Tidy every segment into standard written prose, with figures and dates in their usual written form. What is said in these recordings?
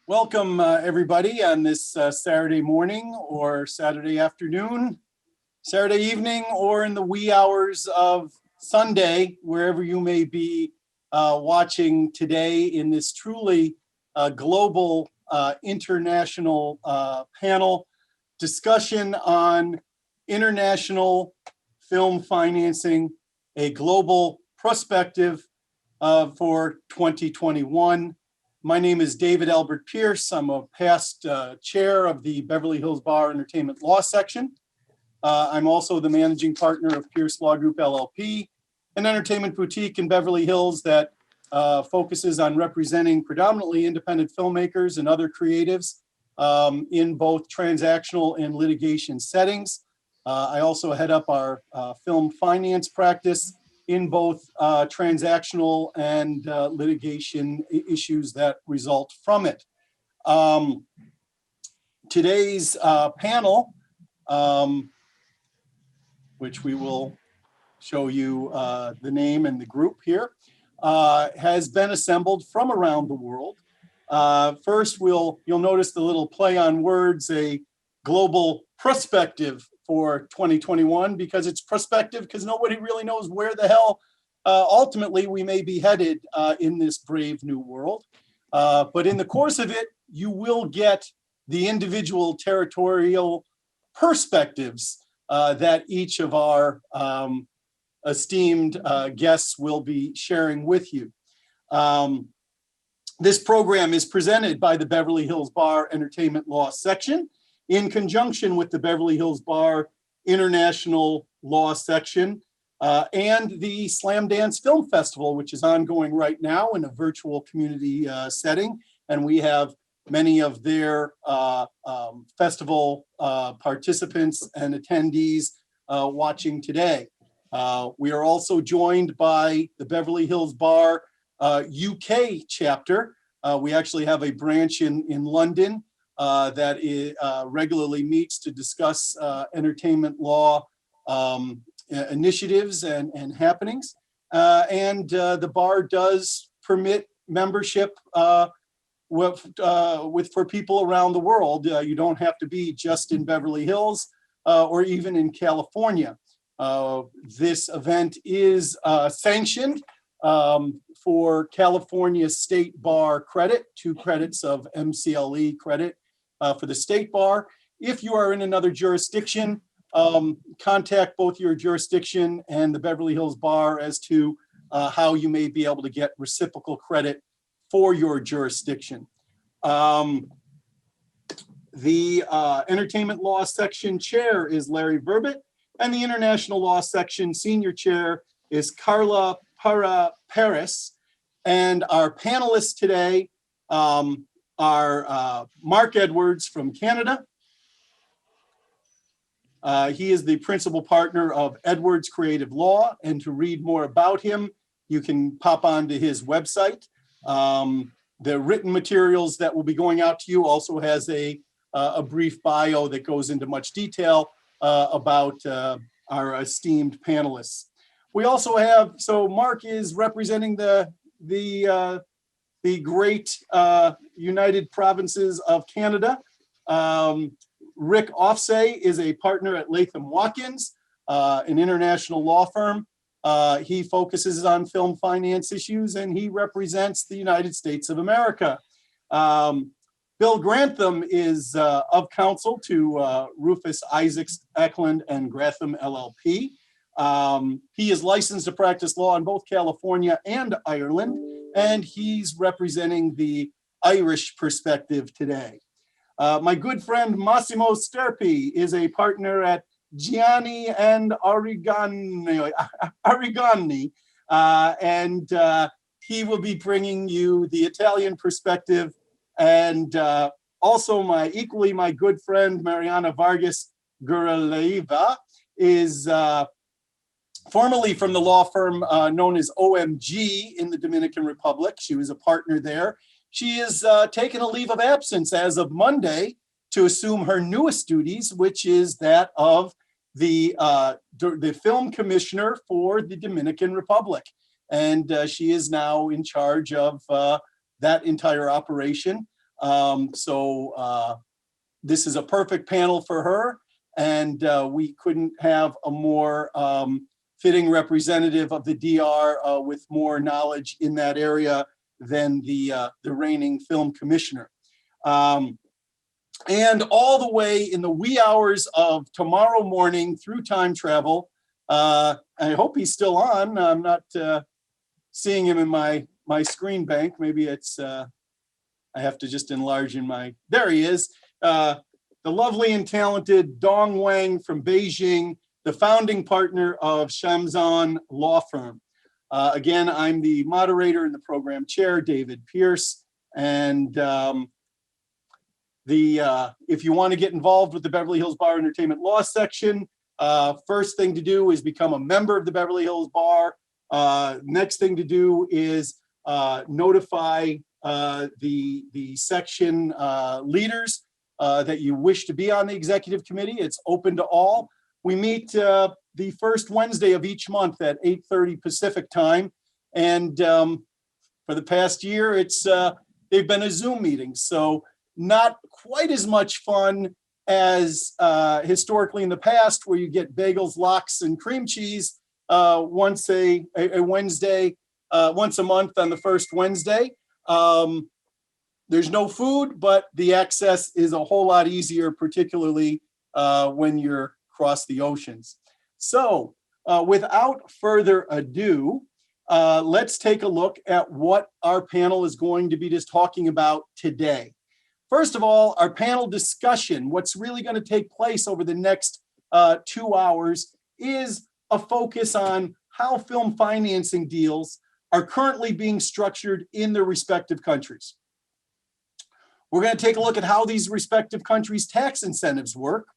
Welcome, everybody, on this Saturday morning or Saturday afternoon, Saturday evening, or in the wee hours of Sunday, wherever you may be watching today in this truly global international panel discussion on international film financing, a global prospective for 2021. My name is David Albert Pierce. I'm a past chair of the Beverly Hills Bar Entertainment Law Section. I'm also the managing partner of Pierce Law Group LLP, an entertainment boutique in Beverly Hills that focuses on representing predominantly independent filmmakers and other creatives in both transactional and litigation settings. I also head up our film finance practice in both transactional and litigation issues that result from it. Today's panel, which we will show you the name and the group here, has been assembled from around the world. First, you'll notice the little play on words, a global prospective for 2021, because it's prospective because nobody really knows where the hell ultimately we may be headed in this brave new world. But in the course of it, you will get the individual territorial perspectives that each of our esteemed guests will be sharing with you. This program is presented by the Beverly Hills Bar Entertainment Law Section in conjunction with the Beverly Hills Bar International Law Section and the Slam Dance Film Festival, which is ongoing right now in a virtual community setting. And we have many of their festival participants and attendees watching today. We are also joined by the Beverly Hills Bar UK chapter. We actually have a branch in London that regularly meets to discuss entertainment law initiatives and happenings. And the bar does permit membership for people around the world. You don't have to be just in Beverly Hills or even in California. This event is sanctioned for California State Bar credit, 2 credits of MCLE credit for the State Bar. If you are in another jurisdiction, contact both your jurisdiction and the Beverly Hills Bar as to how you may be able to get reciprocal credit for your jurisdiction. The Entertainment Law Section Chair is Larry Verbit, and the International Law Section Senior Chair is Carla Para-Paris. And our panelists today are Mark Edwards from Canada. He is the principal partner of Edwards Creative Law, and to read more about him, you can pop onto his website. The written materials that will be going out to you also has a brief bio that goes into much detail about our esteemed panelists. We also have, so Mark is representing the great United Provinces of Canada. Rick Offsay is a partner at Latham Watkins, an international law firm. He focuses on film finance issues, and he represents the United States of America. Bill Grantham is of counsel to Rufus-Isaacs, Acland, and Grantham LLP. He is licensed to practice law in both California and Ireland, and he's representing the Irish perspective today. My good friend Massimo Sterpi is a partner at Gianni and Origoni, and he will be bringing you the Italian perspective. And also my good friend Marianna Vargas Gurilieva is formerly from the law firm known as OMG in the Dominican Republic. She was a partner there. She is taking a leave of absence as of Monday to assume her newest duties, which is that of the film commissioner for the Dominican Republic. And she is now in charge of that entire operation. This is a perfect panel for her, and we couldn't have a more fitting representative of the DR with more knowledge in that area than the reigning film commissioner. And all the way in the wee hours of tomorrow morning through time travel, I hope he's still on. I'm not seeing him in my screen bank. Maybe it's, I have to just enlarge in my, there he is. The lovely and talented Dong Wang from Beijing, the founding partner of Chamzon Law Firm. Again, I'm the moderator and the program chair, David Pierce. And if you want to get involved with the Beverly Hills Bar Entertainment Law section, first thing to do is become a member of the Beverly Hills Bar. Next thing to do is notify the section leaders that you wish to be on the executive committee. It's open to all. We meet the first Wednesday of each month at 8:30 Pacific time. And for the past year, they've been a Zoom meeting. So not quite as much fun as historically in the past, where you get bagels, lox, and cream cheese once a Wednesday, once a month on the first Wednesday. There's no food, but the access is a whole lot easier, particularly when you're across the oceans. So without further ado, let's take a look at what our panel is going to be just talking about today. First of all, our panel discussion, what's really going to take place over the next 2 hours, is a focus on how film financing deals are currently being structured in their respective countries. We're going to take a look at how these respective countries' tax incentives work.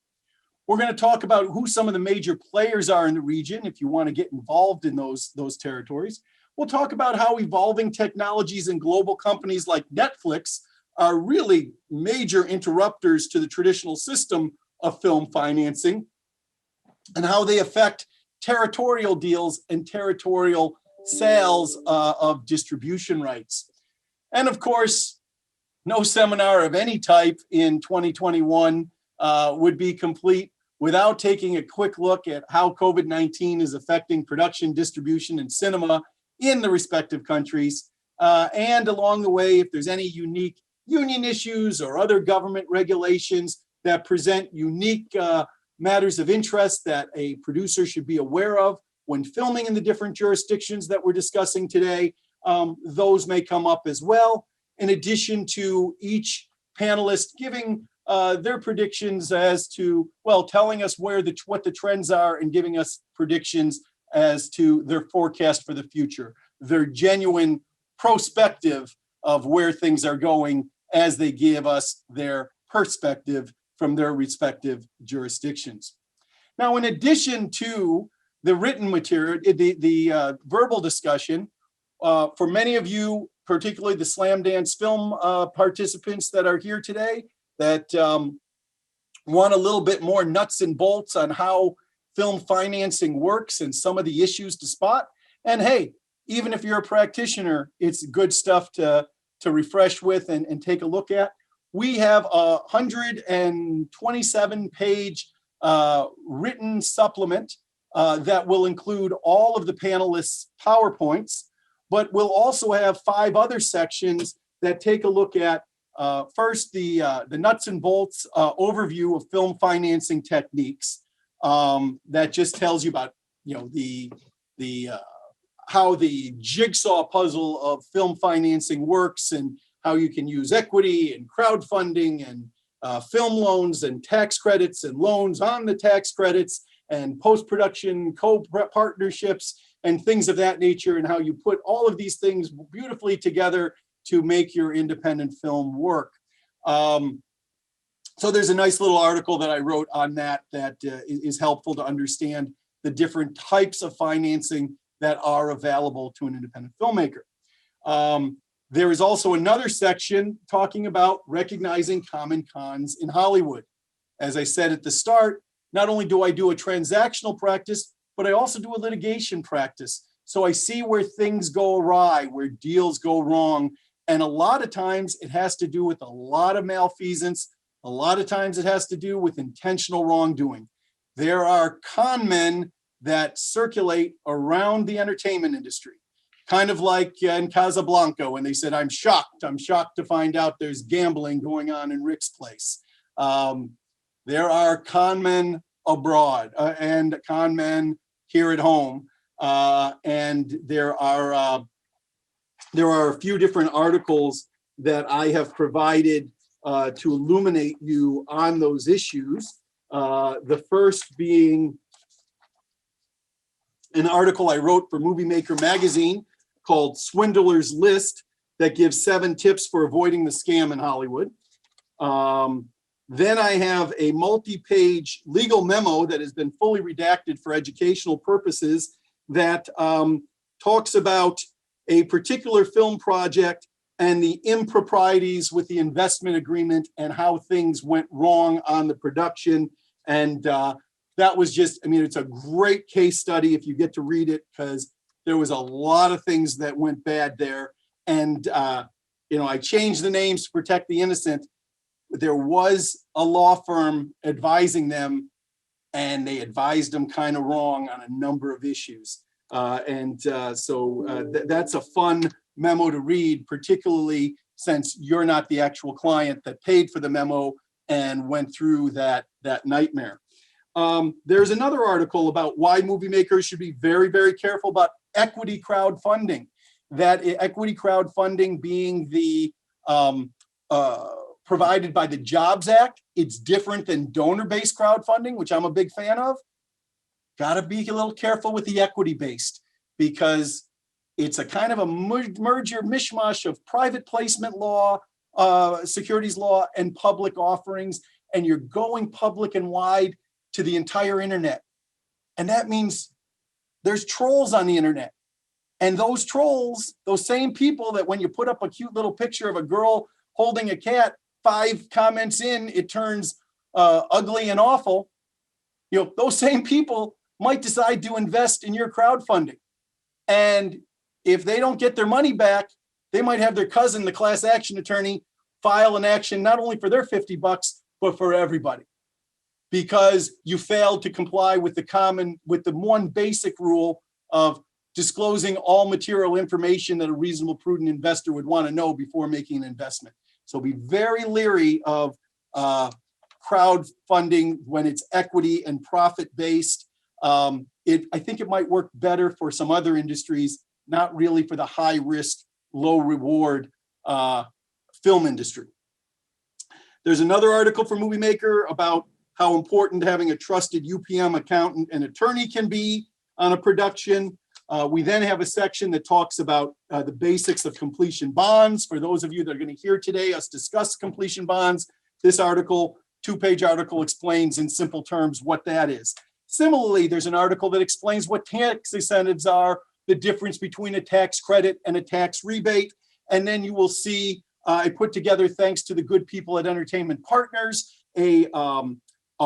We're going to talk about who some of the major players are in the region if you want to get involved in those territories. We'll talk about how evolving technologies and global companies like Netflix are really major interrupters to the traditional system of film financing, and how they affect territorial deals and territorial sales of distribution rights. And of course, no seminar of any type in 2021 would be complete without taking a quick look at how COVID-19 is affecting production, distribution, and cinema in the respective countries. And along the way, if there's any unique union issues or other government regulations that present unique matters of interest that a producer should be aware of when filming in the different jurisdictions that we're discussing today, those may come up as well, in addition to each panelist giving their predictions as to, well, telling us what the trends are and giving us predictions as to their forecast for the future, their genuine prospective of where things are going as they give us their perspective from their respective jurisdictions. Now, in addition to the written material, the verbal discussion, for many of you, particularly the Slam Dance Film participants that are here today, that want a little bit more nuts and bolts on how film financing works and some of the issues to spot. And hey, even if you're a practitioner, it's good stuff to refresh with and take a look at. We have a 127-page written supplement that will include all of the panelists' PowerPoints, but we'll also have 5 other sections that take a look at First, the nuts and bolts overview of film financing techniques. That just tells you about, how the jigsaw puzzle of film financing works and how you can use equity and crowdfunding and film loans and tax credits and loans on the tax credits and post-production co-partnerships and things of that nature, and how you put all of these things beautifully together to make your independent film work. So there's a nice little article that I wrote on that is helpful to understand the different types of financing that are available to an independent filmmaker. There is also another section talking about recognizing common cons in Hollywood. As I said at the start, not only do I do a transactional practice, but I also do a litigation practice. So I see where things go awry, where deals go wrong. And a lot of times it has to do with a lot of malfeasance. A lot of times it has to do with intentional wrongdoing. There are con men that circulate around the entertainment industry. Kind of like in Casablanca when they said, I'm shocked to find out there's gambling going on in Rick's place. There are con men abroad and con men here at home. And there are a few different articles that I have provided to illuminate you on those issues. The first being an article I wrote for Movie Maker magazine called Swindler's List that gives 7 tips for avoiding the scam in Hollywood. Then I have a multi-page legal memo that has been fully redacted for educational purposes that talks about a particular film project and the improprieties with the investment agreement and how things went wrong on the production. And that was just, it's a great case study if you get to read it, because there was a lot of things that went bad there. And, I changed the names to protect the innocent. There was a law firm advising them, and they advised them kind of wrong on a number of issues. That's a fun memo to read, particularly since you're not the actual client that paid for the memo and went through that nightmare. There's another article about why movie makers should be very, very careful about equity crowdfunding. That equity crowdfunding being the provided by the Jobs Act. It's different than donor-based crowdfunding, which I'm a big fan of. Got to be a little careful with the equity-based, because it's a kind of a merger mishmash of private placement law, securities law, and public offerings, and you're going public and wide to the entire internet. And that means there's trolls on the internet. And those trolls, those same people that when you put up a cute little picture of a girl holding a cat, 5 comments in, it turns ugly and awful. Those same people might decide to invest in your crowdfunding. And if they don't get their money back, they might have their cousin, the class action attorney, file an action not only for their $50, but for everybody, because you failed to comply with the one basic rule of disclosing all material information that a reasonable, prudent investor would want to know before making an investment. So be very leery of crowdfunding when it's equity and profit-based. I think it might work better for some other industries, not really for the high-risk, low-reward film industry. There's another article for Movie Maker about how important having a trusted UPM accountant and attorney can be on a production. We then have a section that talks about the basics of completion bonds. For those of you that are going to hear today us discuss completion bonds, this article, 2-page article, explains in simple terms what that is. Similarly, there's an article that explains what tax incentives are, the difference between a tax credit and a tax rebate. And then you will see I put together, thanks to the good people at Entertainment Partners, a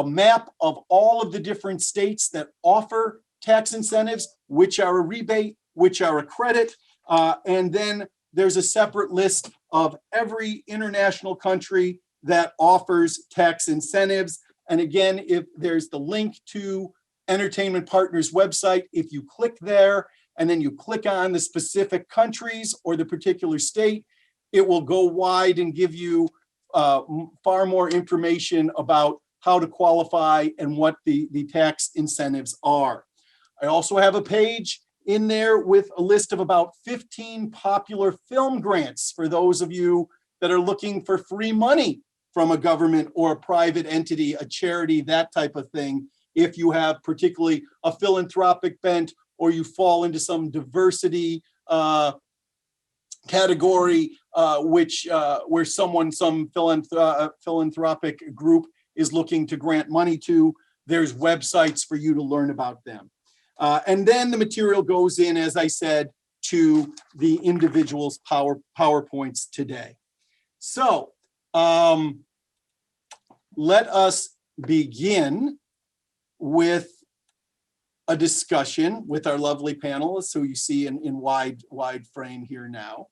map of all of the different states that offer tax incentives, which are a rebate, which are a credit. And then there's a separate list of every international country that offers tax incentives. And again, if there's the link to Entertainment Partners website, if you click there and then you click on the specific countries or the particular state, it will go wide and give you far more information about how to qualify and what the tax incentives are. I also have a page in there with a list of about 15 popular film grants for those of you that are looking for free money from a government or a private entity, a charity, that type of thing. If you have particularly a philanthropic bent or you fall into some diversity category, where some philanthropic group is looking to grant money to, there's websites for you to learn about them. And then the material goes in, as I said, to the individual's PowerPoints today. So let us begin with a discussion with our lovely panelists who you see in wide frame here now.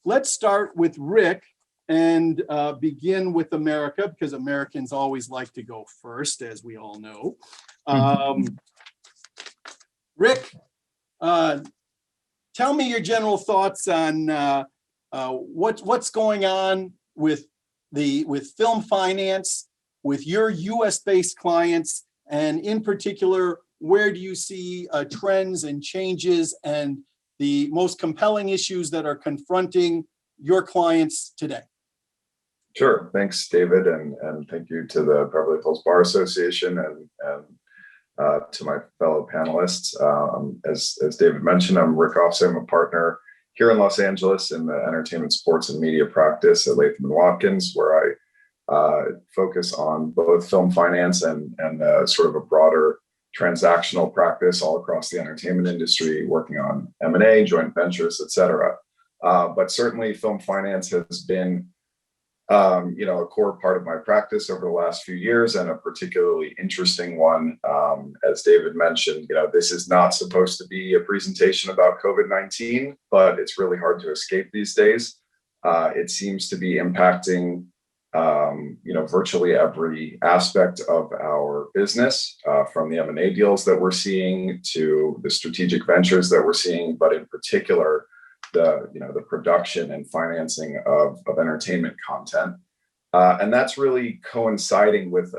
Let's start with Rick and begin with America, because Americans always like to go first, as we all know. Rick, tell me your general thoughts on what's going on with film finance, with your US-based clients, and in particular, where do you see trends and changes and the most compelling issues that are confronting your clients today? Sure. Thanks, David, and thank you to the Beverly Hills Bar Association and to my fellow panelists. As David mentioned, I'm Rick Offsay. I'm a partner here in Los Angeles in the entertainment, sports, and media practice at Latham and Watkins, where I focus on both film finance and sort of a broader transactional practice all across the entertainment industry, working on M&A, joint ventures, et cetera. But certainly film finance has been a core part of my practice over the last few years, and a particularly interesting one. As David mentioned, this is not supposed to be a presentation about COVID-19, but it's really hard to escape these days. It seems to be impacting virtually every aspect of our business, from the M&A deals that we're seeing to the strategic ventures that we're seeing, but in particular, the production and financing of entertainment content. And that's really coinciding with,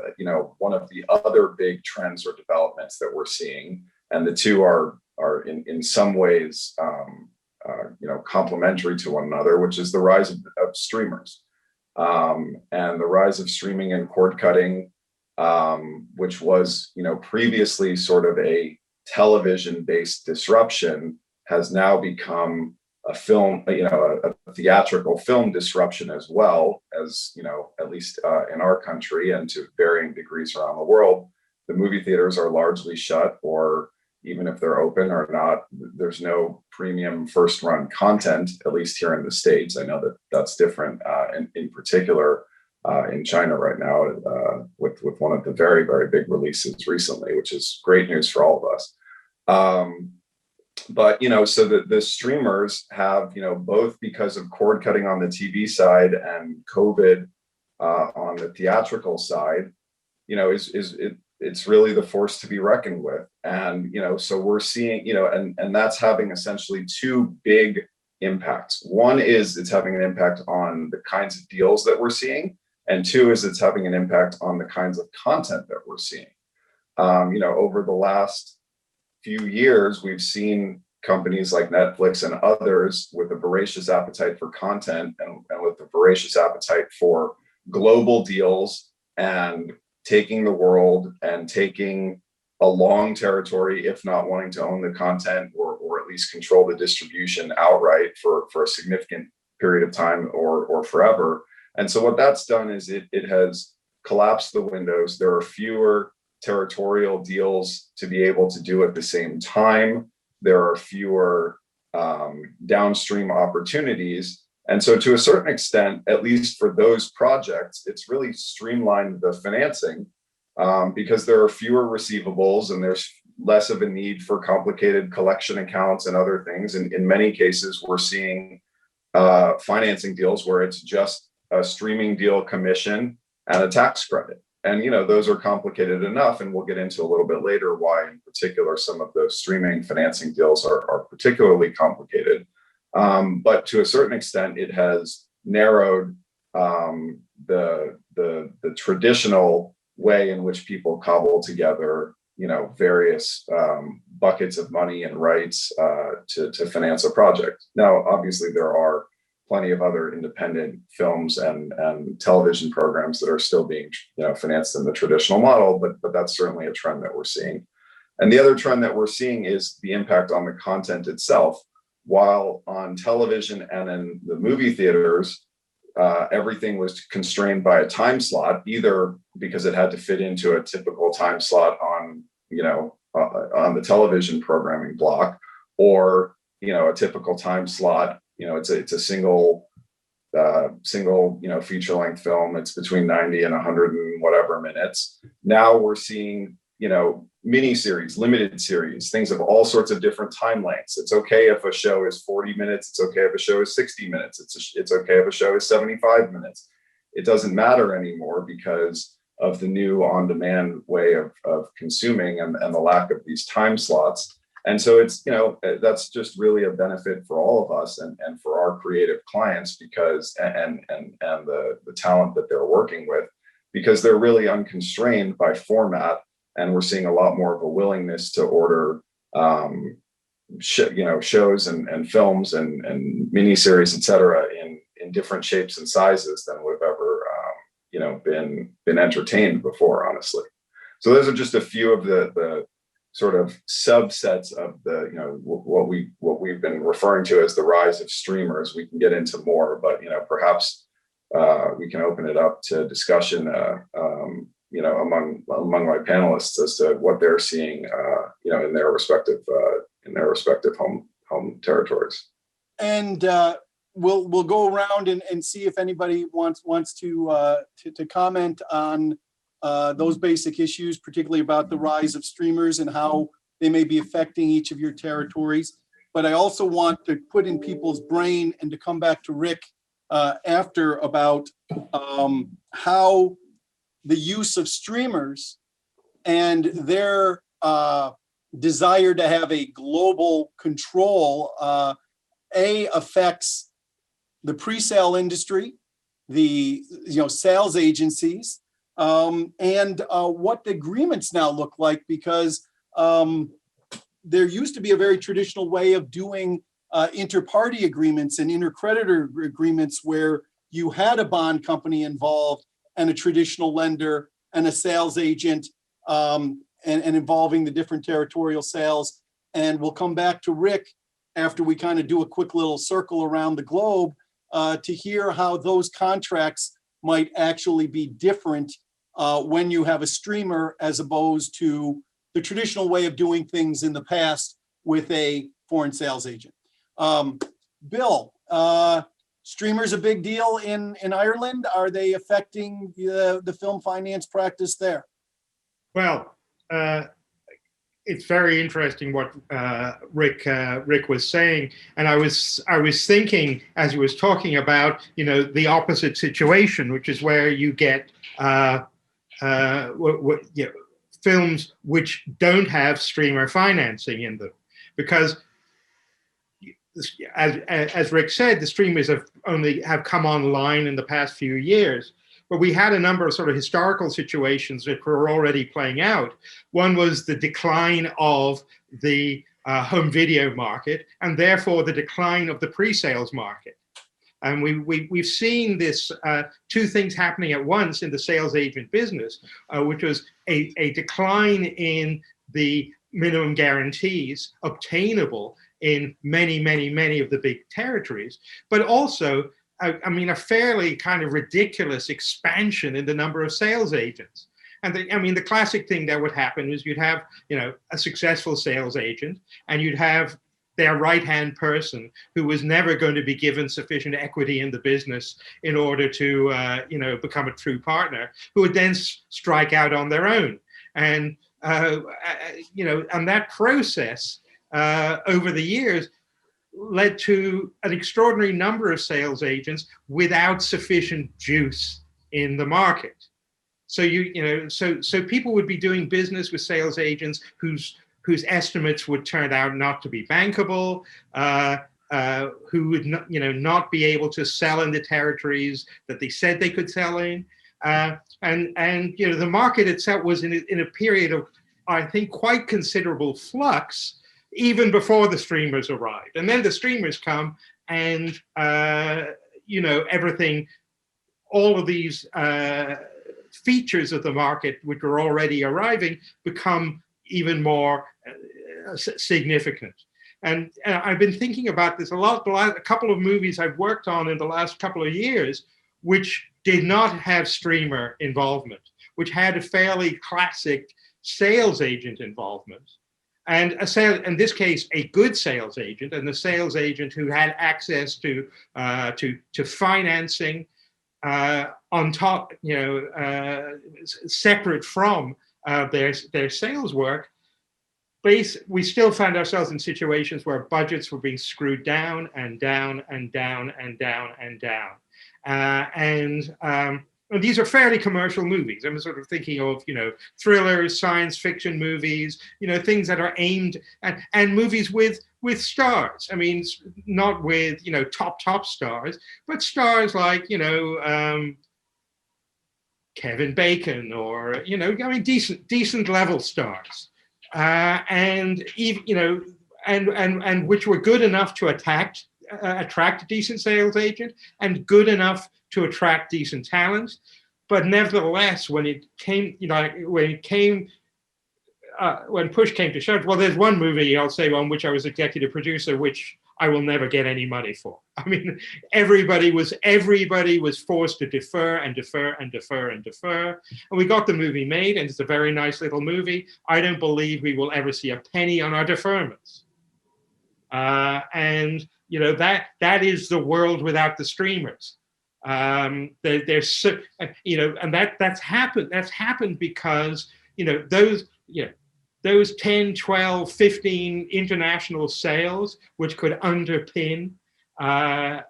one of the other big trends or developments that we're seeing. And the two are in some ways, complementary to one another, which is the rise of streamers. And the rise of streaming and cord cutting, which was, previously sort of a television-based disruption, has now become a theatrical film disruption, as well as, at least in our country and to varying degrees around the world. The movie theaters are largely shut, or even if they're open or not, there's no premium first run content, at least here in the States. I know that that's different in particular in China right now, with one of the very, very big releases recently, which is great news for all of us. But, so the streamers have, both because of cord cutting on the TV side and COVID on the theatrical side, it's really the force to be reckoned with. And, so we're seeing, and that's having essentially two big impacts. One is it's having an impact on the kinds of deals that we're seeing. And two is it's having an impact on the kinds of content that we're seeing. Over the last few years, we've seen companies like Netflix and others with a voracious appetite for content and with a voracious appetite for global deals and taking the world and taking a long territory, if not wanting to own the content or at least control the distribution outright for a significant period of time or forever. And so what that's done is it has collapsed the windows. There are fewer territorial deals to be able to do at the same time. There are fewer downstream opportunities. And so to a certain extent, at least for those projects, it's really streamlined the financing because there are fewer receivables and there's less of a need for complicated collection accounts and other things. And in many cases, we're seeing financing deals where it's just a streaming deal commission and a tax credit. And, those are complicated enough. And we'll get into a little bit later why, in particular, some of those streaming financing deals are particularly complicated. But to a certain extent, it has narrowed the traditional way in which people cobble together, various buckets of money and rights to finance a project. Now, obviously, there are plenty of other independent films and television programs that are still being financed in the traditional model, but that's certainly a trend that we're seeing. And the other trend that we're seeing is the impact on the content itself. While on television and in the movie theaters, everything was constrained by a time slot, either because it had to fit into a typical time slot on the television programming block, or a typical time slot. It's a single feature length film. It's between 90 and 100 and whatever minutes. Now we're seeing mini series, limited series, things of all sorts of different time lengths. It's okay if a show is 40 minutes. It's okay if a show is 60 minutes. It's okay if a show is 75 minutes. It doesn't matter anymore because of the new on-demand way of consuming and the lack of these time slots. And so it's, that's just really a benefit for all of us and for our creative clients, because, and the talent that they're working with, because they're really unconstrained by format. And we're seeing a lot more of a willingness to order, shows and films and miniseries, et cetera, in different shapes and sizes than we've ever, been entertained before, honestly. So those are just a few of the sort of subsets of the, what we've been referring to as the rise of streamers. We can get into more, but perhaps we can open it up to discussion. Among my panelists as to what they're seeing, in their respective home territories. And we'll go around and see if anybody wants to comment on those basic issues, particularly about the rise of streamers and how they may be affecting each of your territories. But I also want to put in people's brain and to come back to Rick after about how the use of streamers and their desire to have a global control affects the pre-sale industry, the sales agencies, and what the agreements now look like, because there used to be a very traditional way of doing inter-party agreements and inter-creditor agreements where you had a bond company involved and a traditional lender and a sales agent, and involving the different territorial sales. And we'll come back to Rick after we kind of do a quick little circle around the globe to hear how those contracts might actually be different when you have a streamer as opposed to the traditional way of doing things in the past with a foreign sales agent. Bill, streamers a big deal in Ireland? Are they affecting the film finance practice there? Well, it's very interesting what Rick was saying, and I was thinking as he was talking about the opposite situation, which is where you get films which don't have streamer financing in them, because as Rick said, the streamers have come online in the past few years, but we had a number of sort of historical situations that were already playing out. One was the decline of the home video market, and therefore the decline of the pre-sales market. And we've seen this two things happening at once in the sales agent business, which was a decline in the minimum guarantees obtainable in many of the big territories, but also, a fairly kind of ridiculous expansion in the number of sales agents. And the classic thing that would happen is you'd have, a successful sales agent, and you'd have their right-hand person who was never going to be given sufficient equity in the business in order to, become a true partner, who would then strike out on their own. And, and that process over the years led to an extraordinary number of sales agents without sufficient juice in the market. So so people would be doing business with sales agents whose estimates would turn out not to be bankable, who would not, not be able to sell in the territories that they said they could sell in. And the market itself was in a period of, I think, quite considerable flux even before the streamers arrived. And then the streamers come and, everything, all of these features of the market, which were already arriving, become even more significant. And I've been thinking about this a lot. A couple of movies I've worked on in the last couple of years, which did not have streamer involvement, which had a fairly classic sales agent involvement. And in this case, a good sales agent, and the sales agent who had access to financing on top, separate from their sales work. We still found ourselves in situations where budgets were being screwed down and down and down and down and down. And these are fairly commercial movies. I'm sort of thinking of, thrillers, science fiction movies, things that are aimed at, and movies with stars. I mean, not with, top stars, but stars like, Kevin Bacon or, decent level stars. And even, and which were good enough to attract a decent sales agent and good enough to attract decent talent. But nevertheless, when push came to shove, well, there's one movie I'll say on which I was executive producer, which I will never get any money for. I mean, everybody was forced to defer and defer and defer and defer. And we got the movie made, and it's a very nice little movie. I don't believe we will ever see a penny on our deferments. And that is the world without the streamers. There's so, and that's happened because those 10, 12, 15 international sales, which could underpin the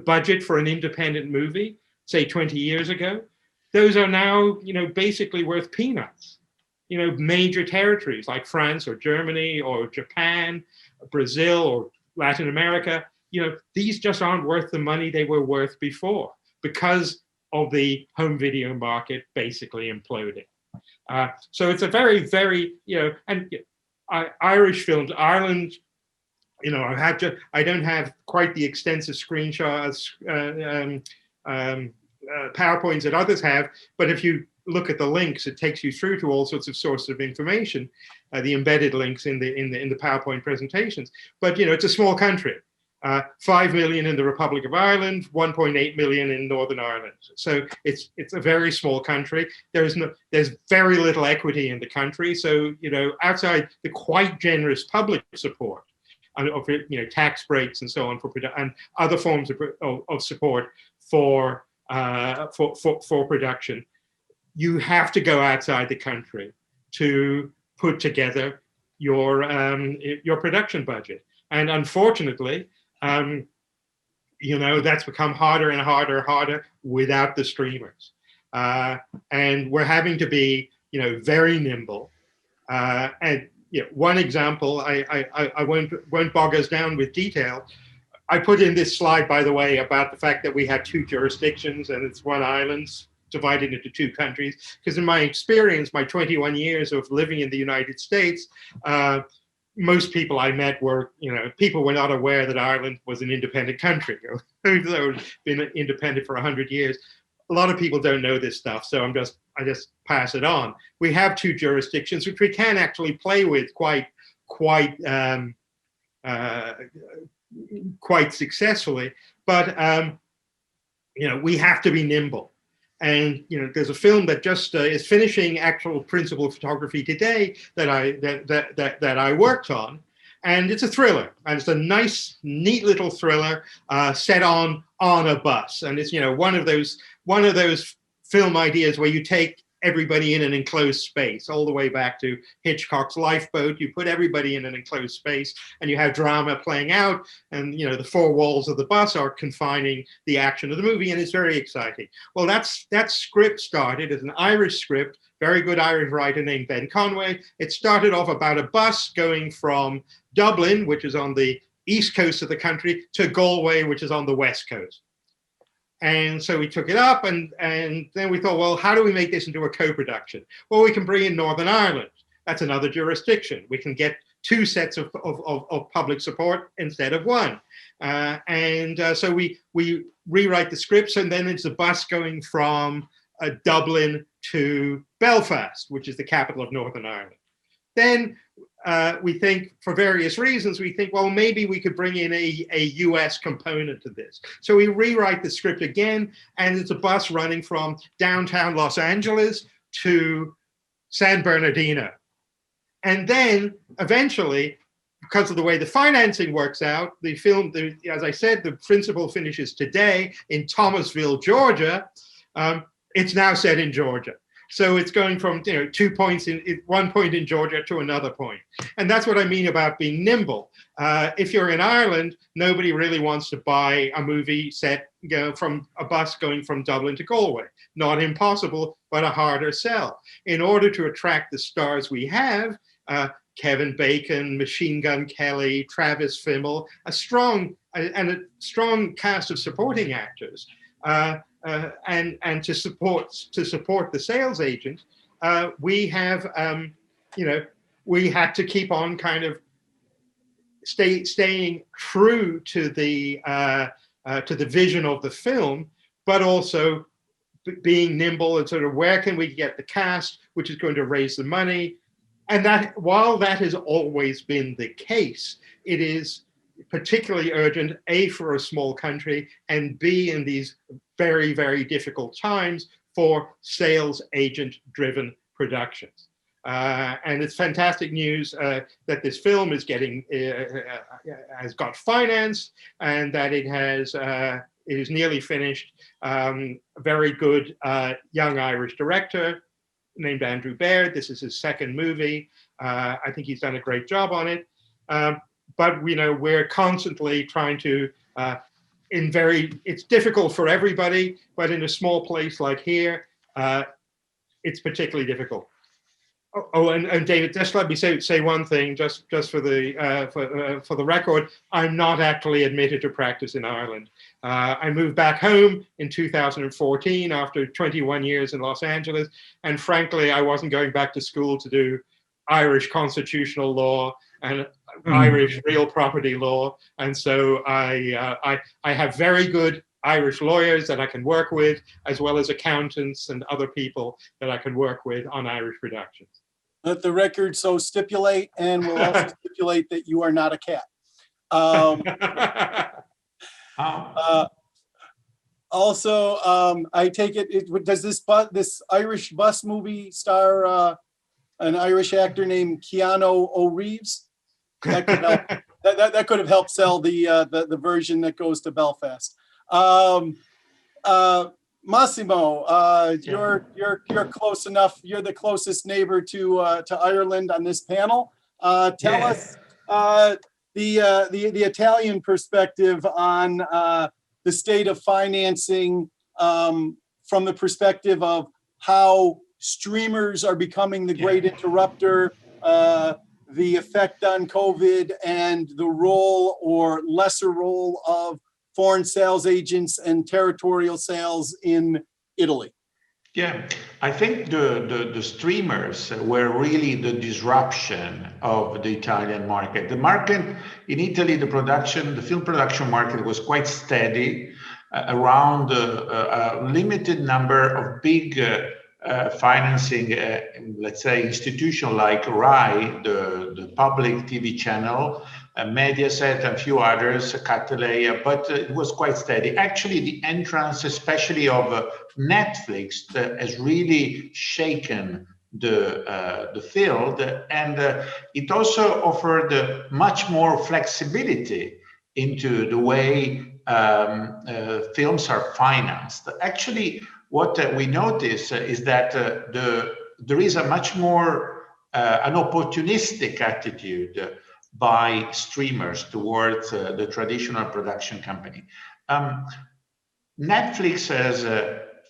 budget for an independent movie, say 20 years ago, those are now, basically worth peanuts. Major territories like France or Germany or Japan, Brazil or Latin America, these just aren't worth the money they were worth before because of the home video market basically imploding. So it's a very, very, Irish films, Ireland, I don't have quite the extensive screenshots, PowerPoints that others have, but if you look at the links, it takes you through to all sorts of sources of information, the embedded links in the PowerPoint presentations. But, it's a small country. 5 million in the Republic of Ireland, 1.8 million in Northern Ireland. So it's a very small country. There's very little equity in the country. So, outside the quite generous public support of tax breaks and so on and other forms of support for production, you have to go outside the country to put together your production budget. And unfortunately, that's become harder and harder without the streamers. And we're having to be, very nimble. And one example, I won't bog us down with detail. I put in this slide, by the way, about the fact that we have 2 jurisdictions and it's one island divided into 2 countries. Because in my experience, my 21 years of living in the United States, most people I met were, people were not aware that Ireland was an independent country, even though it's been independent for 100 years. A lot of people don't know this stuff, so I just pass it on. We have 2 jurisdictions, which we can actually play with quite successfully, but we have to be nimble. And there's a film that just is finishing actual principal photography today that I worked on, and it's a thriller, and it's a nice, neat little thriller set on a bus, and it's one of those film ideas where you take everybody in an enclosed space, all the way back to Hitchcock's Lifeboat. You put everybody in an enclosed space and you have drama playing out, and the 4 walls of the bus are confining the action of the movie, and it's very exciting. Well, that script started as an Irish script, very good Irish writer named Ben Conway. It started off about a bus going from Dublin, which is on the east coast of the country to Galway, which is on the west coast. And so we took it up, and then we thought, well, how do we make this into a co-production? Well, we can bring in Northern Ireland. That's another jurisdiction. We can get 2 sets of public support instead of 1. So we rewrite the scripts, and then it's a bus going from Dublin to Belfast, which is the capital of Northern Ireland. Then we think, for various reasons, we think, well, maybe we could bring in a US component to this. So we rewrite the script again, and it's a bus running from downtown Los Angeles to San Bernardino. And then eventually, because of the way the financing works out, the film, as I said, the principal finishes today in Thomasville, Georgia. It's now set in Georgia. So it's going from 2 points in 1 point in Georgia to another point. And that's what I mean about being nimble. If you're in Ireland, nobody really wants to buy a movie set from a bus going from Dublin to Galway. Not impossible, but a harder sell. In order to attract the stars we have, Kevin Bacon, Machine Gun Kelly, Travis Fimmel, a strong cast of supporting actors, and to support the sales agent, we have we had to keep on kind of staying true to the vision of the film, but also being nimble and sort of where can we get the cast, which is going to raise the money. And that while that has always been the case, it is particularly urgent, A, for a small country, and B, in these very, very difficult times for sales agent-driven productions. And it's fantastic news that this film is has got financed, and that it is nearly finished. A very good young Irish director named Andrew Baird. This is his second movie. I think he's done a great job on it. But we're constantly trying to, it's difficult for everybody, but in a small place like here, it's particularly difficult. And David, just let me say one thing, just for the record. I'm not actually admitted to practice in Ireland. I moved back home in 2014 after 21 years in Los Angeles, and frankly, I wasn't going back to school to do Irish constitutional law and Irish real property law, and so I have very good Irish lawyers that I can work with, as well as accountants and other people that I can work with on Irish productions. Let the record so stipulate, and we'll also stipulate that you are not a cat. Also, I take it, does this Irish bus movie star an Irish actor named Keanu O'Reeves? That could help. that could have helped sell the version that goes to Belfast. Massimo, you're close enough. You're the closest neighbor to Ireland on this panel. Tell us the Italian perspective on the state of financing from the perspective of how streamers are becoming the great interrupter, the effect on COVID, and the role or lesser role of foreign sales agents and territorial sales in Italy. Yeah, I think the streamers were really the disruption of the Italian market. The market in Italy, the film production market was quite steady around a limited number of big financing, let's say, institution like RAI, the public TV channel, Mediaset, and a few others, Cataleya, but it was quite steady. Actually, the entrance, especially of Netflix, has really shaken the field, and it also offered much more flexibility into the way films are financed. Actually, what we notice is that there is a much more an opportunistic attitude by streamers towards the traditional production company. Netflix has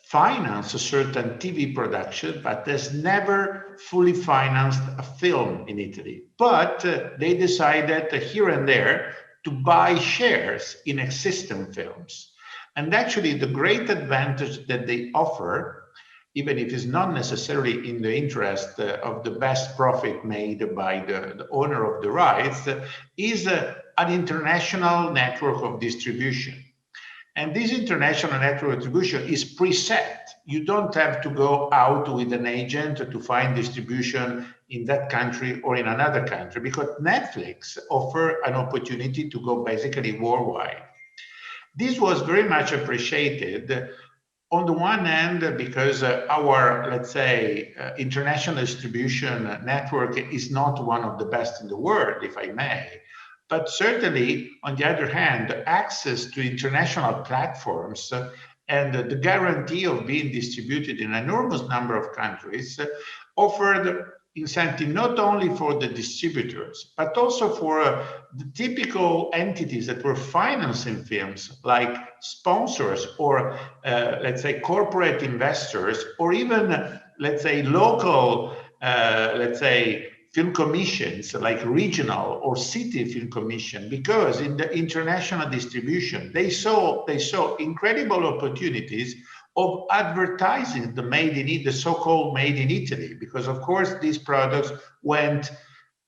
financed a certain TV production, but has never fully financed a film in Italy. But they decided here and there to buy shares in existing films. And actually, the great advantage that they offer, even if it's not necessarily in the interest of the best profit made by the owner of the rights, is an international network of distribution. And this international network of distribution is preset. You don't have to go out with an agent to find distribution in that country or in another country, because Netflix offers an opportunity to go basically worldwide. This was very much appreciated on the one hand, because our, let's say, international distribution network is not one of the best in the world, if I may. But certainly, on the other hand, access to international platforms and the guarantee of being distributed in an enormous number of countries offered incentive not only for the distributors, but also for the typical entities that were financing films, like sponsors or, let's say, corporate investors, or even, let's say, local, let's say, film commissions, like regional or city film commission, because in the international distribution, they saw incredible opportunities of advertising the so-called made in Italy, because of course these products went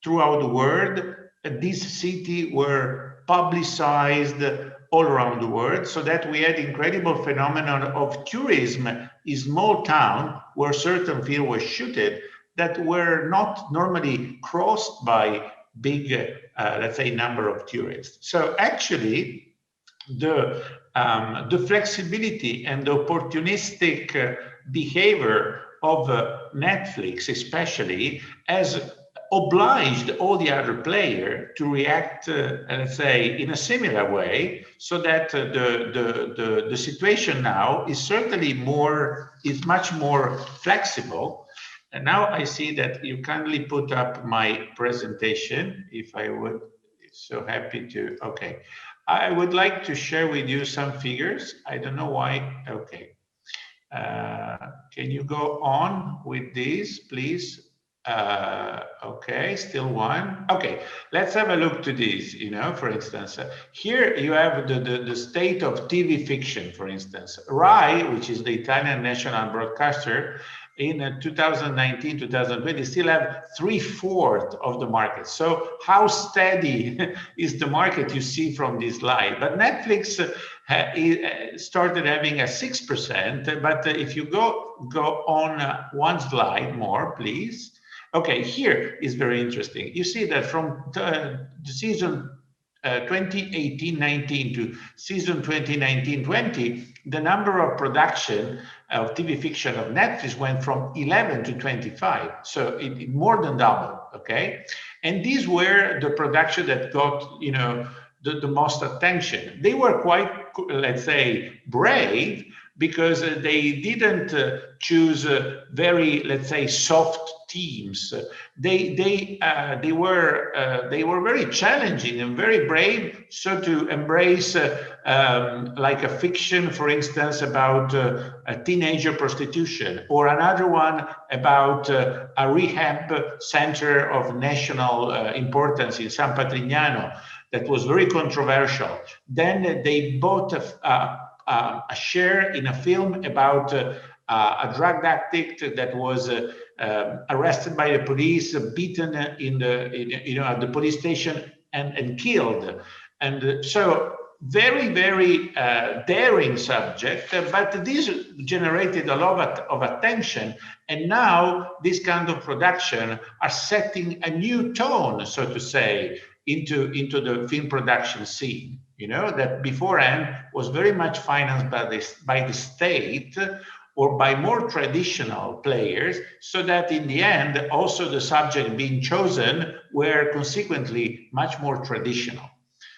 throughout the world. This city were publicized all around the world, so that we had incredible phenomenon of tourism in small town where certain film was shooted that were not normally crossed by big, let's say, number of tourists. So actually, the flexibility and the opportunistic behavior of Netflix especially has obliged all the other players to react, let's say, in a similar way, so that the situation now is certainly much more flexible. And now I see that you kindly put up my presentation, if I would, so happy to, okay. I would like to share with you some figures. I don't know why. Okay. Can you go on with this, please? Okay, still one. Okay, let's have a look to this. For instance, here you have the state of TV fiction, for instance. RAI, which is the Italian national broadcaster, in 2019, 2020, still have 3/4 of the market. So how steady is the market you see from this slide? But Netflix started having a 6%, but if you go on one slide more, please. Okay, here is very interesting. You see that from the season 2018-19 to season 2019-20, the number of production of TV fiction of Netflix went from 11 to 25. So it more than doubled, okay? And these were the production that got, the most attention. They were quite, let's say, brave, because they didn't choose very, let's say, soft teams. They were very challenging and very brave. So to embrace like a fiction, for instance, about a teenager prostitution, or another one about a rehab center of national importance in San Patrignano that was very controversial. Then they bought a share in a film about a drug addict that was arrested by the police, beaten at the police station, and killed. And so very, very daring subject, but this generated a lot of attention. And now this kind of production are setting a new tone, so to say, into the film production scene. That beforehand was very much financed by the state or by more traditional players, so that in the end, also the subject being chosen were consequently much more traditional.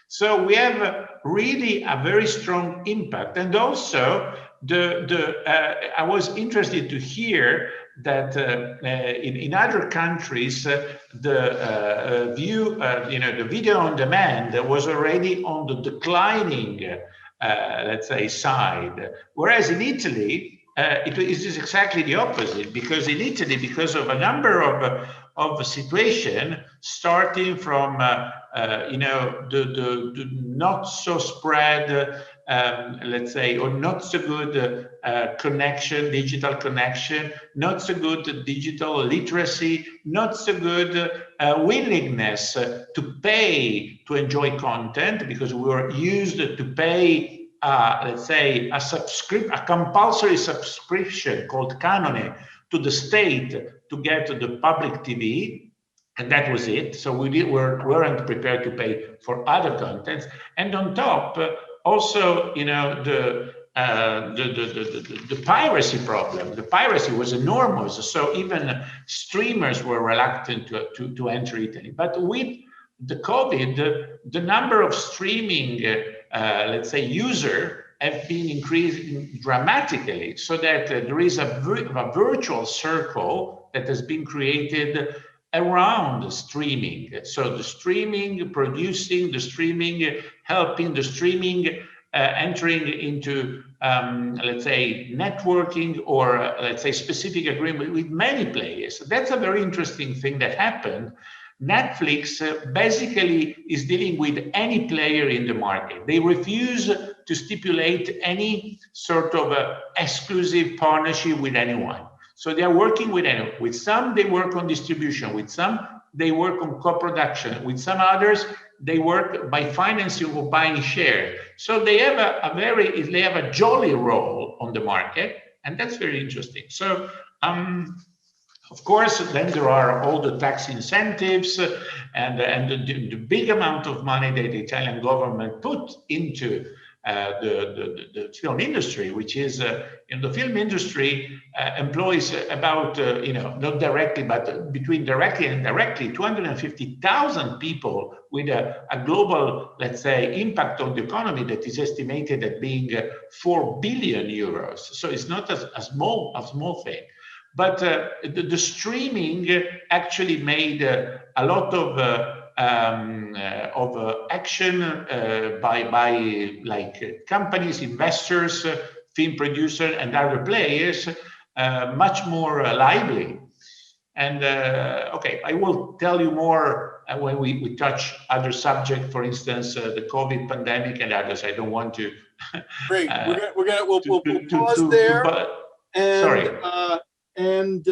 So we have really a very strong impact. And also, I was interested to hear that in other countries, the video on demand was already on the declining, let's say, side. Whereas in Italy, it is exactly the opposite, because in Italy, because of a number of situation, starting from the not so spread, let's say, or not so good connection, digital connection, not so good digital literacy, not so good willingness to pay to enjoy content, because we were used to pay, let's say, a compulsory subscription called canone to the state to get the public TV, and that was it. So we weren't prepared to pay for other contents, and on top, also, the piracy problem. The piracy was enormous, so even streamers were reluctant to enter Italy. But with the COVID, the number of streaming, let's say, user have been increasing dramatically, so that there is a virtual circle that has been created around streaming. So the streaming, producing, the streaming, helping, the streaming, entering into, let's say, networking, or let's say specific agreement with many players. That's a very interesting thing that happened. Netflix basically is dealing with any player in the market. They refuse to stipulate any sort of exclusive partnership with anyone. So they are working with anyone. With some, they work on distribution. With some, they work on co-production. With some others, they work by financing or buying share. So they have they have a jolly role on the market, and that's very interesting. So, of course, then there are all the tax incentives and the big amount of money that the Italian government put into the film industry, which is in the film industry employs about, not directly, but between directly and indirectly, 250,000 people with a global, let's say, impact on the economy that is estimated at being 4 billion euros. So it's not a small thing. But the streaming actually made a lot of action by like companies, investors, film producers, and other players much more lively. And okay, I will tell you more when we touch other subjects, for instance, the COVID pandemic and others. I don't want to. Great. We'll pause there. Sorry. And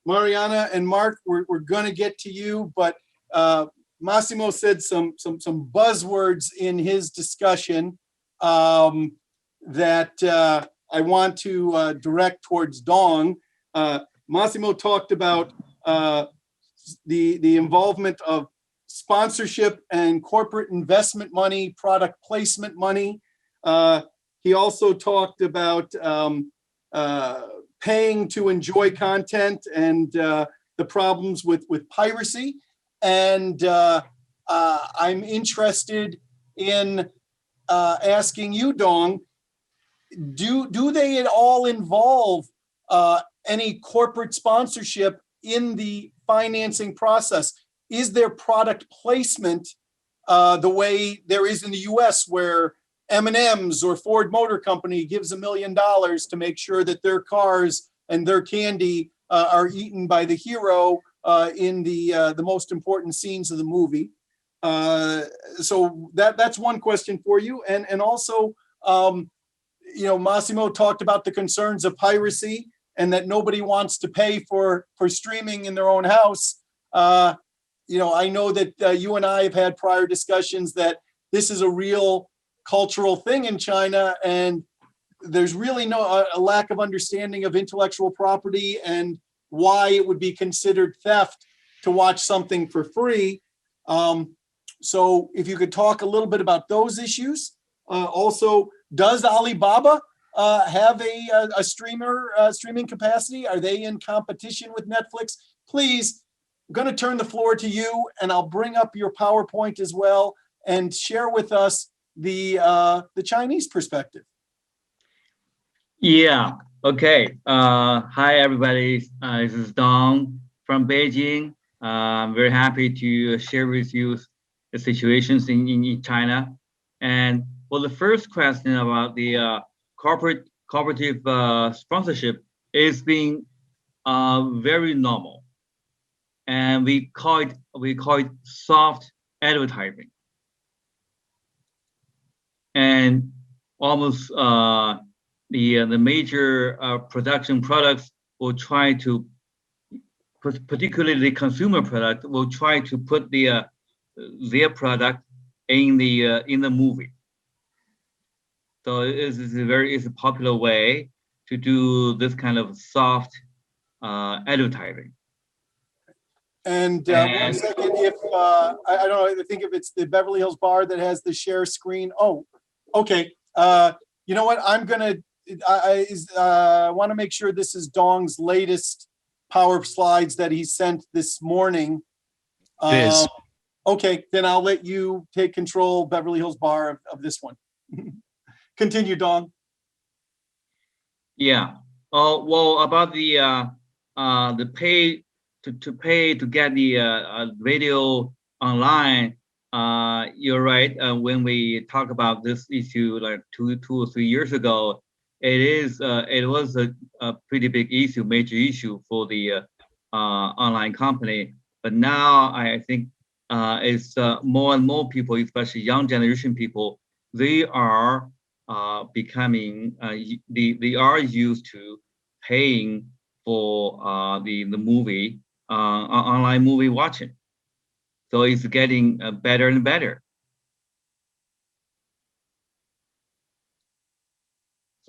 Marianna and Mark, we're going to get to you, but Massimo said some buzzwords in his discussion that I want to direct towards Dong. Massimo talked about the involvement of sponsorship and corporate investment money, product placement money. He also talked about paying to enjoy content and the problems with piracy. And I'm interested in asking you, Dong, do they at all involve any corporate sponsorship in the financing process? Is there product placement the way there is in the US, where M&M's or Ford Motor Company gives $1 million to make sure that their cars and their candy are eaten by the hero in the most important scenes of the movie? So that's one question for you. And also, Massimo talked about the concerns of piracy and that nobody wants to pay for streaming in their own house. I know that you and I have had prior discussions that this is a real cultural thing in China, and there's really a lack of understanding of intellectual property and why it would be considered theft to watch something for free. So if you could talk a little bit about those issues. Also, does Alibaba have a streaming capacity? Are they in competition with Netflix? Please, I'm going to turn the floor to you, and I'll bring up your PowerPoint as well and share with us the Chinese perspective. Yeah. Okay. Hi, everybody. This is Dong from Beijing. I'm very happy to share with you the situations in China. And for the first question about the corporate cooperative sponsorship is being very normal, and we call it soft advertising, and almost the major production products will try to, particularly the consumer product, will try to put their product in the movie. So it's a popular way to do this kind of soft advertising. And 1 second, if I don't know, I think if it's the Beverly Hills Bar that has the share screen. Oh, okay. You know what? I want to make sure this is Dong's latest power slides that he sent this morning. It is. Okay, then I'll let you take control, Beverly Hills Bar, of this one. Continue, Dong. Yeah. Well, about the pay to get the radio online. You're right. When we talk about this issue like two or 3 years ago, it was a pretty big issue, major issue for the online company. But now I think it's more and more people, especially young generation people, they are becoming they are used to paying for the movie online movie watching. So it's getting better and better.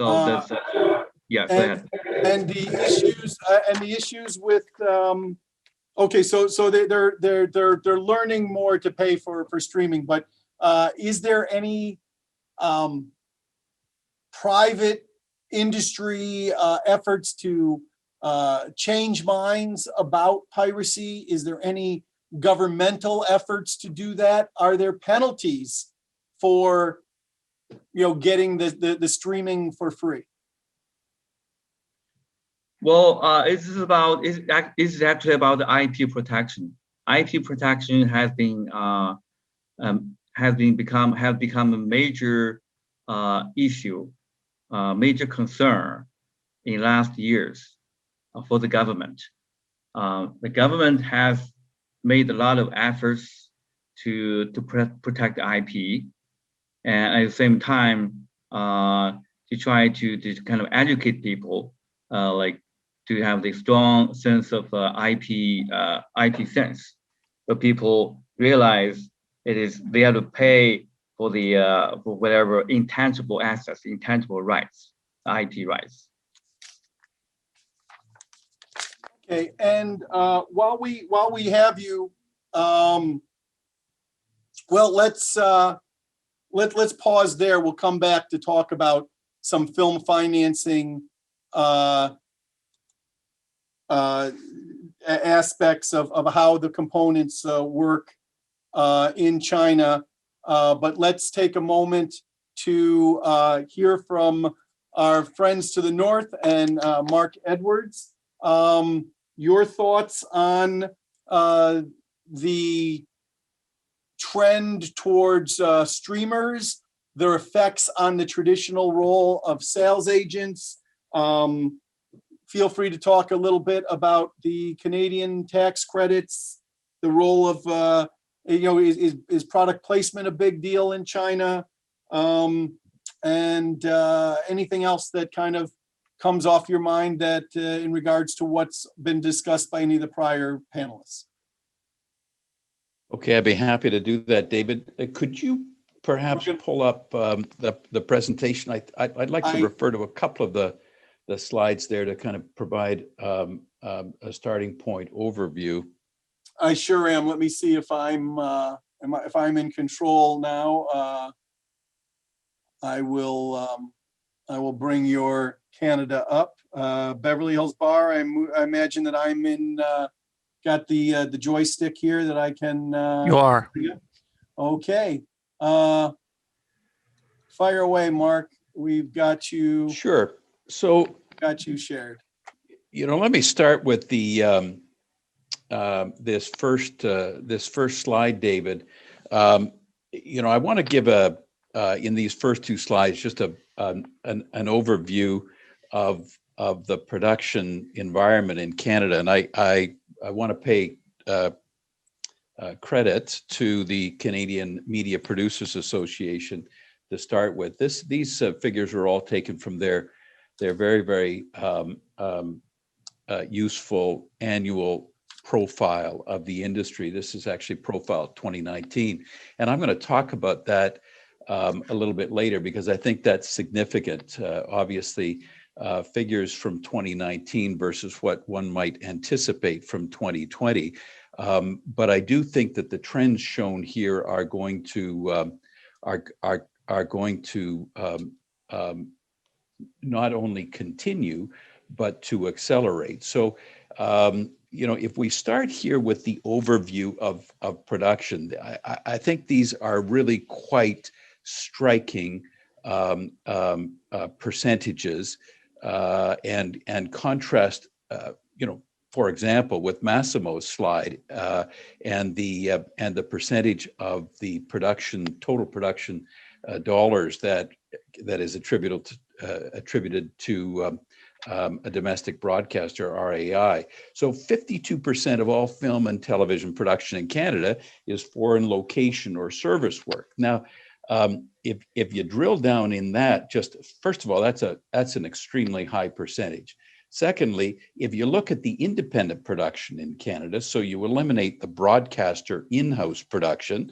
So that's yeah. Go ahead. And the issues with okay, so they're learning more to pay for streaming, but is there any private industry efforts to change minds about piracy? Is there any governmental efforts to do that? Are there penalties for getting the streaming for free? Well, it's actually about the IP protection. IP protection has become a major issue, major concern in last years for the government. The government has made a lot of efforts to protect the IP, and at the same time to try to kind of educate people, like to have the strong sense of IP sense, so people realize they have to pay for for whatever intangible assets, intangible rights, IP rights. Okay, and while we have you, well, let's pause there. We'll come back to talk about some film financing aspects of how the components work in China. But let's take a moment to hear from our friends to the north and Mark Edwards. Your thoughts on the trend towards streamers, their effects on the traditional role of sales agents. Feel free to talk a little bit about the Canadian tax credits, the role of, is product placement a big deal in China? And anything else that kind of comes off your mind that in regards to what's been discussed by any of the prior panelists? Okay, I'd be happy to do that, David. Could you perhaps pull up the presentation? I'd like to refer to a couple of the slides there to kind of provide a starting point overview. I sure am. Let me see if if I'm in control now. I will bring your Canada up. Beverly Hills Bar. I imagine that I'm in. Got the joystick here that I can. You are. Okay. Fire away, Mark. We've got you. Sure. So. Got you shared. Let me start with the this first slide, David. I want to give a in these first two slides, just an overview of the production environment in Canada. And I want to pay credit to the Canadian Media Producers Association to start with. These figures are all taken from their very, very useful annual profile of the industry. This is actually profile 2019. And I'm going to talk about that a little bit later, because I think that's significant. Obviously, figures from 2019 versus what one might anticipate from 2020. But I do think that the trends shown here are going to not only continue, but to accelerate. So, if we start here with the overview of production, I think these are really quite striking percentages, and contrast, for example, with Massimo's slide, and the percentage of the total production dollars that is attributed to a domestic broadcaster, RAI. So 52% of all film and television production in Canada is foreign location or service work. Now, if you drill down in that, just first of all, that's an extremely high percentage. Secondly, if you look at the independent production in Canada, so you eliminate the broadcaster in-house production,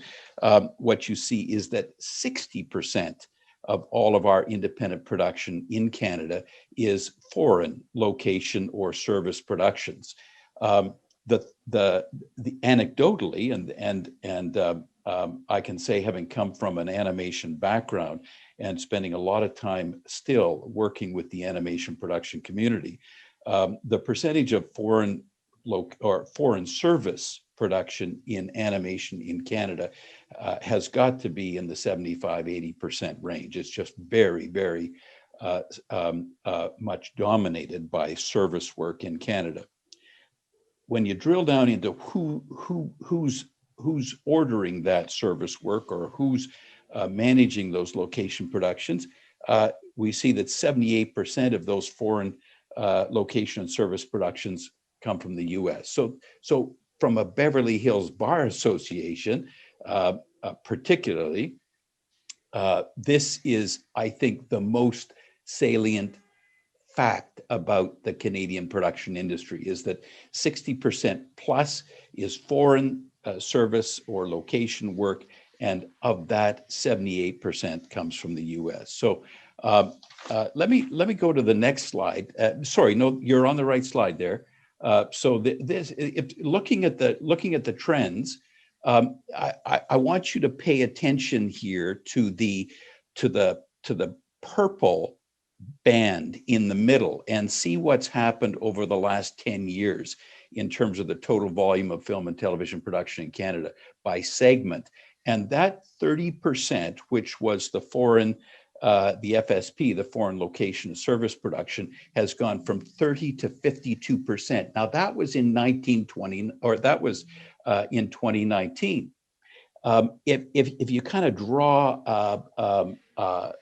what you see is that 60% of all of our independent production in Canada is foreign location or service productions. Anecdotally, and I can say, having come from an animation background and spending a lot of time still working with the animation production community, the percentage of foreign service production in animation in Canada has got to be in the 75-80% range. It's just very, very much dominated by service work in Canada. When you drill down into who's ordering that service work, or who's managing those location productions, we see that 78% of those foreign location and service productions come from the US. So from a Beverly Hills Bar Association, particularly, this is, I think, the most salient fact about the Canadian production industry, is that 60% plus is foreign service or location work, and of that, 78% comes from the US. So let me go to the next slide. Sorry, no, you're on the right slide there. Looking at the trends, I want you to pay attention here to the purple band in the middle and see what's happened over the last 10 years in terms of the total volume of film and television production in Canada by segment. And that 30%, which was the foreign, the FSP, the foreign location service production, has gone from 30 to 52%. Now that was in 2019. If you kind of draw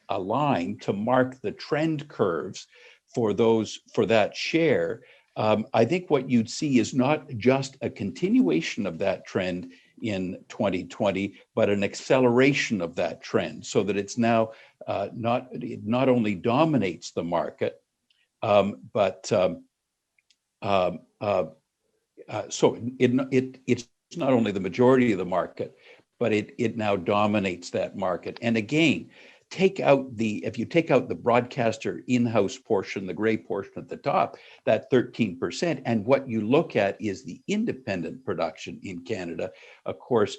a line to mark the trend curves for that share, I think what you'd see is not just a continuation of that trend in 2020, but an acceleration of that trend, so that it's now it not only dominates the market, but so it's not only the majority of the market, but it now dominates that market. And again, if you take out the broadcaster in-house portion, the gray portion at the top, that 13%, and what you look at is the independent production in Canada, of course,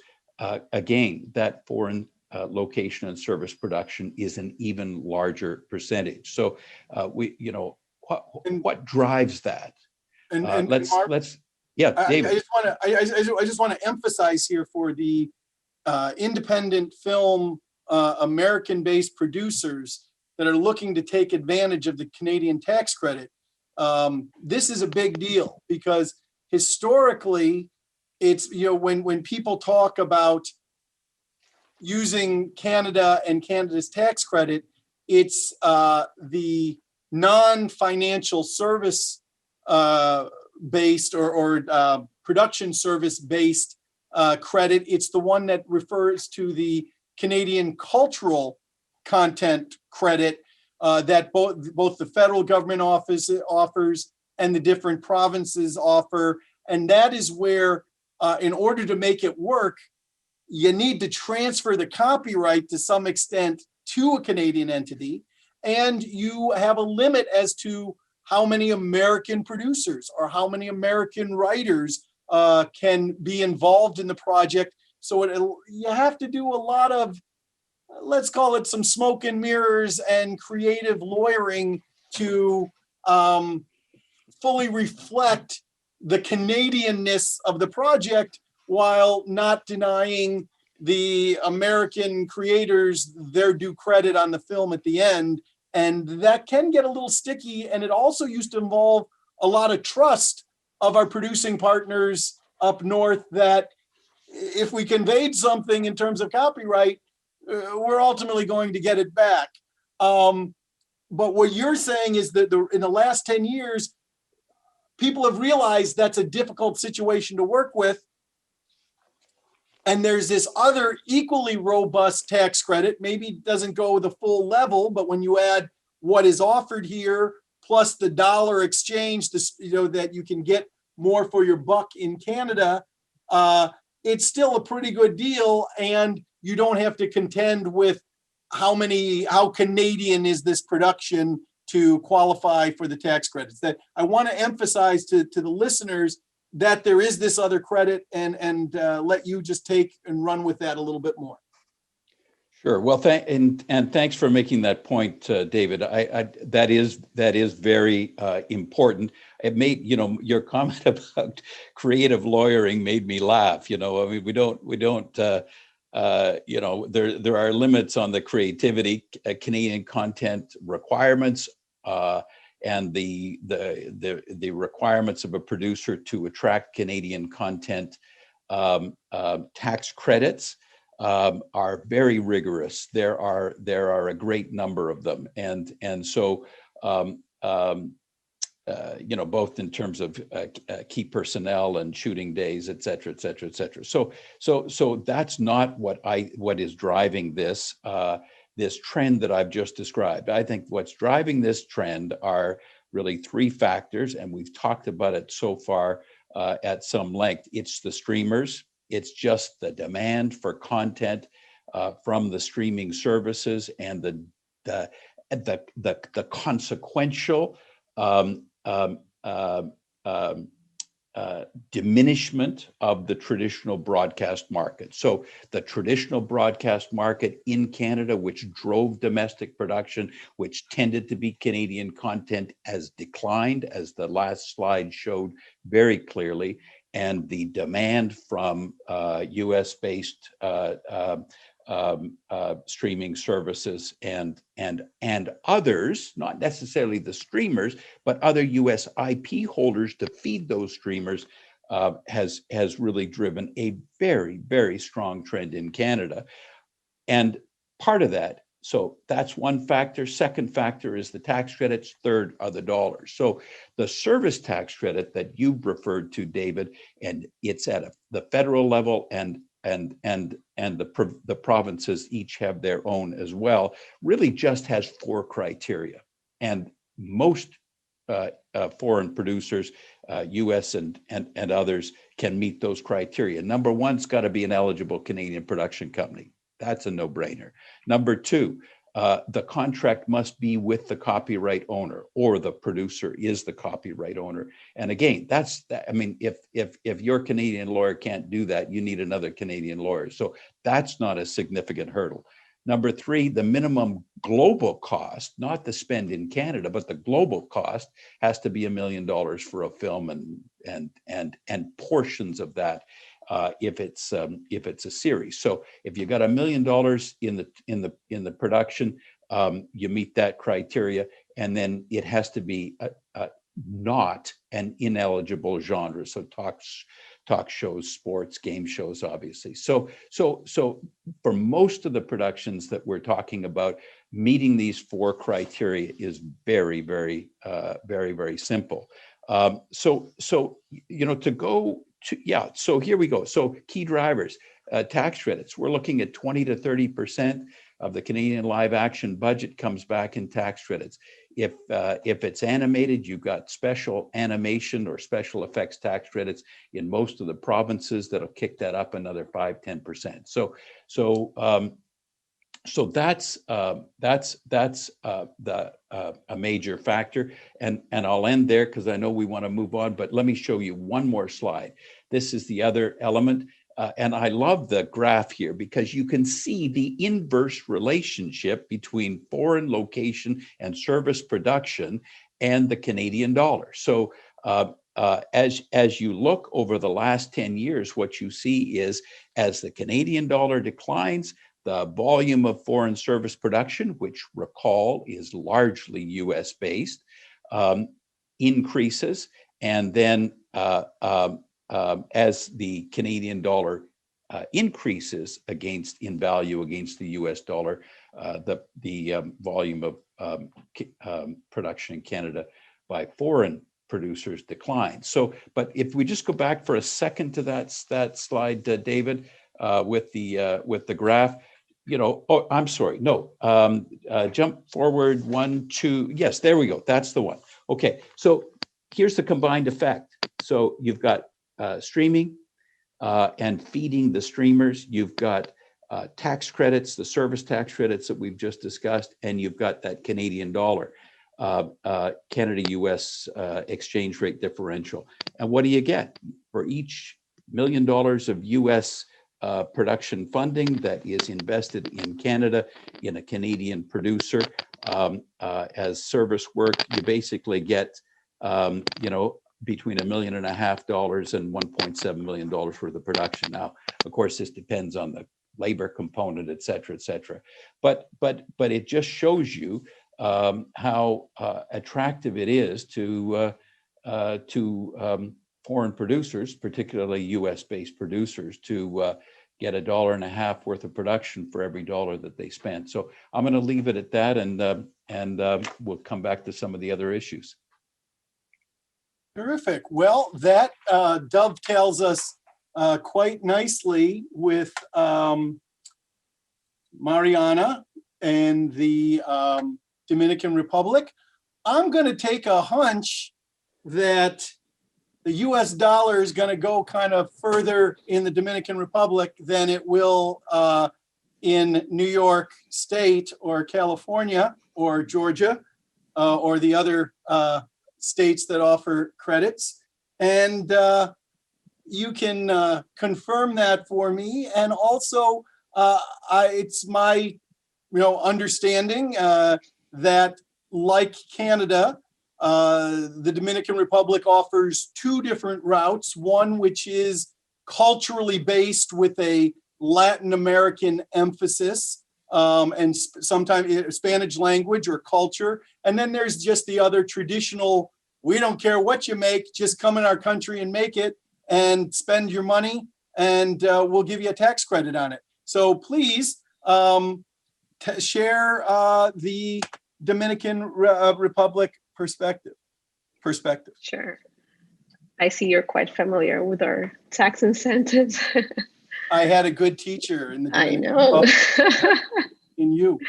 again, that foreign location and service production is an even larger percentage. So what drives that? Let's David. I just want to emphasize here for the independent film American-based producers that are looking to take advantage of the Canadian tax credit. This is a big deal, because historically, it's, when people talk about using Canada and Canada's tax credit, it's the non-financial service based or production service based credit. It's the one that refers to the Canadian cultural content credit that both the federal government offers and the different provinces offer. And that is where, in order to make it work, you need to transfer the copyright to some extent to a Canadian entity. And you have a limit as to how many American producers or how many American writers can be involved in the project. So you have to do a lot of, let's call it some smoke and mirrors and creative lawyering to fully reflect the Canadianness of the project while not denying the American creators their due credit on the film at the end. And that can get a little sticky. And it also used to involve a lot of trust of our producing partners up north that if we conveyed something in terms of copyright, we're ultimately going to get it back. But what you're saying is that in the last 10 years, people have realized that's a difficult situation to work with. And there's this other equally robust tax credit, maybe doesn't go the full level, but when you add what is offered here, plus the dollar exchange, that you can get more for your buck in Canada, it's still a pretty good deal. And you don't have to contend with how Canadian is this production to qualify for the tax credits. That I want to emphasize to the listeners that there is this other credit, and let you just take and run with that a little bit more. Sure. Well, thanks for making that point, David. That is very important. It made, your comment about creative lawyering made me laugh. I mean, we don't. There are limits on the creativity, Canadian content requirements, and the requirements of a producer to attract Canadian content tax credits are very rigorous. There are a great number of them, and so both in terms of key personnel and shooting days, et cetera, et cetera, et cetera. So that's not what is driving this trend that I've just described. I think what's driving this trend are really three factors, and we've talked about it so far at some length. It's the streamers. It's just the demand for content from the streaming services and the consequential diminishment of the traditional broadcast market. So the traditional broadcast market in Canada, which drove domestic production, which tended to be Canadian content, has declined, as the last slide showed very clearly. And the demand from US-based streaming services and others, not necessarily the streamers, but other US IP holders to feed those streamers, has really driven a very, very strong trend in Canada. And part of that, so that's one factor. Second factor is the tax credits. Third are the dollars. So the service tax credit that you've referred to, David, and it's at the federal level, and the provinces each have their own as well, really just has four criteria. And most foreign producers, US and others, can meet those criteria. Number one, it's got to be an eligible Canadian production company. That's a no-brainer. Number two, the contract must be with the copyright owner, or the producer is the copyright owner. And again, if your Canadian lawyer can't do that, you need another Canadian lawyer. So that's not a significant hurdle. Number three, the minimum global cost, not the spend in Canada, but the global cost, has to be $1 million for a film, and portions of that if it's a series. So if you got $1 million in the production, you meet that criteria, and then it has to be not an ineligible genre. So talk shows, sports, game shows, obviously. So for most of the productions that we're talking about, meeting these 4 criteria is very, very, very simple. So to go to, so here we go. So key drivers, tax credits. We're looking at 20 to 30% of the Canadian live action budget comes back in tax credits. If it's animated, you've got special animation or special effects tax credits in most of the provinces that'll kick that up another 5-10%. So that's a major factor, and I'll end there because I know we want to move on. But let me show you one more slide. This is the other element, and I love the graph here because you can see the inverse relationship between foreign location and service production and the Canadian dollar. So as you look over the last 10 years, what you see is as the Canadian dollar declines, the volume of foreign service production, which recall is largely US based, increases. And then as the Canadian dollar increases in value against the US dollar, the volume of production in Canada by foreign producers declines. So, but if we just go back for a second to that slide, David, with the graph, I'm sorry, no, jump forward 1, 2, yes, there we go, that's the one. Okay, so here's the combined effect. So you've got streaming and feeding the streamers, you've got tax credits, the service tax credits that we've just discussed, and you've got that Canadian dollar, Canada-US exchange rate differential. And what do you get? For each $1 million of US production funding that is invested in Canada in a Canadian producer as service work, you basically get between $1.5 million and $1.7 million worth of production. Now, of course, this depends on the labor component, et cetera, but it just shows you how attractive it is to foreign producers, particularly US-based producers, to get $1.50 worth of production for every dollar that they spend. So I'm going to leave it at that, and we'll come back to some of the other issues. Terrific. Well, that dovetails us quite nicely with Marianna and the Dominican Republic. I'm going to take a hunch that the US dollar is going to go kind of further in the Dominican Republic than it will in New York State or California or Georgia or the other states that offer credits. And you can confirm that for me. And also, it's my understanding that, like Canada, the Dominican Republic offers 2 different routes, one which is culturally based with a Latin American emphasis, and sometimes Spanish language or culture. And then there's just the other traditional, we don't care what you make, just come in our country and make it and spend your money, and we'll give you a tax credit on it. So please share the Dominican Republic perspective. Sure. I see you're quite familiar with our tax incentives. I had a good teacher in the Dominican know. Republic. In you.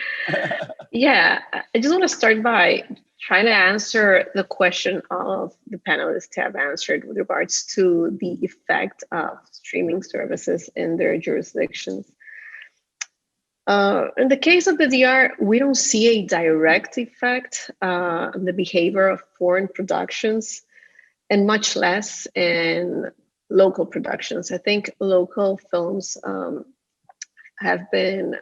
Yeah, I just want to start by trying to answer the question of the panelists have answered with regards to the effect of streaming services in their jurisdictions. In the case of the DR, we don't see a direct effect on the behavior of foreign productions, and much less in local productions. I think local films have been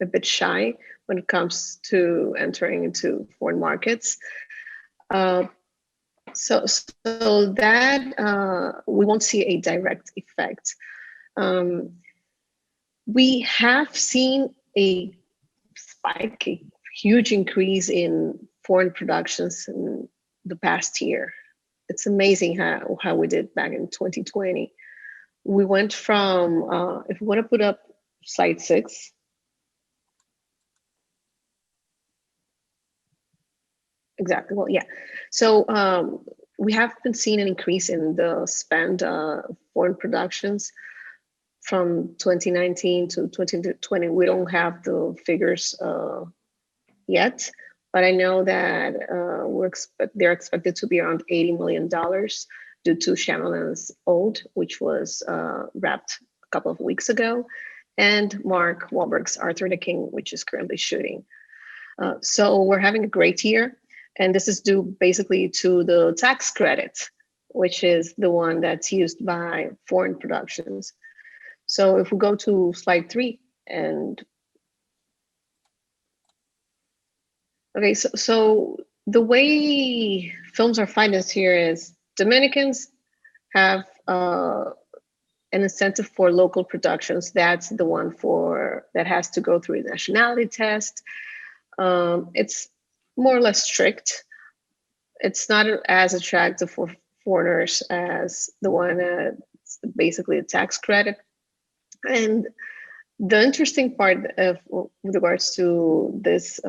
a bit shy when it comes to entering into foreign markets. So that we won't see a direct effect. We have seen a spike, a huge increase in foreign productions in the past year. It's amazing how we did back in 2020. we went from, if we want to put up slide 6. Exactly. Well, yeah. So we have been seeing an increase in the spend foreign productions from 2019 to 2020. We don't have the figures yet, but I know that they're expected to be around $80 million due to Shyamalan's Old, which was wrapped a couple of weeks ago, and Mark Wahlberg's Arthur the King, which is currently shooting. So we're having a great year. And this is due basically to the tax credit, which is the one that's used by foreign productions. So if we go to slide 3 and okay, so the way films are financed here is Dominicans have an incentive for local productions. That's the one that has to go through a nationality test. It's more or less strict. It's not as attractive for foreigners as the one that's basically a tax credit. And the interesting part with regards to this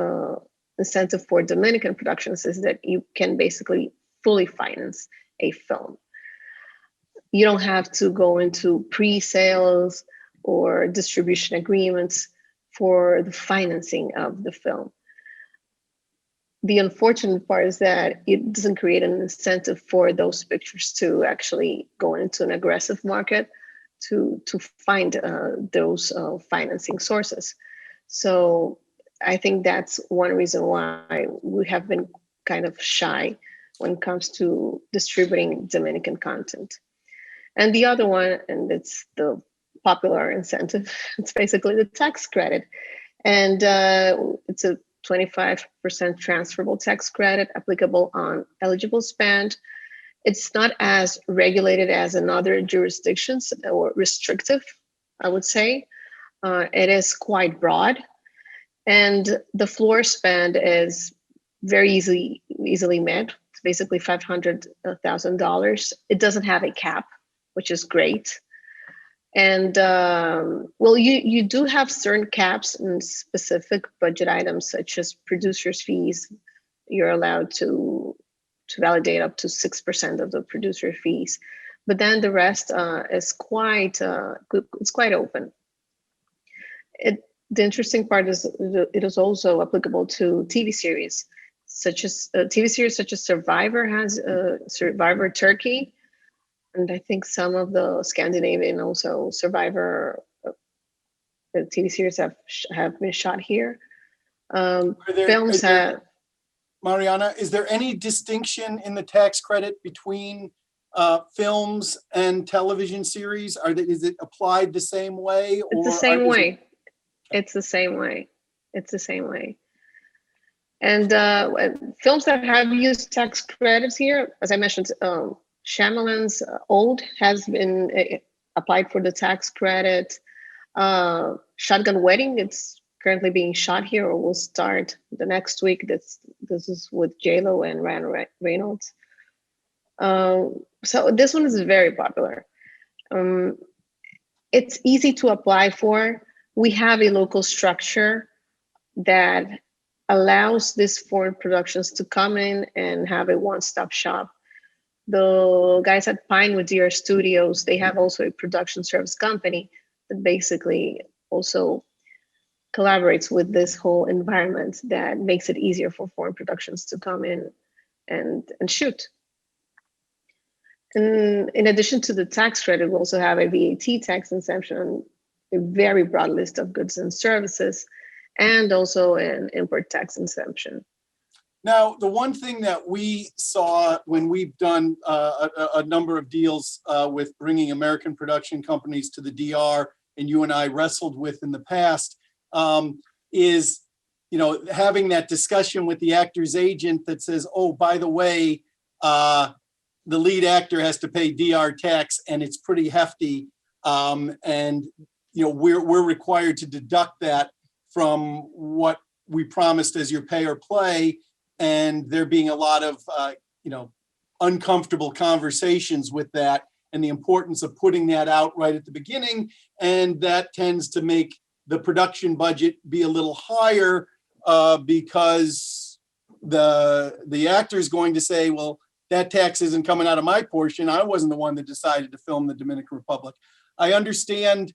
incentive for Dominican productions is that you can basically fully finance a film. You don't have to go into pre-sales or distribution agreements for the financing of the film. The unfortunate part is that it doesn't create an incentive for those pictures to actually go into an aggressive market to find those financing sources. So I think that's one reason why we have been kind of shy when it comes to distributing Dominican content. And the other one, and it's the popular incentive, it's basically the tax credit. And it's a 25% transferable tax credit applicable on eligible spend. It's not as regulated as in other jurisdictions or restrictive, I would say. It is quite broad. And the floor spend is very easily met. It's basically $500,000. It doesn't have a cap, which is great. And well, you do have certain caps in specific budget items, such as producers' fees. You're allowed to validate up to 6% of the producer fees, but then the rest is quite it's quite open. The interesting part is it is also applicable to TV series, such as Survivor has Survivor Turkey. And I think some of the Scandinavian also Survivor the TV series have been shot here. Marianna, is there any distinction in the tax credit between films and television series? Is it applied the same way? It's the same way. It's the same way. It's the same way. And films that have used tax credits here, as I mentioned, Shyamalan's Old has been applied for the tax credit. Shotgun Wedding, it's currently being shot here or will start the next week. This is with J-Lo and Ryan Reynolds. So this one is very popular. It's easy to apply for. We have a local structure that allows these foreign productions to come in and have a one-stop shop. The guys at Pinewood Deer Studios, they have also a production service company that basically also collaborates with this whole environment that makes it easier for foreign productions to come in and shoot. And in addition to the tax credit, we also have a VAT tax exemption, a very broad list of goods and services, and also an import tax exemption. Now, the one thing that we saw when we've done a number of deals with bringing American production companies to the DR, and you and I wrestled with in the past, is, having that discussion with the actor's agent that says, oh, by the way, the lead actor has to pay DR tax, and it's pretty hefty, and we're required to deduct that from what we promised as your pay or play. And there being a lot of, uncomfortable conversations with that. and the importance of putting that out right at the beginning. And that tends to make the production budget be a little higher because the actor is going to say, well, that tax isn't coming out of my portion. I wasn't the one that decided to film the Dominican Republic. I understand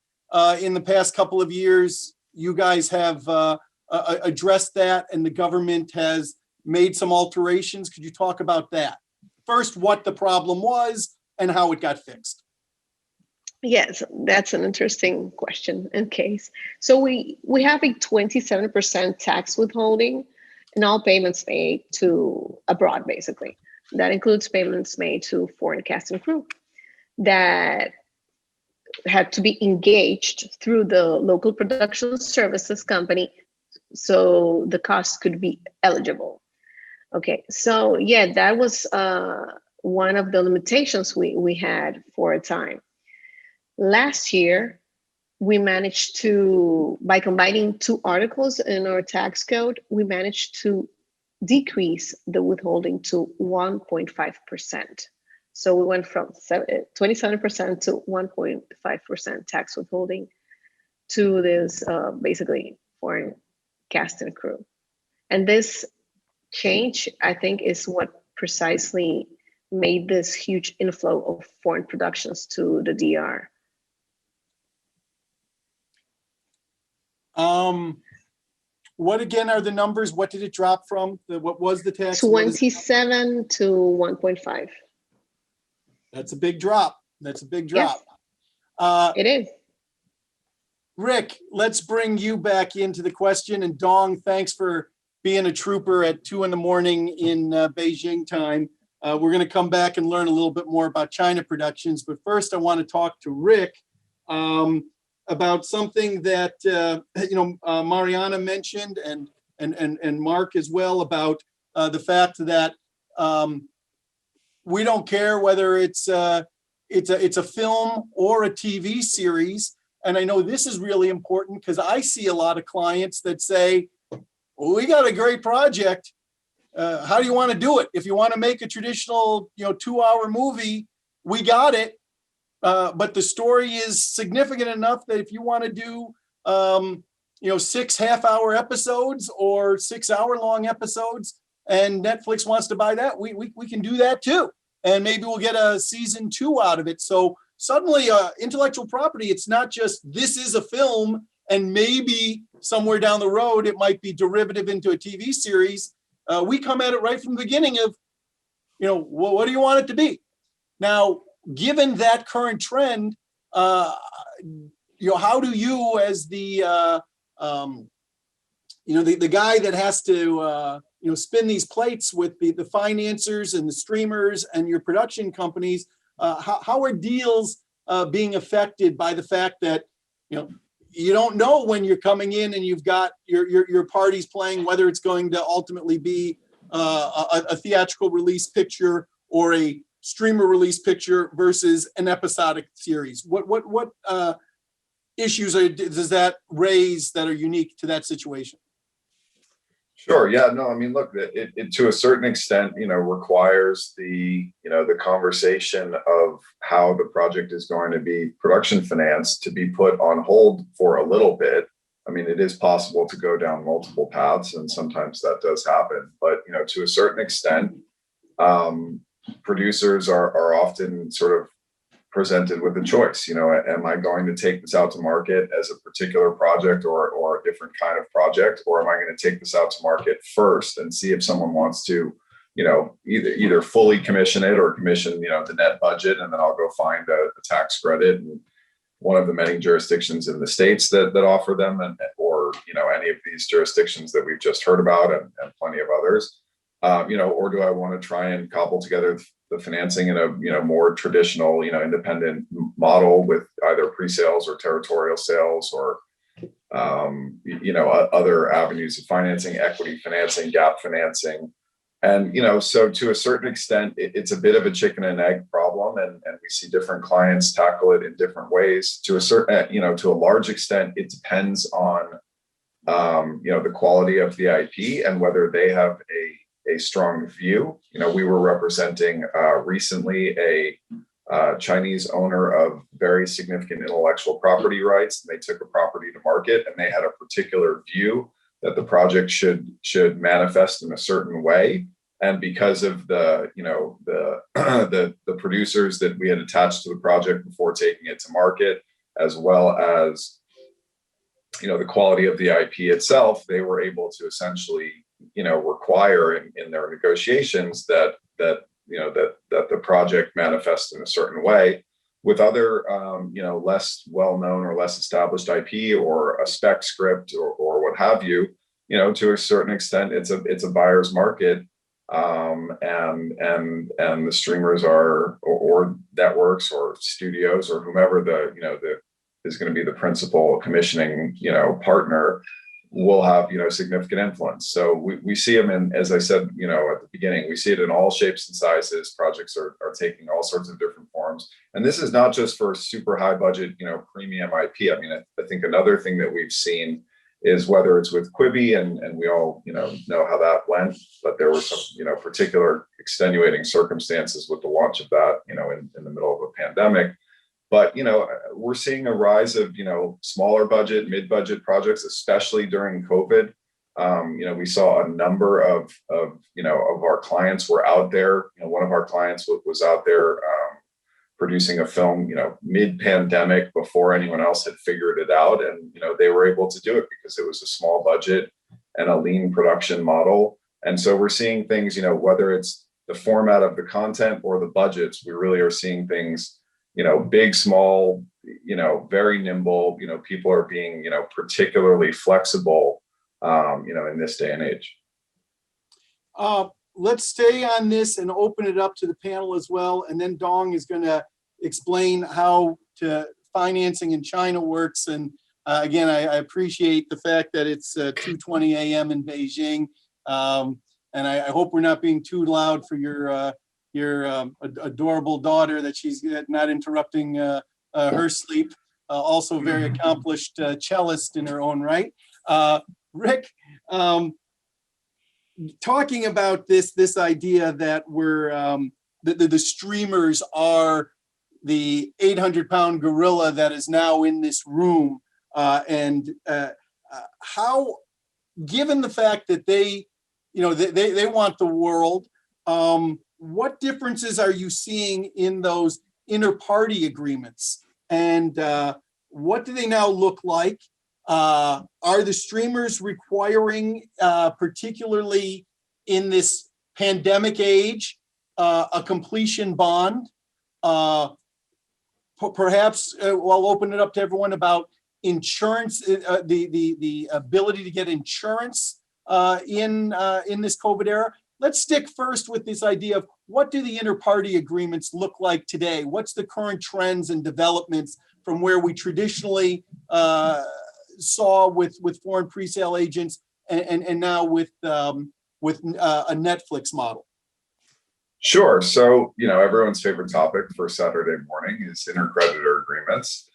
in the past couple of years, you guys have addressed that and the government has made some alterations. Could you talk about that? First, what the problem was and how it got fixed. Yes, that's an interesting question and case. So we have a 27% tax withholding in all payments made to abroad, basically. That includes payments made to foreign cast and crew that had to be engaged through the local production services company so the cost could be eligible. Okay, so yeah, that was one of the limitations we had for a time. Last year, we managed to, by combining two articles in our tax code, we managed to decrease the withholding to 1.5%. So we went from 27% to 1.5% tax withholding to this basically foreign cast and crew. And this change, I think, is what precisely made this huge inflow of foreign productions to the DR. What again are the numbers? What did it drop from? What was the tax? 27 to 1.5. That's a big drop. That's a big drop. Yes, it is. Rick, let's bring you back into the question. And Dong, thanks for being a trooper at 2 a.m. in Beijing time. We're going to come back and learn a little bit more about China productions. But first, I want to talk to Rick about something that Marianna mentioned and Mark as well, about the fact that we don't care whether it's a film or a TV series. And I know this is really important because I see a lot of clients that say, well, we got a great project. How do you want to do it? If you want to make a traditional 2-hour movie, we got it. But the story is significant enough that if you want to do, 6 half-hour episodes or 6-hour-long episodes, and Netflix wants to buy that, we can do that too. And maybe we'll get a season 2 out of it. So suddenly, intellectual property, it's not just this is a film, and maybe somewhere down the road it might be derivative into a TV series. We come at it right from the beginning of, what do you want it to be? Now, given that current trend, how do you, as the the guy that has to spin these plates with the financiers and the streamers and your production companies, how are deals being affected by the fact that you don't know when you're coming in and you've got your parties playing, whether it's going to ultimately be a theatrical release picture or a streamer release picture versus an episodic series? What issues does that raise that are unique to that situation? Sure. Yeah. No. I mean, look, it to a certain extent, requires the conversation of how the project is going to be production financed to be put on hold for a little bit. I mean, it is possible to go down multiple paths, and sometimes that does happen. But to a certain extent, producers are often sort of presented with a choice. Am I going to take this out to market as a particular project or a different kind of project, or am I going to take this out to market first and see if someone wants to, either fully commission it or commission, the net budget, and then I'll go find a tax credit in one of the many jurisdictions in the States that offer them, or any of these jurisdictions that we've just heard about, and plenty of others. Or do I want to try and cobble together the financing in a more traditional, independent model with either pre-sales or territorial sales, or other avenues of financing, equity financing, gap financing. And so to a certain extent, it's a bit of a chicken and egg problem, and we see different clients tackle it in different ways. To a certain, to a large extent, it depends on the quality of the IP and whether they have a strong view. We were representing recently a Chinese owner of very significant intellectual property rights. They took a property to market, and they had a particular view that the project should manifest in a certain way. And because of the the producers that we had attached to the project before taking it to market, as well as the quality of the IP itself, they were able to essentially require in their negotiations that the project manifest in a certain way. With other less well-known or less established IP or a spec script or what have you, to a certain extent, it's a buyer's market, and the streamers are or networks or studios or whomever is going to be the principal commissioning partner will have significant influence. So we see them in, as I said at the beginning, we see it in all shapes and sizes. Projects are taking all sorts of different forms, and this is not just for super high budget premium IP. I mean, I think another thing that we've seen is whether it's with Quibi, and we all know how that went, but there were some particular extenuating circumstances with the launch of that in the middle of a pandemic. But we're seeing a rise of smaller budget, mid-budget projects, especially during COVID. We saw a number of our clients were out there. One of our clients was out there producing a film mid-pandemic before anyone else had figured it out, and they were able to do it because it was a small budget and a lean production model. And so we're seeing things, whether it's the format of the content or the budgets, we really are seeing things big, small, very nimble. People are being, particularly flexible, in this day and age. Let's stay on this and open it up to the panel as well. And then Dong is going to explain how financing in China works. And again, I appreciate the fact that it's 2:20 a.m. in Beijing. And I hope we're not being too loud for your adorable daughter, that she's not interrupting her sleep. Also very accomplished cellist in her own right. Rick, talking about this idea that we're the streamers are the 800-pound gorilla that is now in this room, and how, given the fact that they want the world, what differences are you seeing in those inter-party agreements, and what do they now look like? Are the streamers requiring, particularly in this pandemic age, a completion bond? Perhaps I'll open it up to everyone about insurance, the ability to get insurance in this COVID era. Let's stick first with this idea of what do the inter-party agreements look like today? What's the current trends and developments from where we traditionally saw with foreign presale agents and now with a Netflix model? Sure. So, everyone's favorite topic for Saturday morning is inter-creditor agreements.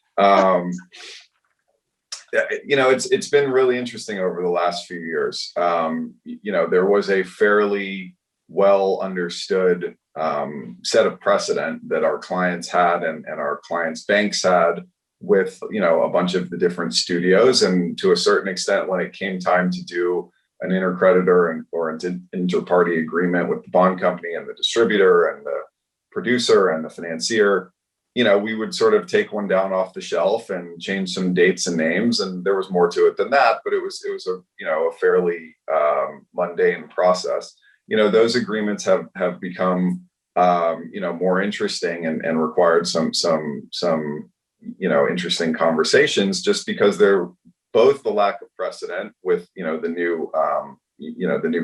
It's been really interesting over the last few years. There was a fairly well understood set of precedent that our clients had and our clients' banks had with, a bunch of the different studios. And to a certain extent, when it came time to do an intercreditor or an inter-party agreement with the bond company and the distributor and the producer and the financier, we would sort of take one down off the shelf and change some dates and names, and there was more to it than that. But it was a fairly mundane process. Those agreements have become more interesting and required some interesting conversations, just because they're both the lack of precedent with the new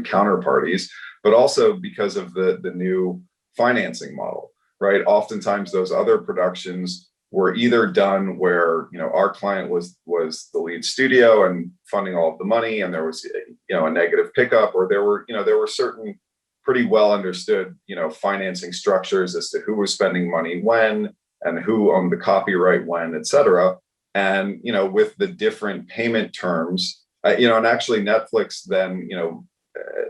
counterparties, but also because of the new financing model. Right. Oftentimes those other productions were either done where, our client was the lead studio and funding all of the money, and there was, a negative pickup, or there were certain pretty well understood, financing structures as to who was spending money when and who owned the copyright when, et cetera. And, with the different payment terms, and actually Netflix then,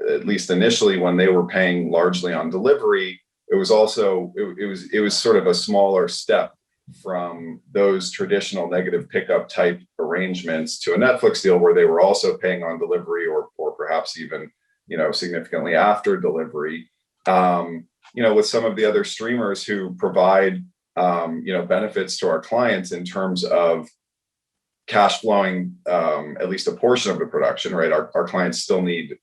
at least initially when they were paying largely on delivery, it was also, it was sort of a smaller step from those traditional negative pickup type arrangements to a Netflix deal where they were also paying on delivery or perhaps even, significantly after delivery. With some of the other streamers who provide, benefits to our clients in terms of cash flowing at least a portion of the production, right? Our clients still need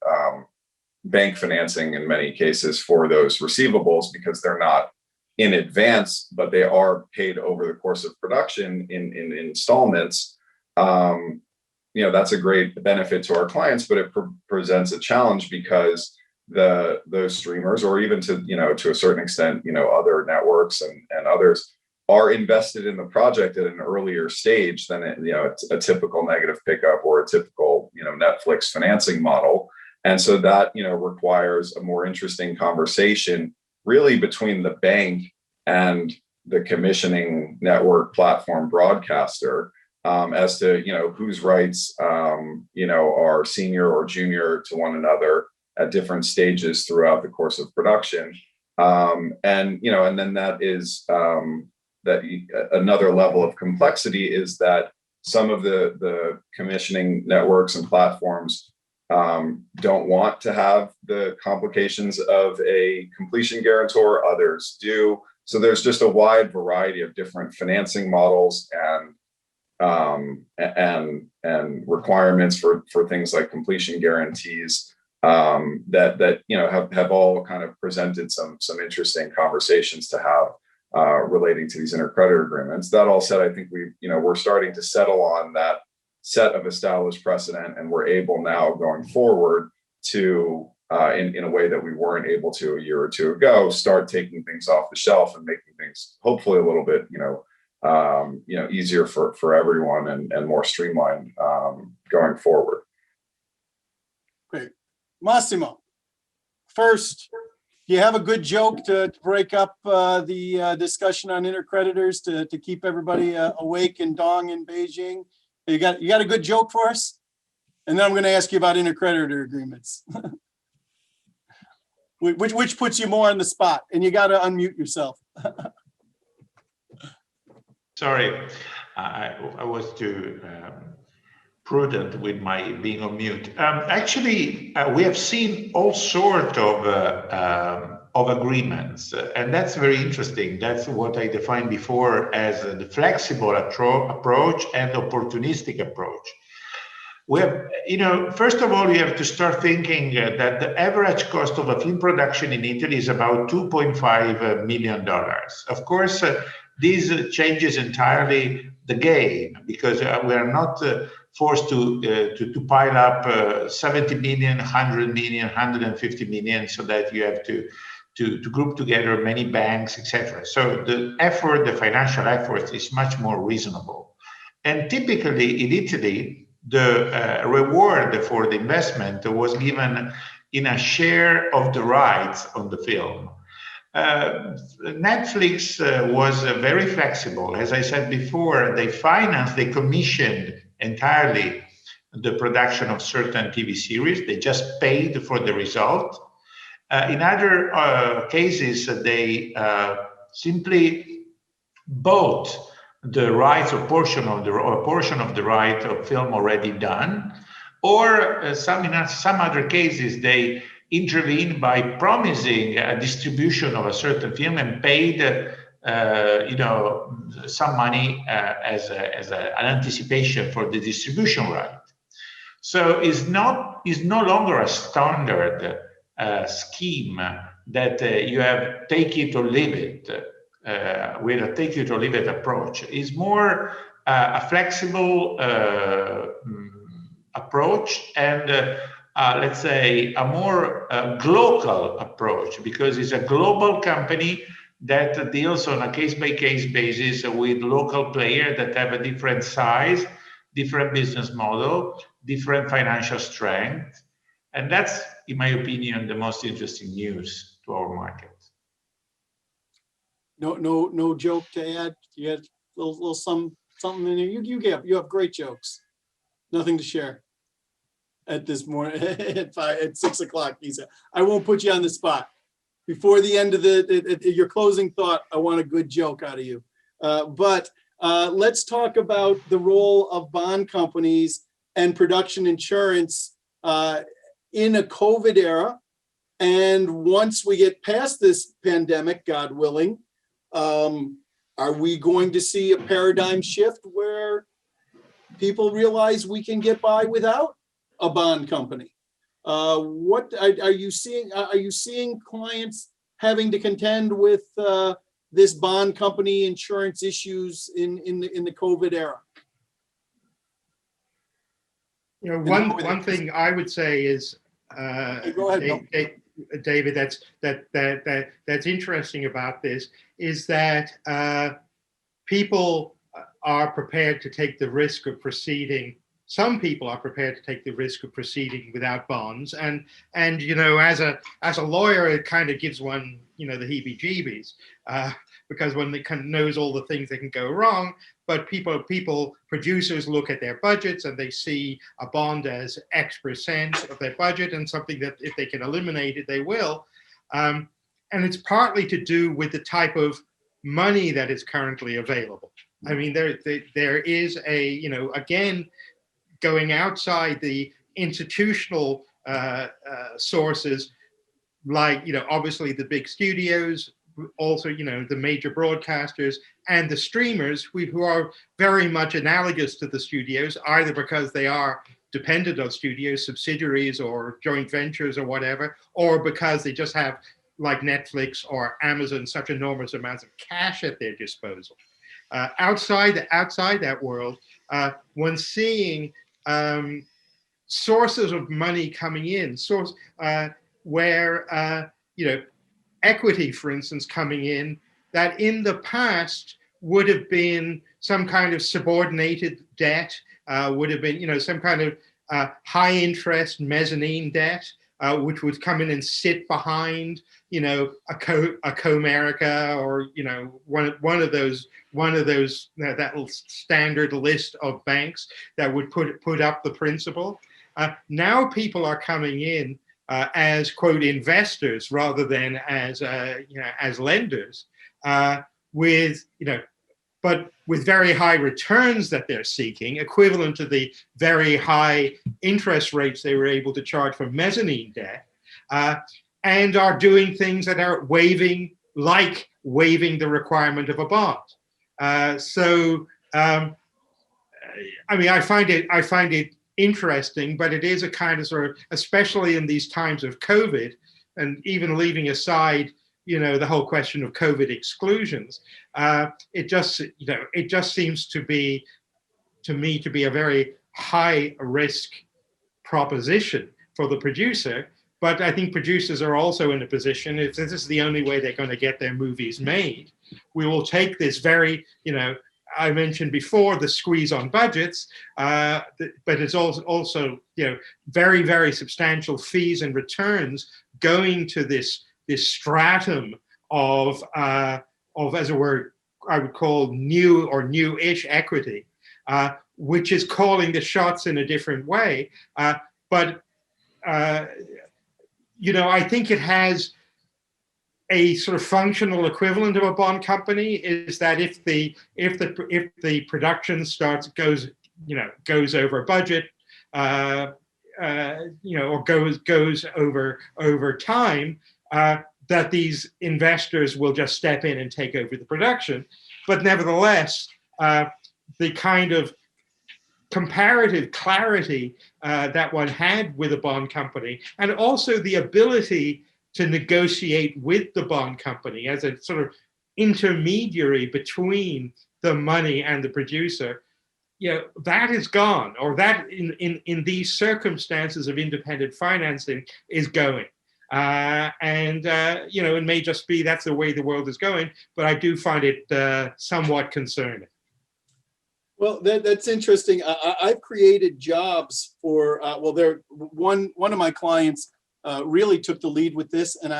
bank financing in many cases for those receivables because they're not in advance, but they are paid over the course of production in installments. That's a great benefit to our clients, but it presents a challenge because those streamers, or even to a certain extent, other networks and others, are invested in the project at an earlier stage than a typical negative pickup or a typical Netflix financing model. And so that requires a more interesting conversation really between the bank and the commissioning network platform broadcaster as to whose rights are senior or junior to one another at different stages throughout the course of production. And then that is that another level of complexity is that some of the commissioning networks and platforms don't want to have the complications of a completion guarantor, others do. So there's just a wide variety of different financing models and requirements for things like completion guarantees that have all kind of presented some interesting conversations to have relating to these intercreditor agreements. That all said, I think we're starting to settle on that set of established precedent, and we're able now going forward to in a way that we weren't able to a year or two ago, start taking things off the shelf and making things hopefully a little bit easier for everyone and more streamlined going forward. Great. Massimo, first, do you have a good joke to break up the discussion on intercreditors to keep everybody awake and dong in Beijing? You got a good joke for us? And then I'm going to ask you about intercreditor agreements. which puts you more on the spot, and you got to unmute yourself. Sorry, I was too prudent with my being on mute. Actually, we have seen all sorts of agreements, and that's very interesting. That's what I defined before as the flexible approach and opportunistic approach. We have, first of all, you have to start thinking that the average cost of a film production in Italy is about $2.5 million. Of course, this changes entirely the game because we are not forced to pile up 70 million, 100 million, 150 million, so that you have to group together many banks, etc. So the financial effort is much more reasonable. And typically in Italy, the reward for the investment was given in a share of the rights on the film. Netflix was very flexible. As I said before, they commissioned entirely the production of certain TV series. They just paid for the result. In other cases, they simply bought the rights or portion of the right of film already done, or in some other cases they intervened by promising a distribution of a certain film and paid some money as an anticipation for the distribution right. So it's no longer a standard scheme that you have take it or leave it. With a take it or leave it approach. Is more a flexible approach and let's say a more global approach, because it's a global company that deals on a case-by-case basis with local players that have a different size, different business model, different financial strength. And that's, in my opinion, the most interesting news to our market. No joke to add. You had a little something in there. You have great jokes. Nothing to share at this morning at 6 o'clock. He said, I won't put you on the spot. before the end of your closing thought, I want a good joke out of you. But let's talk about the role of bond companies and production insurance in a COVID era. And once we get past this pandemic, God willing, are we going to see a paradigm shift where people realize we can get by without a bond company? What are you seeing? Are you seeing clients having to contend with this bond company insurance issues in the COVID era? You know, one thing I would say is, go ahead, David, that's interesting about this is that people are prepared to take the risk of proceeding. Some people are prepared to take the risk of proceeding without bonds, and you know, as a lawyer, it kind of gives one, you know, the heebie-jeebies because one kind of knows all the things that can go wrong. But producers look at their budgets and they see a bond as X% of their budget and something that if they can eliminate it, they will. And it's partly to do with the type of money that is currently available. I mean, there is a, you know, again, going outside the institutional sources, like, you know, obviously the big studios, also, you know, the major broadcasters and the streamers who are very much analogous to the studios, either because they are dependent on studios, subsidiaries or joint ventures or whatever, or because they just have, like Netflix or Amazon, such enormous amounts of cash at their disposal. Outside that world, when seeing sources of money coming in, where you know, equity, for instance, coming in that in the past would have been some kind of subordinated debt, would have been, you know, some kind of high interest mezzanine debt, which would come in and sit behind, you know, a Comerica or, you know, one of those that little standard list of banks that would put up the principal. Now people are coming in as, quote, investors rather than as you know, as lenders, with, you know, but with very high returns that they're seeking, equivalent to the very high interest rates they were able to charge for mezzanine debt, and are doing things that are waiving the requirement of a bond. So I mean, I find it interesting, but it is a kind of sort of, especially in these times of COVID, and even leaving aside, you know, the whole question of COVID exclusions, it just seems to me to be a very high risk proposition for the producer. But I think producers are also in a position, if this is the only way they're going to get their movies made, we will take this very, you know, I mentioned before the squeeze on budgets, but it's also, you know, very, very substantial fees and returns going to this stratum of as it were, I would call new or new-ish equity, which is calling the shots in a different way. But you know, I think it has a sort of functional equivalent of a bond company, is that if the production goes over budget, you know, or goes over time, that these investors will just step in and take over the production. But nevertheless, the kind of comparative clarity that one had with a bond company, and also the ability to negotiate with the bond company as a sort of intermediary between the money and the producer, you know, that is gone, or that in these circumstances of independent financing is going. And you know, it may just be that's the way the world is going, but I do find it somewhat concerning. Well, that's interesting. I've created jobs for, well, one of my clients really took the lead with this, and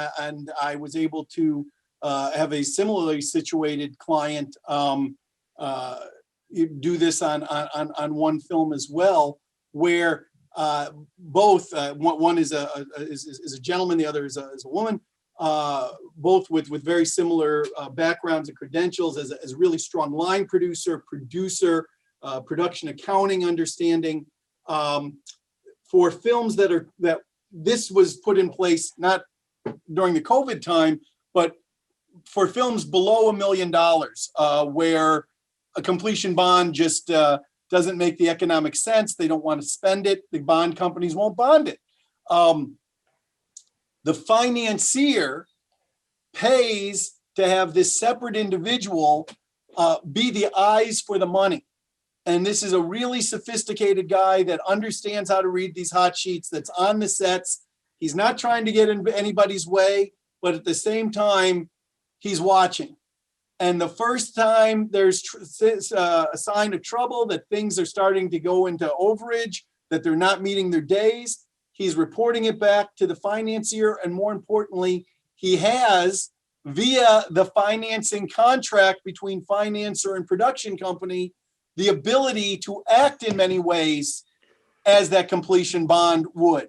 I was able to have a similarly situated client do this on one film as well, where both one is a gentleman, the other is a woman, both with very similar backgrounds and credentials as a really strong line producer, production accounting understanding, for films that this was put in place not during the COVID time, but for films below $1 million, where a completion bond just doesn't make the economic sense. They don't want to spend it. The bond companies won't bond it. The financier pays to have this separate individual be the eyes for the money. And this is a really sophisticated guy that understands how to read these hot sheets, that's on the sets. He's not trying to get in anybody's way, but at the same time, he's watching. And the first time there's a sign of trouble, that things are starting to go into overage, that they're not meeting their days, he's reporting it back to the financier. And more importantly, he has, via the financing contract between financer and production company, the ability to act in many ways as that completion bond would.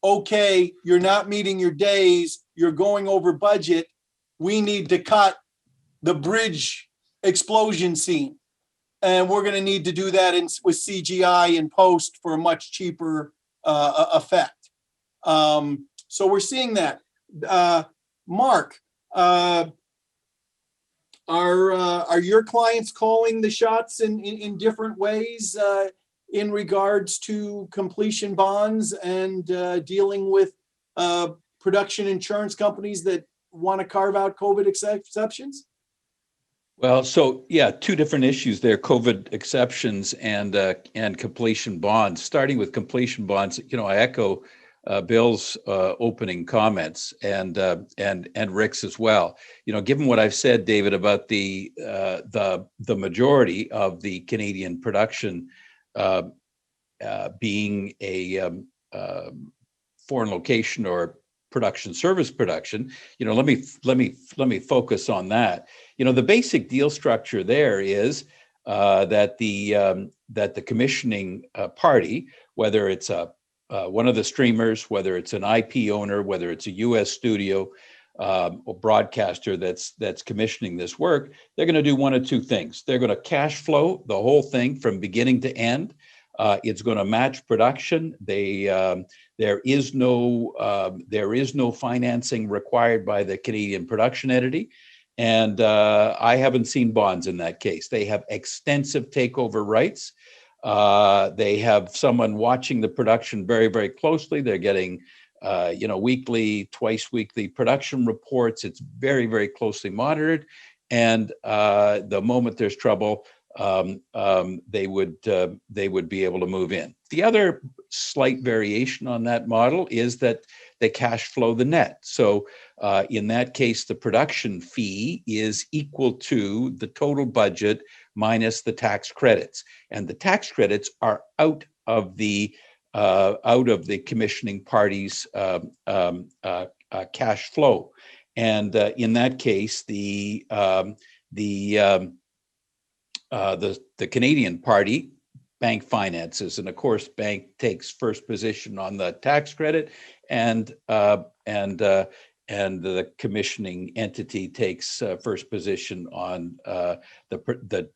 Okay, you're not meeting your days, you're going over budget, we need to cut the bridge explosion scene. And we're gonna need to do that with CGI and post for a much cheaper effect. So we're seeing that. Mark, are your clients calling the shots in different ways in regards to completion bonds and dealing with production insurance companies that want to carve out COVID exceptions? Well, so yeah, two different issues there: COVID exceptions and completion bonds. Starting with completion bonds, I echo Bill's opening comments and Rick's as well. Given what I've said, David, about the majority of the Canadian production being a foreign location or production service production, let me focus on that. The basic deal structure there is that the commissioning party, whether it's one of the streamers, whether it's an IP owner, whether it's a U.S. studio or broadcaster that's commissioning this work, they're going to do one of two things. They're going to cash flow the whole thing from beginning to end. It's going to match production. There is no financing required by the Canadian production entity. And I haven't seen bonds in that case. They have extensive takeover rights. They have someone watching the production very, very closely. They're getting, weekly, twice weekly production reports. It's very, very closely monitored. And the moment there's trouble, they would be able to move in. The other slight variation on that model is that they cash flow the net. So in that case, the production fee is equal to the total budget minus the tax credits, and the tax credits are out of the commissioning party's cash flow. And in that case, the Canadian party bank finances, and of course, bank takes first position on the tax credit, and the commissioning entity takes first position on the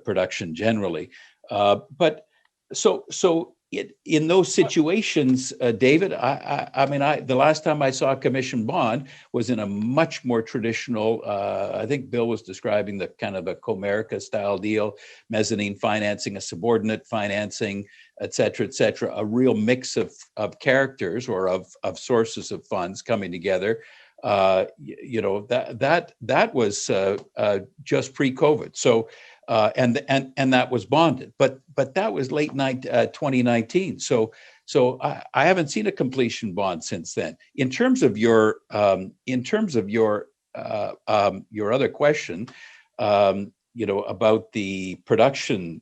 production generally. But so in those situations, David, the last time I saw a commission bond was in a much more traditional, I think Bill was describing the kind of a Comerica style deal, mezzanine financing, a subordinate financing, et cetera, a real mix of characters or of sources of funds coming together. That was just pre-COVID. So, and that was bonded, but that was late 2019. So I haven't seen a completion bond since then. In terms of your other question, about the production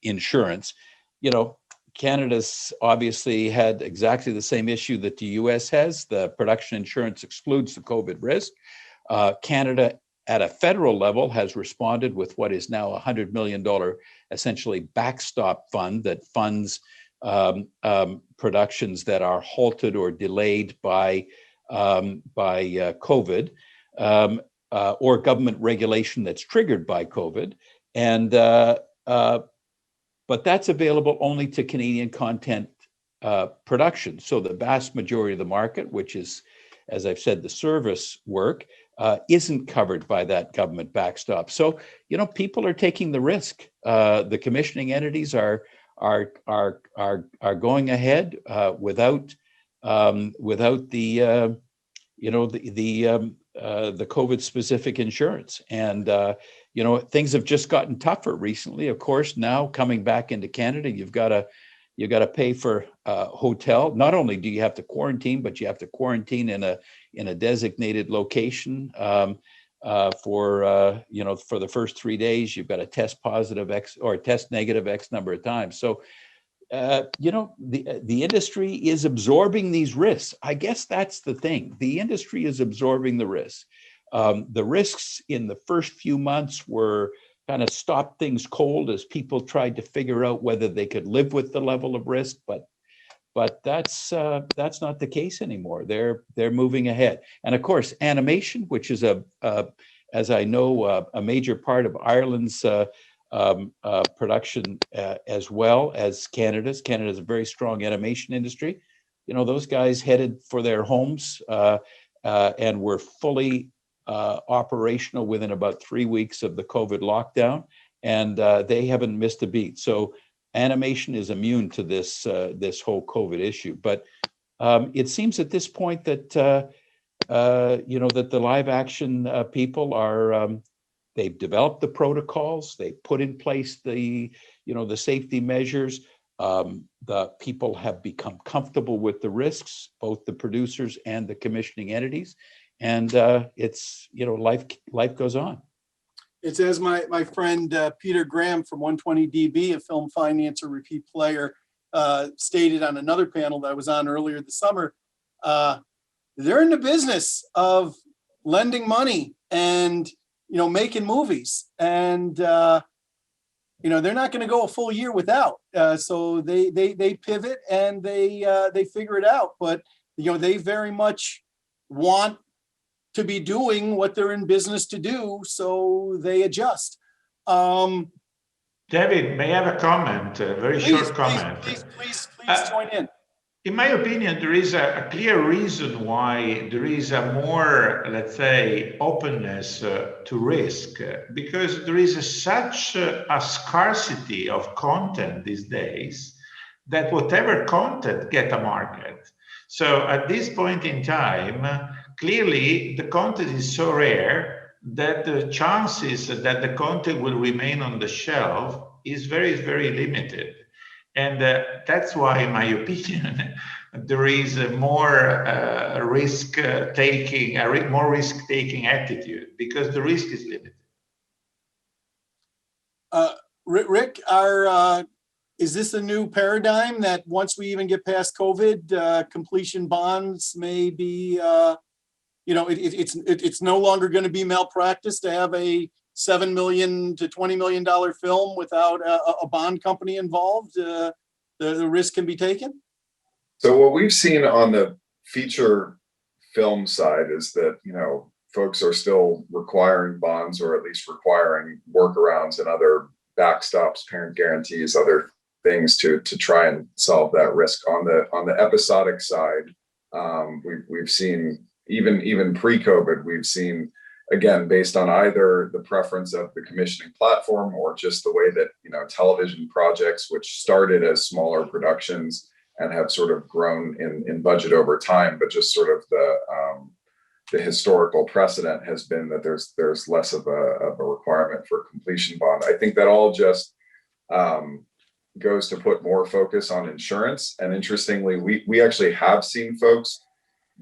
insurance, Canada's obviously had exactly the same issue that the US has. The production insurance excludes the COVID risk. Canada at a federal level has responded with what is now a $100 million essentially backstop fund that funds productions that are halted or delayed by COVID, or government regulation that's triggered by COVID. And but that's available only to Canadian content production. So the vast majority of the market, which is, as I've said, the service work, isn't covered by that government backstop. So, people are taking the risk. The commissioning entities are going ahead without the the COVID specific insurance. And things have just gotten tougher recently. Of course, now coming back into Canada, you've got to pay for a hotel. Not only do you have to quarantine, but you have to quarantine in a designated location for the first 3 days. You've got to test positive X or test negative X number of times. So the industry is absorbing these risks. I guess that's the thing. The industry is absorbing the risks. The risks in the first few months were kind of stopped things cold as people tried to figure out whether they could live with the level of risk, but that's not the case anymore. They're moving ahead. And of course, animation, which is as I know, a major part of Ireland's production, as well as Canada's. Canada's a very strong animation industry. Those guys headed for their homes and were fully operational within about 3 weeks of the COVID lockdown, and they haven't missed a beat. So animation is immune to this whole COVID issue. But it seems at this point that that the live action people are. They've developed the protocols. They've put in place the safety measures. The people have become comfortable with the risks, both the producers and the commissioning entities, and it's life goes on. It's as my friend Peter Graham from 120DB, a film financer repeat player, stated on another panel that I was on earlier this summer. They're in the business of lending money and making movies, and they're not going to go a full year without. So they pivot and they figure it out. But they very much want to be doing what they're in business to do, so they adjust. David, may I have a comment? A very short comment. Please join in. In my opinion, there is a clear reason why there is a more, let's say, openness to risk, because there is such a scarcity of content these days that whatever content get a market. So at this point in time, clearly the content is so rare that the chances that the content will remain on the shelf is very, very limited. And that's why, in my opinion, there is a more risk-taking attitude, because the risk is limited. Rick, is this a new paradigm that once we even get past COVID, completion bonds may be, it's no longer going to be malpractice to have a $7 million to $20 million film without a bond company involved? The risk can be taken? So what we've seen on the feature film side is that, folks are still requiring bonds, or at least requiring workarounds and other backstops, parent guarantees, other things to try and solve that risk. On the episodic side, we've seen, even pre-COVID, we've seen, again, based on either the preference of the commissioning platform or just the way that, television projects, which started as smaller productions and have sort of grown in budget over time, but just sort of the historical precedent has been that there's less of a requirement for completion bond. I think that all just goes to put more focus on insurance. And interestingly, we actually have seen folks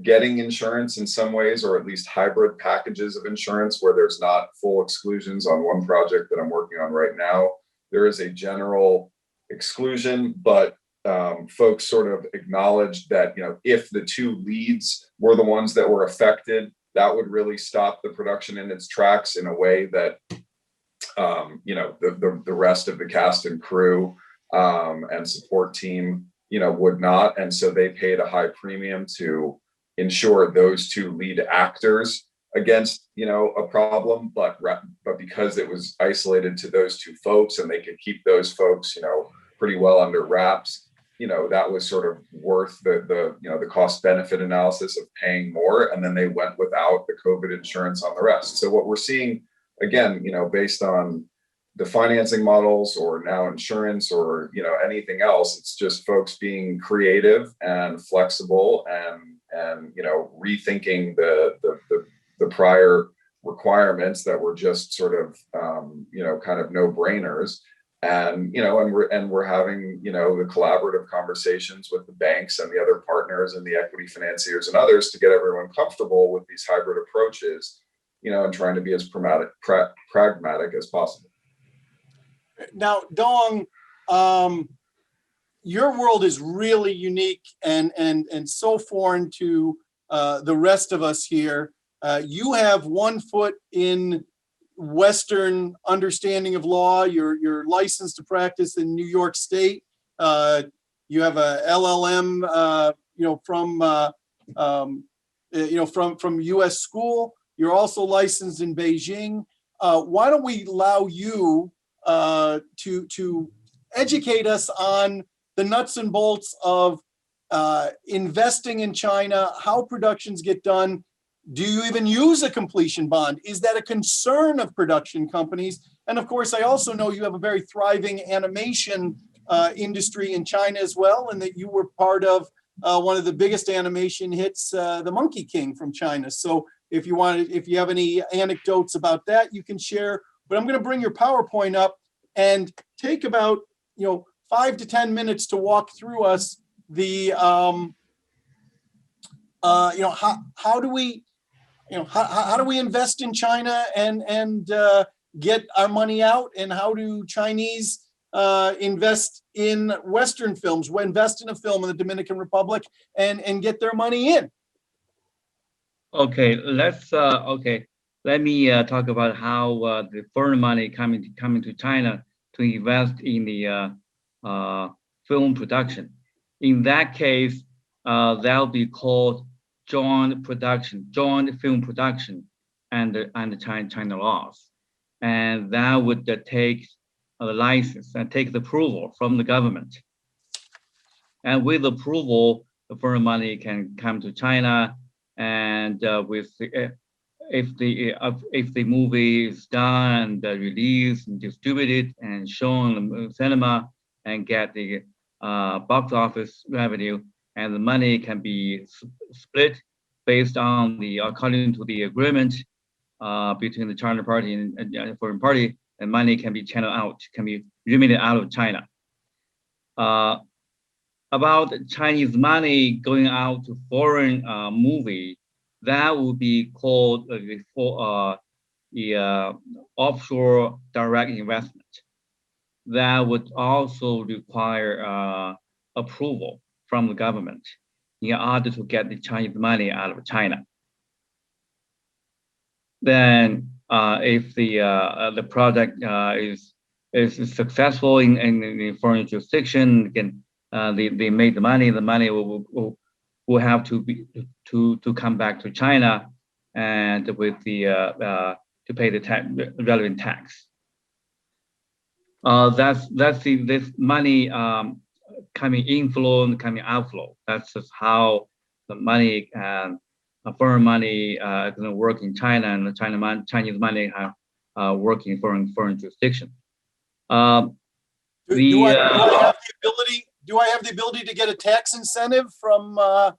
getting insurance in some ways, or at least hybrid packages of insurance where there's not full exclusions. On one project that I'm working on right now, there is a general exclusion, but folks sort of acknowledged that, if the two leads were the ones that were affected, that would really stop the production in its tracks in a way that, the rest of the cast and crew and support team, would not. And so they paid a high premium to ensure those two lead actors against, you know, a problem, but because it was isolated to those two folks and they could keep those folks, you know, pretty well under wraps, you know, that was sort of worth the you know, the cost benefit analysis of paying more. And then they went without the COVID insurance on the rest. So what we're seeing, again, you know, based on the financing models or now insurance or, you know, anything else, it's just folks being creative and flexible and you know, rethinking the prior requirements that were just sort of you know, kind of no-brainers. And, you know, and we're having, you know, the collaborative conversations with the banks and the other partners and the equity financiers and others to get everyone comfortable with these hybrid approaches, you know, and trying to be as pragmatic as possible. Now, Dong, your world is really unique and so foreign to the rest of us here. You have one foot in Western understanding of law. You're licensed to practice in New York State. You have a LLM, you know, from U.S. school. You're also licensed in Beijing. Why don't we allow you to educate us on the nuts and bolts of investing in China, how productions get done? Do you even use a completion bond? Is that a concern of production companies? And of course, I also know you have a very thriving animation industry in China as well, and that you were part of one of the biggest animation hits, The Monkey King from China. So if you have any anecdotes about that, you can share. But I'm going to bring your PowerPoint up and take about, you know, 5 to 10 minutes to walk through us the, you know, how do we, you know, how do we invest in China and get our money out, and how do Chinese invest in Western films, invest in a film in the Dominican Republic and get their money in? Okay, let me talk about how the foreign money coming to China to invest in the film production. In that case, that'll be called joint film production and China laws, and that would take a license and take the approval from the government. And with approval, the foreign money can come to China, and if the movie is done and released and distributed and shown in the cinema and get the box office revenue, and the money can be split based on according to the agreement between the China party and foreign party, and money can be channeled out, can be remitted out of China. About Chinese money going out to foreign movie, that would be called the offshore direct investment. That would also require approval from the government in order to get the Chinese money out of China. Then, if the project is successful in the foreign jurisdiction, again, they made the money will have to come back to China and with the to pay the relevant tax. That's this money coming inflow and coming outflow. That's just how the money foreign money is going to work in China, and the Chinese money work in foreign jurisdiction. Do I have the ability to get a tax incentive from the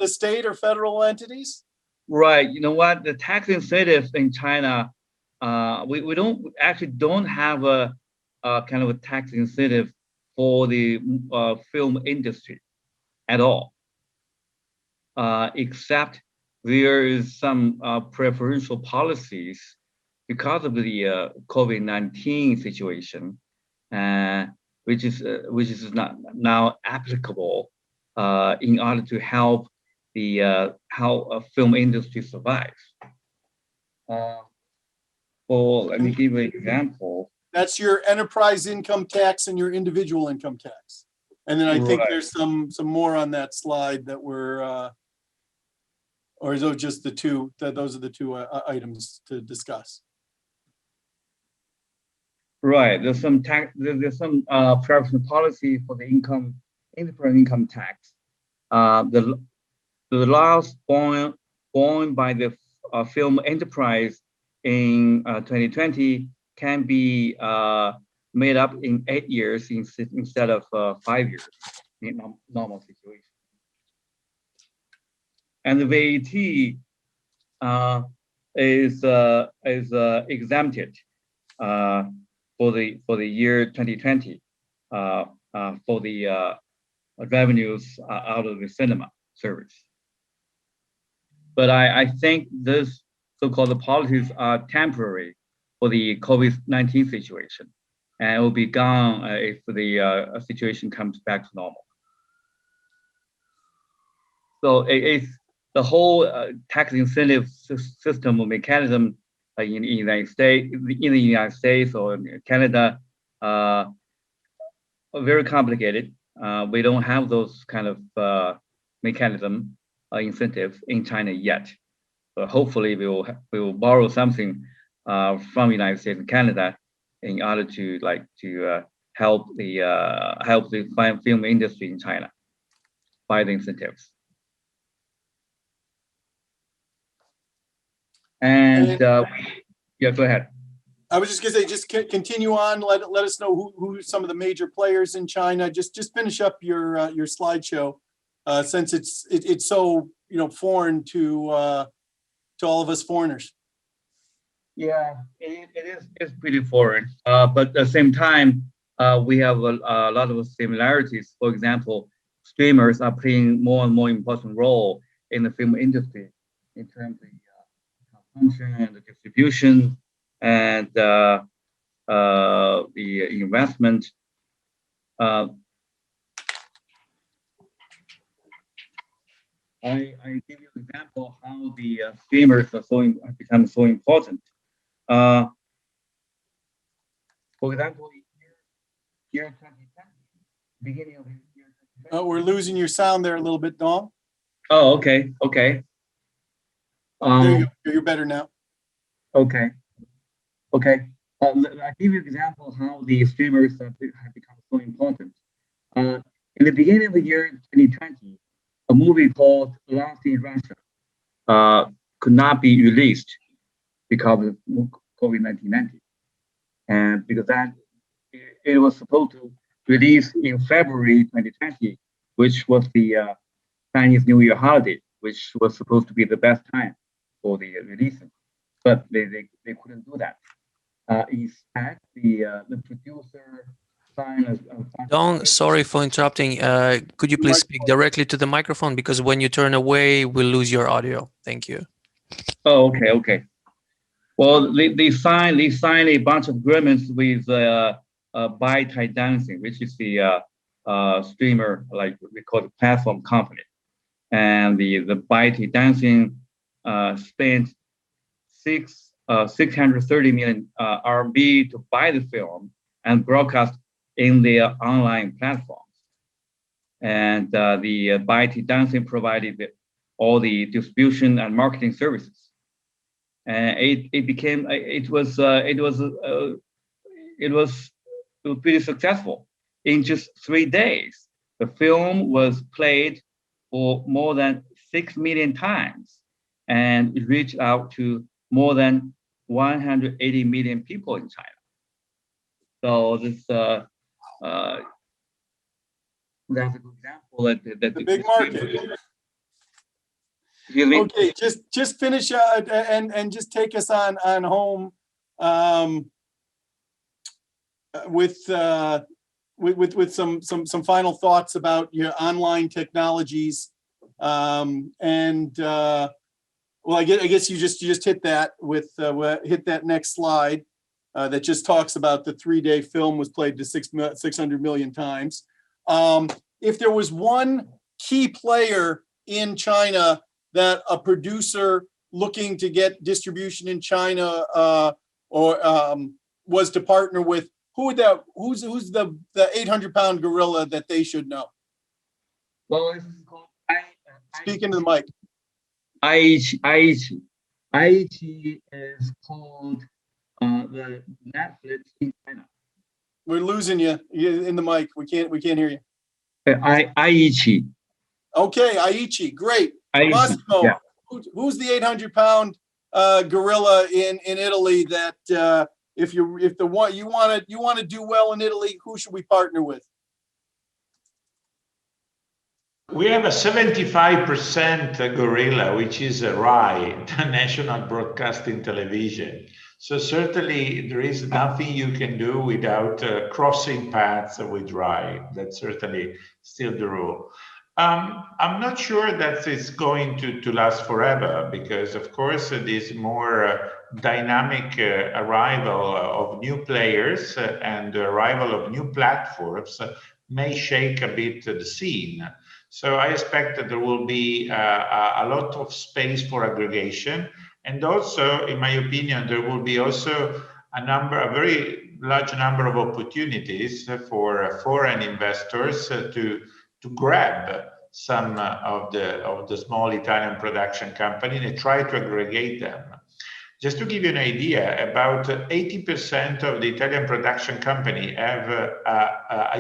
state or federal entities? Right. You know what? The tax incentives in China, we don't have a kind of a tax incentive for the film industry at all, except there is some preferential policies because of the COVID-19 situation, which is not now applicable in order to help the how a film industry survives. Well, let me give you an example. That's your enterprise income tax and your individual income tax. And then I think Right. there's some more on that slide that were, or is those just the two, those are the two items to discuss? Right. There's some tax. There's some preference policy for the enterprise income tax. The loss borne by the film enterprise in 2020 can be made up in 8 years instead of 5 years in normal situation. And the VAT is exempted for the year 2020 for the revenues out of the cinema service. But I think this so-called policies are temporary for the COVID-19 situation, and it will be gone if the situation comes back to normal. So it's the whole tax incentive system or mechanism in the United States or in Canada are very complicated. We don't have those kind of mechanism incentive in China yet. But hopefully we will borrow something from United States and Canada in order to help the film industry in China by the incentives. And yeah, go ahead. I was just gonna say, just continue on. Let us know who some of the major players in China. Just finish up your slideshow, since it's so foreign to all of us foreigners. Yeah, it's pretty foreign. But at the same time, we have a lot of similarities. For example, streamers are playing more and more important role in the film industry in terms of consumption and the distribution and the investment. I give you an example how the streamers have become so important. For example, year 2010, beginning of the year 2010. Oh, we're losing your sound there a little bit, Dong. Oh, okay. There you go. You're better now. Okay. I give you an example how the streamers have become so important. In the beginning of the year 2020, a movie called Lost in Russia could not be released because of COVID-19, and because that it was supposed to release in February 2020, which was the Chinese New Year holiday, which was supposed to be the best time for the releasing, but they couldn't do that. Instead, the producer signed Don, sorry for interrupting. Could you please speak directly to the microphone, because when you turn away, we'll lose your audio. Thank you. Oh, okay. Well, they signed a bunch of agreements with ByteDance Dancing, which is the streamer, like we call it, platform company, and the ByteDance Dancing spent 630 million RMB to buy the film and broadcast in their online platforms. And the ByteDance Dancing provided all the distribution and marketing services. And it was pretty successful. In just 3 days, the film was played for more than 6 million times, and it reached out to more than 180 million people in China. So this that's a good example that The big market. Okay, just finish and just take us on home with some final thoughts about your online technologies, and well, I guess you just hit that with hit that next slide that just talks about the 3-day film was played to 600 million times. If there was one key player in China that a producer looking to get distribution in China or was to partner with, who's the 800-pound gorilla that they should know? Well, it's called Speak into the mic. IHG is called the Netflix in China. We're losing you in the mic. We can't hear you. IHG. Okay, Aichi, great. Massimo, Yeah. who's the 800-pound gorilla in Italy that if you want to do well in Italy, who should we partner with? We have a 75% gorilla, which is RAI, the National Broadcasting Television. So certainly there is nothing you can do without crossing paths with RAI. That's certainly still the rule. I'm not sure that it's going to last forever because, of course, this more dynamic arrival of new players and the arrival of new platforms may shake a bit the scene. So I expect that there will be a lot of space for aggregation. And also, in my opinion, there will be also a very large number of opportunities for foreign investors to grab some of the small Italian production company and try to aggregate them. Just to give you an idea, about 80% of the Italian production company have a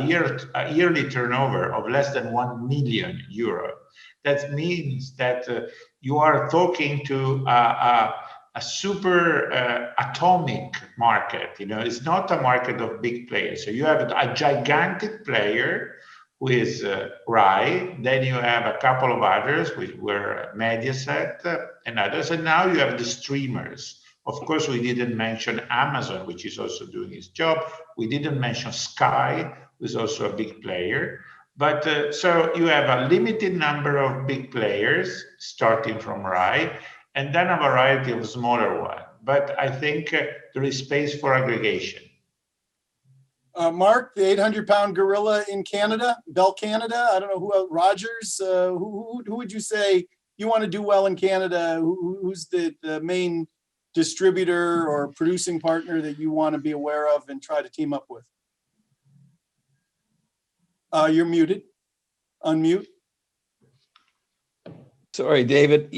yearly turnover of less than 1 million euro. That means that you are talking to a super atomic market. It's not a market of big players. So you have a gigantic player who is RAI, then you have a couple of others, which were Mediaset and others, and now you have the streamers. Of course, we didn't mention Amazon, which is also doing its job. We didn't mention Sky, who is also a big player. But so you have a limited number of big players, starting from RAI, and then a variety of smaller ones. But I think there is space for aggregation. Mark, the 800-pound gorilla in Canada, Bell Canada. I don't know who else. Rogers. Who would you say you want to do well in Canada? Who's the main distributor or producing partner that you want to be aware of and try to team up with? You're muted. Unmute. Sorry, David.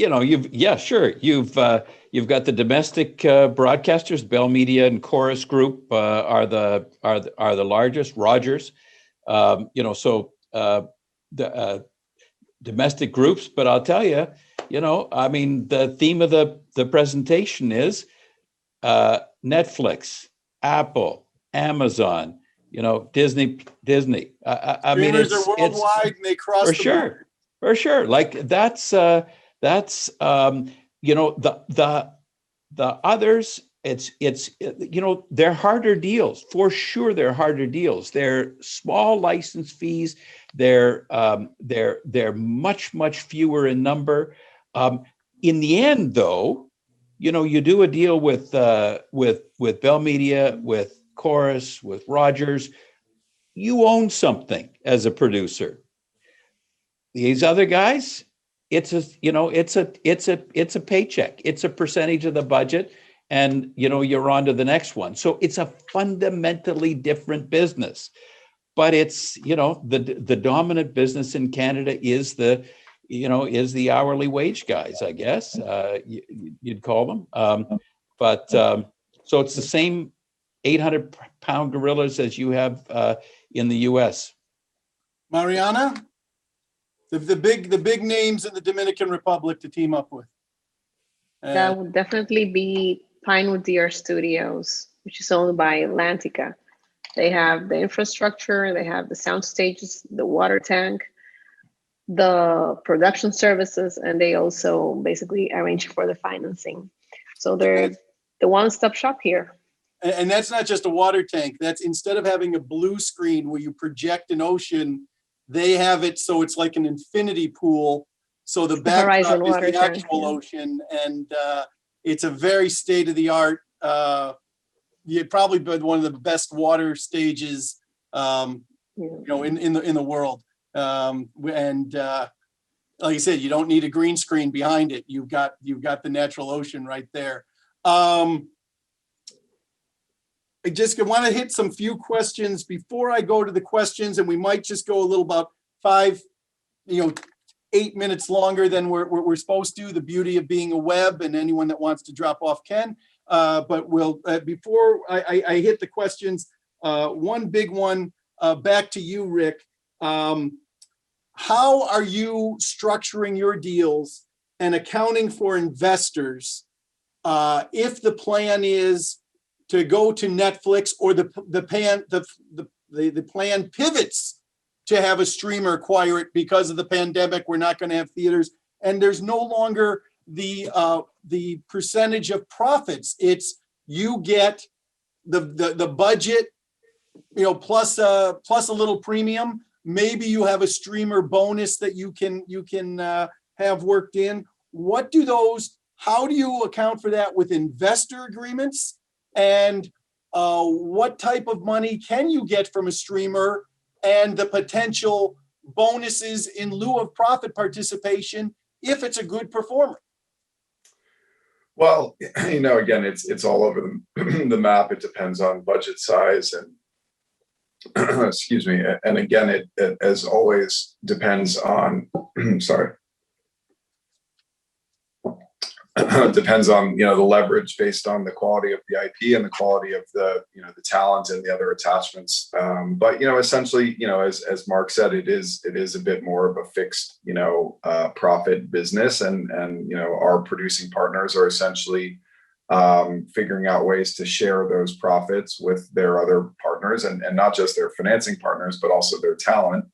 You've got the domestic broadcasters. Bell Media and Chorus Group are the largest. Rogers, the domestic groups. But I'll tell you, the theme of the presentation is Netflix, Apple, Amazon. Disney. I mean, Streamers are worldwide and they cross for the sure. border. For sure. Like that's the others, it's they're harder deals. For sure they're harder deals. They're small license fees. They're much fewer in number. In the end though, you do a deal with Bell Media, with Chorus, with Rogers, you own something as a producer. These other guys, it's a paycheck. It's a percentage of the budget, and you're on to the next one. So it's a fundamentally different business. But it's the dominant business in Canada is the hourly wage guys, I guess you'd call them. So it's the same 800-pound gorillas as you have in the U.S. Marianna, the big names in the Dominican Republic to team up with. That would definitely be Pinewood DR Studios, which is owned by Atlantica. They have the infrastructure, they have the sound stages, the water tank, the production services, and they also basically arrange for the financing. So they're the one-stop shop here. And that's not just a water tank. That's instead of having a blue screen where you project an ocean, they have it so it's like an infinity pool. So the backdrop is the actual ocean, and it's a very state-of-the-art. You'd probably be one of the best water stages, in the world. Like I said, you don't need a green screen behind it. You've got the natural ocean right there. I just want to hit some few questions before I go to the questions, and we might just go a little about 8 minutes longer than we're supposed to. The beauty of being a web, and anyone that wants to drop off can. But we'll before I hit the questions, one big one back to you, Rick. How are you structuring your deals and accounting for investors if the plan is to go to Netflix, or the plan pivots to have a streamer acquire it because of the pandemic? We're not going to have theaters, and there's no longer the percentage of profits. It's you get the budget, plus a little premium. Maybe you have a streamer bonus that you can have worked in. How do you account for that with investor agreements? And what type of money can you get from a streamer, and the potential bonuses in lieu of profit participation if it's a good performer? Well, again, it's all over the map. It depends on budget size and excuse me. And again, it as always depends on sorry. Depends on the leverage based on the quality of the IP and the quality of the the talent and the other attachments. But essentially, as Mark said, it is a bit more of a fixed profit business, and our producing partners are essentially figuring out ways to share those profits with their other partners, and not just their financing partners, but also their talent.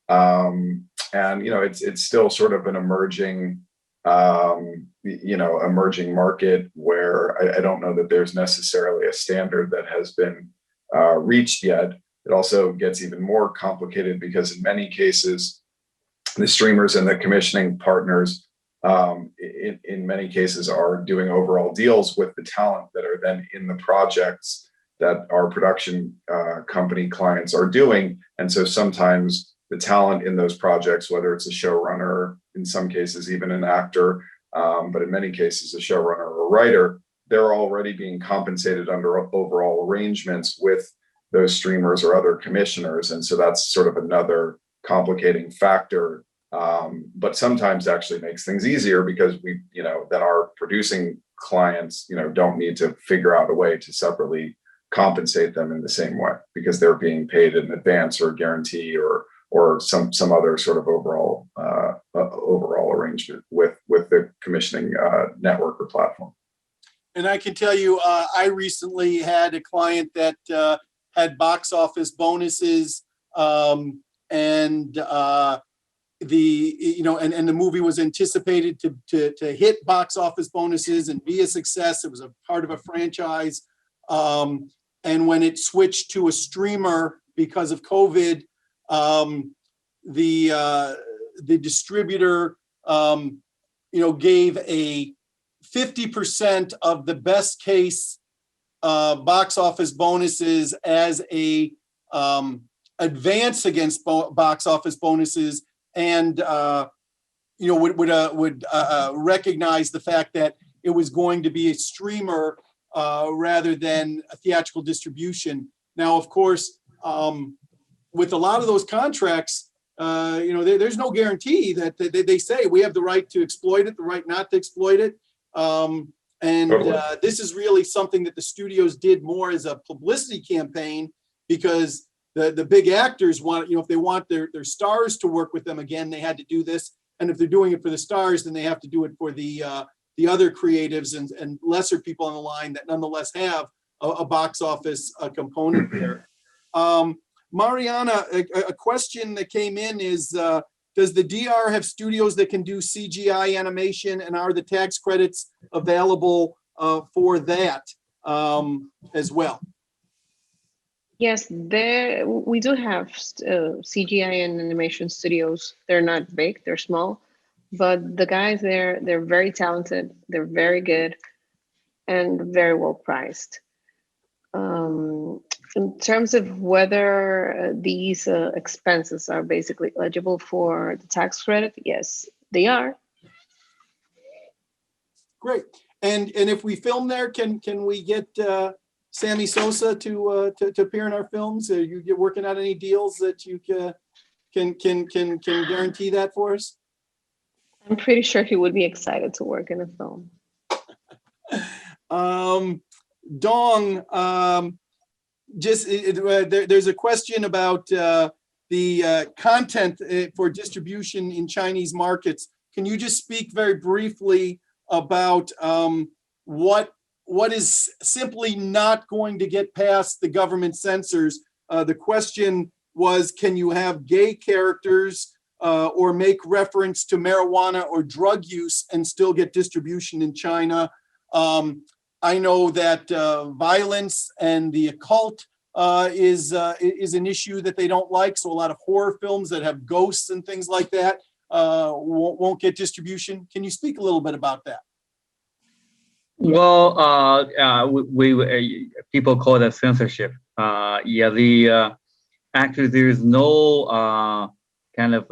And it's still sort of an emerging market where I don't know that there's necessarily a standard that has been reached yet. It also gets even more complicated because in many cases, the streamers and the commissioning partners in many cases are doing overall deals with the talent that are then in the projects that our production company clients are doing. And so sometimes the talent in those projects, whether it's a showrunner, in some cases even an actor, but in many cases a showrunner or a writer, they're already being compensated under overall arrangements with those streamers or other commissioners. And so that's sort of another complicating factor, but sometimes actually makes things easier because that our producing clients, don't need to figure out a way to separately compensate them in the same way because they're being paid in advance or guarantee or some other sort of overall arrangement with the commissioning network or platform. And I can tell you, I recently had a client that had box office bonuses, and the movie was anticipated to hit box office bonuses and be a success. It was a part of a franchise, and when it switched to a streamer because of COVID, the distributor gave a 50% of the best case box office bonuses as a advance against box office bonuses, and would recognize the fact that it was going to be a streamer rather than a theatrical distribution. Now, of course, with a lot of those contracts, there's no guarantee that they say we have the right to exploit it, the right not to exploit it. This is really something that the studios did more as a publicity campaign, because the big actors want, if they want their stars to work with them again, they had to do this. And if they're doing it for the stars, then they have to do it for the other creatives and lesser people on the line that nonetheless have a box office component there. Marianna, a question that came in is, does the DR have studios that can do CGI animation, and are the tax credits available for that as well? Yes, we do have CGI and animation studios. They're not big, they're small, but the guys there, they're very talented, they're very good, and very well priced. In terms of whether these expenses are basically eligible for the tax credit, yes, they are. Great. And if we film there, can we get Sammy Sosa to appear in our films? Are you working out any deals that you can guarantee that for us? I'm pretty sure he would be excited to work in a film. Dong, there's a question about the content for distribution in Chinese markets. Can you just speak very briefly about what is simply not going to get past the government censors? The question was, can you have gay characters or make reference to marijuana or drug use and still get distribution in China? I know that violence and the occult is an issue that they don't like. So a lot of horror films that have ghosts and things like that won't get distribution. Can you speak a little bit about that? Well, we people call that censorship. Actually there is no kind of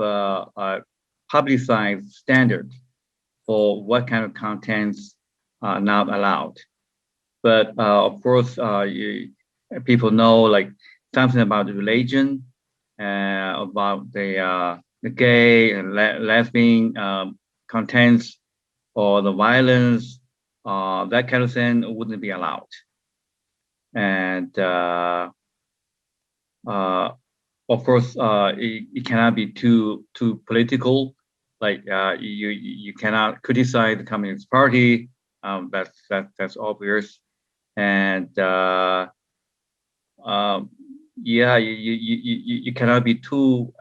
publicized standard for what kind of contents are not allowed. But of course, people know like something about the religion, about the gay and lesbian contents, or the violence, that kind of thing wouldn't be allowed. And of course, it cannot be too political. Like you cannot criticize the Communist Party. That's obvious. And you cannot be too.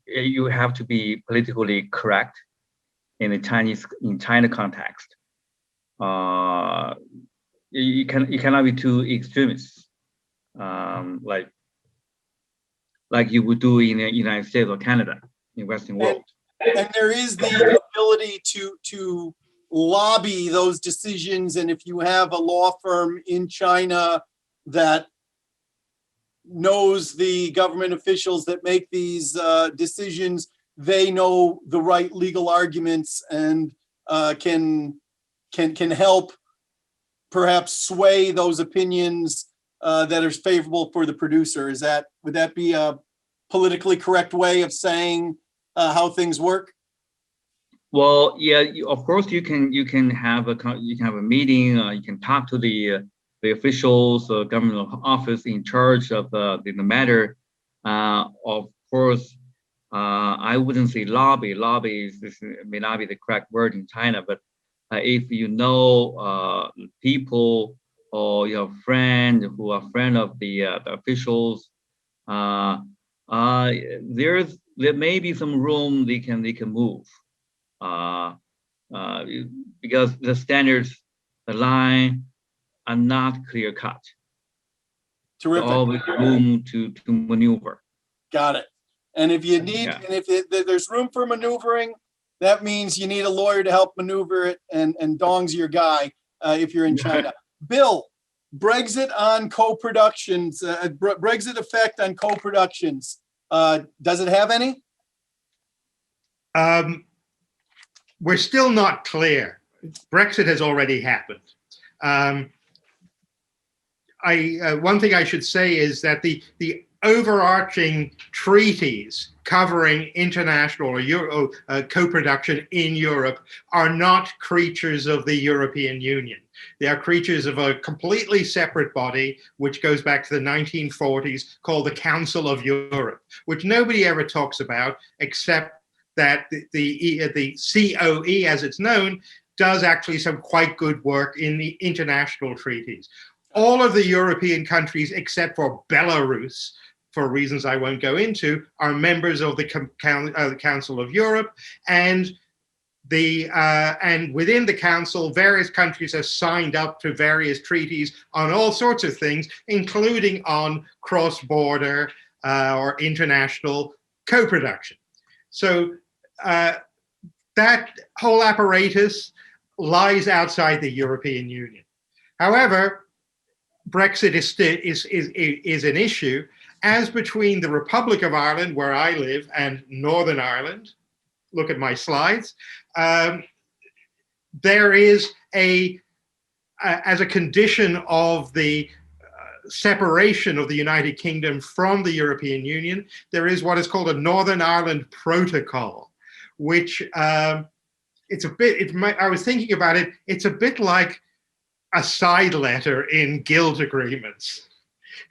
You have to be politically correct in the China context. You cannot be too extremist, like you would do in the United States or Canada, in Western world. And there is the ability to lobby those decisions. And if you have a law firm in China that knows the government officials that make these decisions, they know the right legal arguments and can help perhaps sway those opinions that are favorable for the producer. Would that be a politically correct way of saying how things work? Well, yeah, of course you can have a meeting. You can talk to the officials, government office in charge of the matter. Of course, I wouldn't say lobby. Lobby may not be the correct word in China, but if you know people or your friend who are friend of the officials, there may be some room they can move, because the standards, the line are not clear cut. Terrific. There's always room to maneuver. Got it. And if you need, and if there's room for maneuvering, that means you need a lawyer to help maneuver it, and Dong's your guy if you're in China. Bill, Brexit on co-productions, Brexit effect on co-productions. Does it have any? We're still not clear. Brexit has already happened. One thing I should say is that the overarching treaties covering international or co-production in Europe are not creatures of the European Union. They are creatures of a completely separate body, which goes back to the 1940s, called the Council of Europe, which nobody ever talks about, except that the COE, as it's known, does actually some quite good work in the international treaties. All of the European countries, except for Belarus, for reasons I won't go into, are members of the Council of Europe, and within the Council, various countries have signed up to various treaties on all sorts of things, including on cross-border or international co-production. So that whole apparatus lies outside the European Union. However, Brexit is an issue, as between the Republic of Ireland, where I live, and Northern Ireland. Look at my slides. There is as a condition of the separation of the United Kingdom from the European Union, there is what is called a Northern Ireland Protocol, which it's a bit, I was thinking about it, it's a bit like a side letter in guild agreements.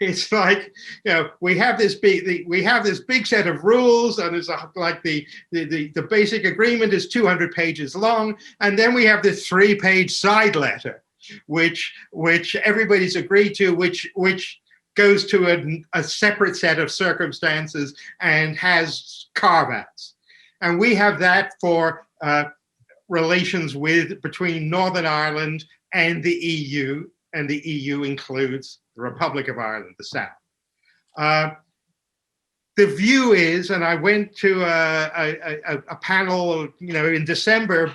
It's like, you know, we have this big set of rules, and it's like the basic agreement is 200 pages long, and then we have this 3-page side letter, which everybody's agreed to, which goes to a separate set of circumstances and has carve-outs. And we have that for relations between Northern Ireland and the EU, and the EU includes the Republic of Ireland, the South. The view is, and I went to a panel, you know, in December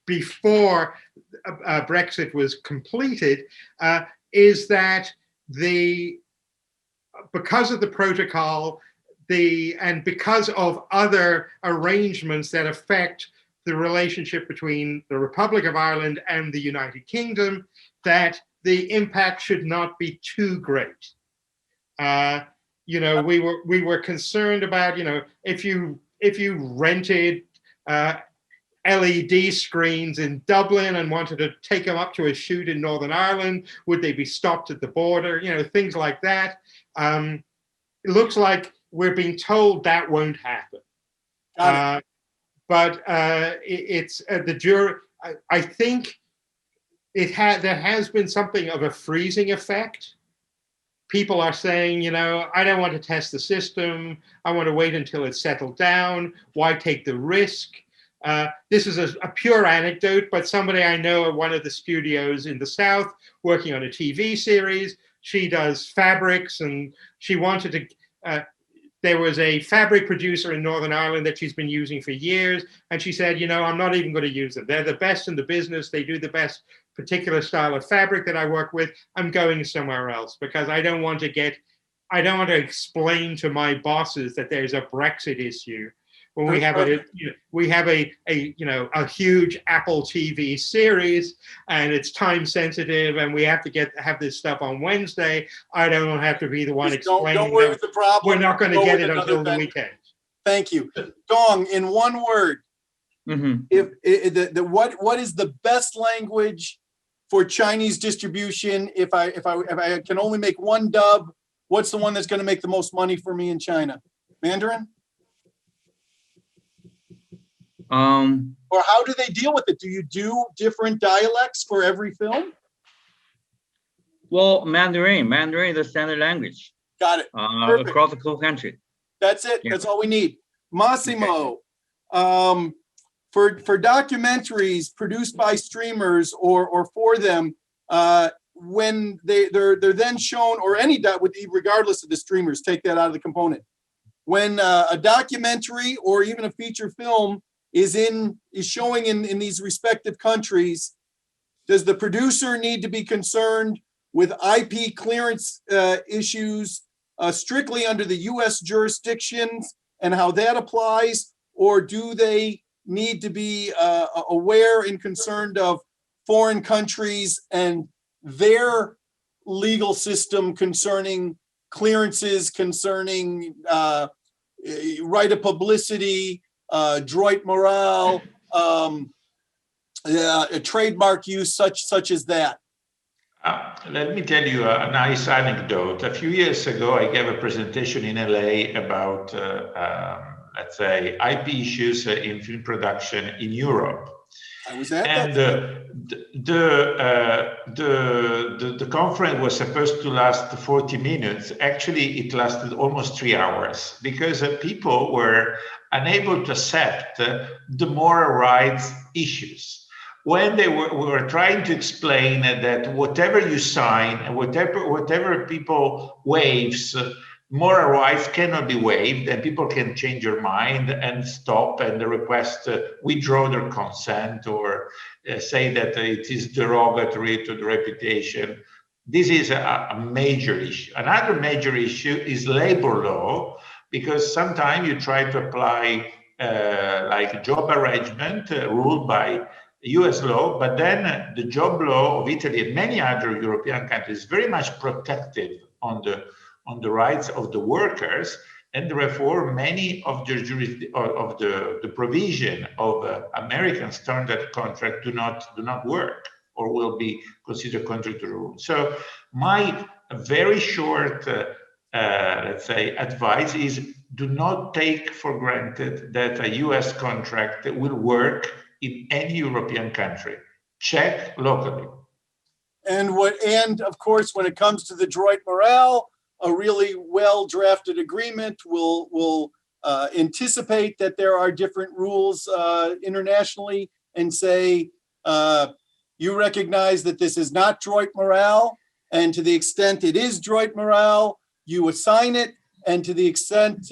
before Brexit was completed, is that because of the protocol, and because of other arrangements that affect the relationship between the Republic of Ireland and the United Kingdom, that the impact should not be too great. You know, we were concerned about, you know, if you rented LED screens in Dublin and wanted to take them up to a shoot in Northern Ireland, would they be stopped at the border? You know, things like that. It looks like we're being told that won't happen. But it's the jury. I think there has been something of a freezing effect. People are saying, you know, I don't want to test the system. I want to wait until it's settled down. Why take the risk? This is a pure anecdote, but somebody I know at one of the studios in the South working on a TV series. She does fabrics, and she wanted to. There was a fabric producer in Northern Ireland that she's been using for years, and she said, you know, I'm not even going to use them. They're the best in the business. They do the best particular style of fabric that I work with. I'm going somewhere else because I don't want to explain to my bosses that there's a Brexit issue when we have a huge Apple TV series, and it's time sensitive, and we have to have this stuff on Wednesday. I don't have to be the one explaining. Don't worry with the problem. We're not going to get it until the weekend. Thank you, Dong. In one word, what is the best language for Chinese distribution? If I can only make one dub, what's the one that's going to make the most money for me in China? Mandarin? Or how do they deal with it? Do you do different dialects for every film? Well, Mandarin is the standard language. Got it. Across the whole country. That's it. Yeah. That's all we need. Massimo, okay. For documentaries produced by streamers or for them, when they're then shown, or any regardless of the streamers, take that out of the component. When a documentary or even a feature film is showing in these respective countries, does the producer need to be concerned with IP clearance issues strictly under the US jurisdictions and how that applies? Or do they need to be aware and concerned of foreign countries and their legal system concerning clearances, concerning right of publicity, droit moral, a trademark use such as that? Let me tell you a nice anecdote. A few years ago, I gave a presentation in LA about, let's say, IP issues in film production in Europe. I was at and the conference was supposed to last 40 minutes. Actually, it lasted almost 3 hours because people were unable to accept the moral rights issues. When we were trying to explain that whatever you sign and whatever people waives, moral rights cannot be waived, and people can change their mind and stop and request withdraw their consent or say that it is derogatory to the reputation. This is a major issue. Another major issue is labor law, because sometimes you try to apply like a job arrangement ruled by US law, but then the job law of Italy and many other European countries is very much protective on the rights of the workers, and therefore many of the provision of American standard contract do not work or will be considered contrary to the rule. So my very short, let's say, advice is do not take for granted that a US contract will work in any European country. Check locally. And of course, when it comes to the droit morale, a really well-drafted agreement will anticipate that there are different rules internationally and say, you recognize that this is not droit morale, and to the extent it is droit morale, you assign it, and to the extent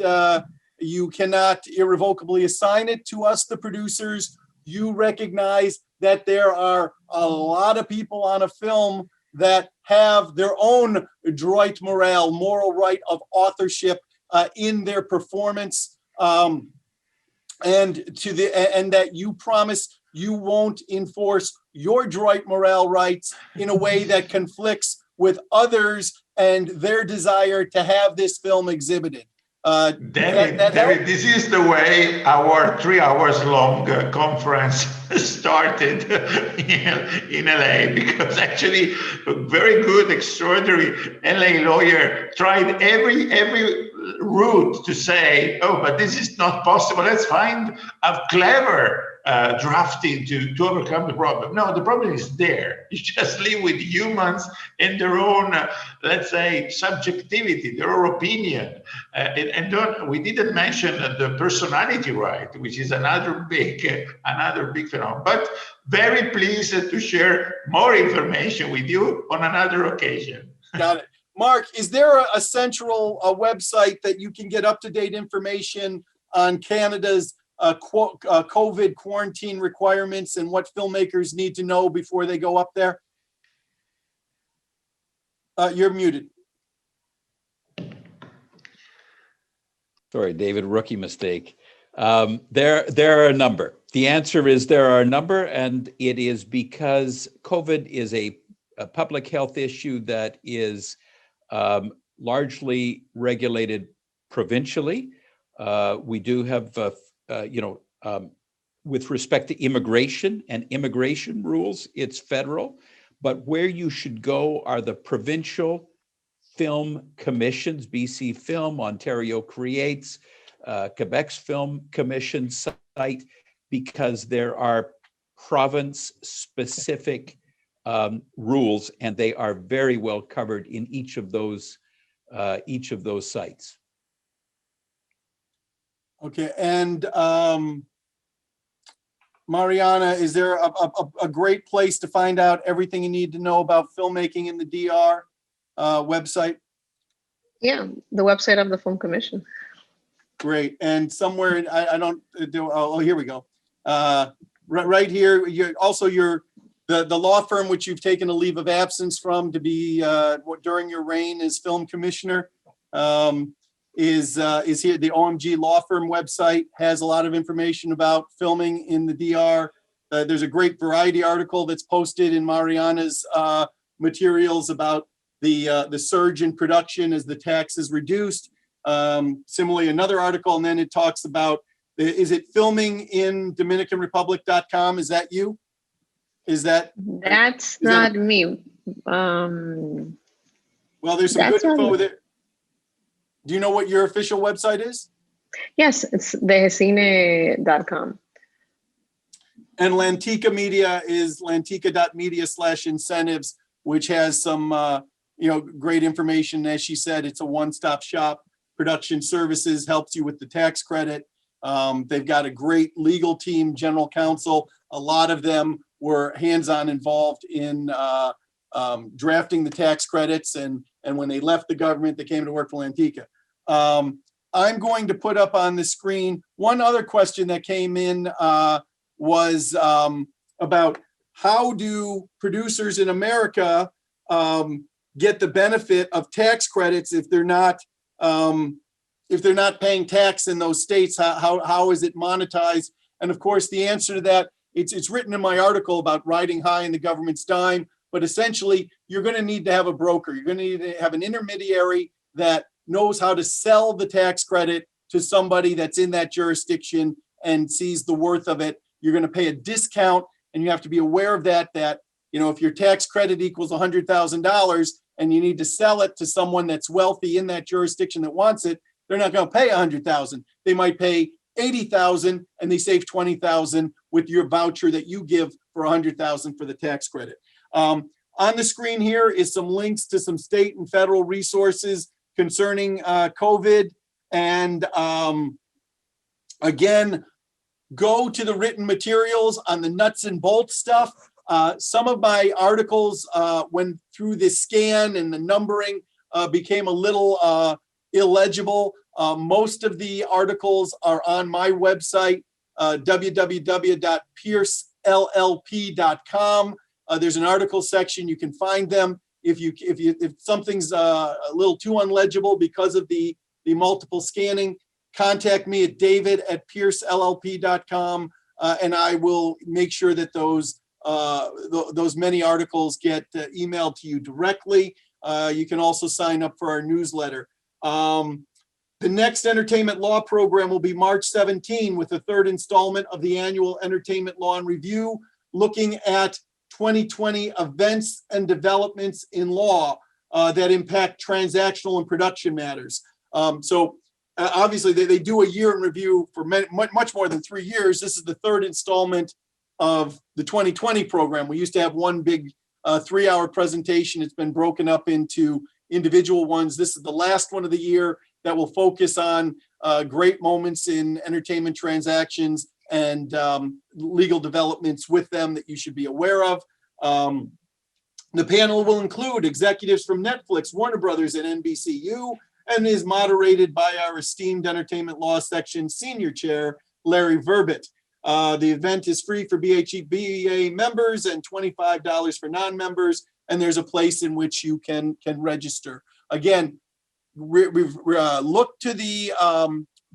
you cannot irrevocably assign it to us, the producers, you recognize that there are a lot of people on a film that have their own droit morale, moral right of authorship in their performance, and that you promise you won't enforce your droit morale rights in a way that conflicts with others and their desire to have this film exhibited. David, this is the way our 3 hours long conference started in LA, because actually a very good, extraordinary LA lawyer tried every route to say, oh, but this is not possible. Let's find a clever drafting to overcome the problem. No, the problem is there. You just live with humans and their own, let's say, subjectivity, their own opinion. We didn't mention the personality right, which is another big phenomenon. But very pleased to share more information with you on another occasion. Got it. Mark, is there a central website that you can get up-to-date information on Canada's COVID quarantine requirements and what filmmakers need to know before they go up there? You're muted. Sorry, David, rookie mistake. There are a number. The answer is there are a number, and it is because COVID is a public health issue that is largely regulated provincially. We do have, with respect to immigration and immigration rules, it's federal. But where you should go are the provincial film commissions, BC Film, Ontario Creates, Quebec's Film Commission site, because there are province-specific rules, and they are very well covered in each of those sites. Okay, and Marianna, is there a great place to find out everything you need to know about filmmaking in the DR website? Yeah, the website of the Film Commission. Great, and somewhere here we go. Right here, the law firm which you've taken a leave of absence from to be during your reign as film commissioner is here. The OMG law firm website has a lot of information about filming in the DR. There's a great Variety article that's posted in Marianna's materials about the surge in production as the tax is reduced. Similarly, another article, and then it talks about, is it filming in DominicanRepublic.com? Is that you? That's not me. Well, there's some good info there. Do you know what your official website is? Yes, it's thecine.com. And Lantica Media is lantica.media/incentives, which has some great information. As she said, it's a one-stop shop. Production services, helps you with the tax credit. They've got a great legal team, general counsel. A lot of them were hands-on involved in drafting the tax credits, and when they left the government, they came to work for Lantica. I'm going to put up on the screen one other question that came in was about how do producers in America get the benefit of tax credits if they're not paying tax in those states? How is it monetized? And of course, the answer to that it's written in my article about riding high in the government's dime, but essentially you're going to need to have a broker. You're going to need to have an intermediary that knows how to sell the tax credit to somebody that's in that jurisdiction and sees the worth of it. You're going to pay a discount, and you have to be aware of that, if your tax credit equals $100,000 and you need to sell it to someone that's wealthy in that jurisdiction that wants it, they're not going to pay $100,000. They might pay $80,000 and they save $20,000 with your voucher that you give for $100,000 for the tax credit. On the screen here is some links to some state and federal resources concerning COVID. And again, go to the written materials on the nuts and bolts stuff. Some of my articles went through the scan and the numbering became a little illegible. Most of the articles are on my website, www.piercellp.com. There's an article section. You can find them. If something's a little too unlegible because of the multiple scanning, contact me at david@piercellp.com, and I will make sure that those many articles get emailed to you directly. You can also sign up for our newsletter. The next entertainment law program will be March 17 with the third installment of the annual Entertainment Law and Review, looking at 2020 events and developments in law that impact transactional and production matters. Obviously, they do a year in review for much more than 3 years. This is the third installment of the 2020 program. We used to have one big 3-hour presentation. It's been broken up into individual ones. This is the last one of the year that will focus on great moments in entertainment transactions and legal developments with them that you should be aware of. The panel will include executives from Netflix, Warner Brothers, and NBCU, and is moderated by our esteemed Entertainment Law Section Senior Chair, Larry Verbit. The event is free for BHEBA members and $25 for non-members, and there's a place in which you can register. Again, we've looked to the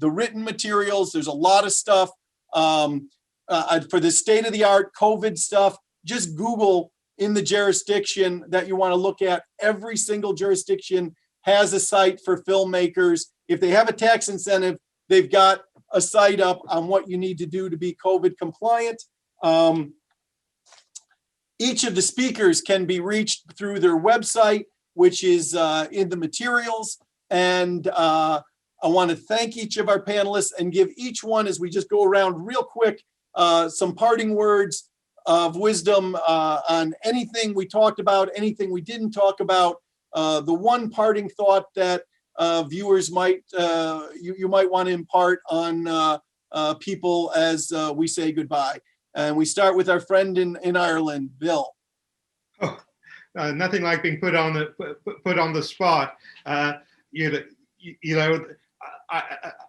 written materials. There's a lot of stuff for the state-of-the-art COVID stuff. Just Google in the jurisdiction that you want to look at. Every single jurisdiction has a site for filmmakers. If they have a tax incentive, they've got a site up on what you need to do to be COVID compliant. Each of the speakers can be reached through their website, which is in the materials. And I want to thank each of our panelists and give each one, as we just go around real quick, some parting words of wisdom on anything we talked about, anything we didn't talk about. The one parting thought that viewers might you might want to impart on people as we say goodbye. And we start with our friend in Ireland, Bill. Oh, nothing like being put on the spot.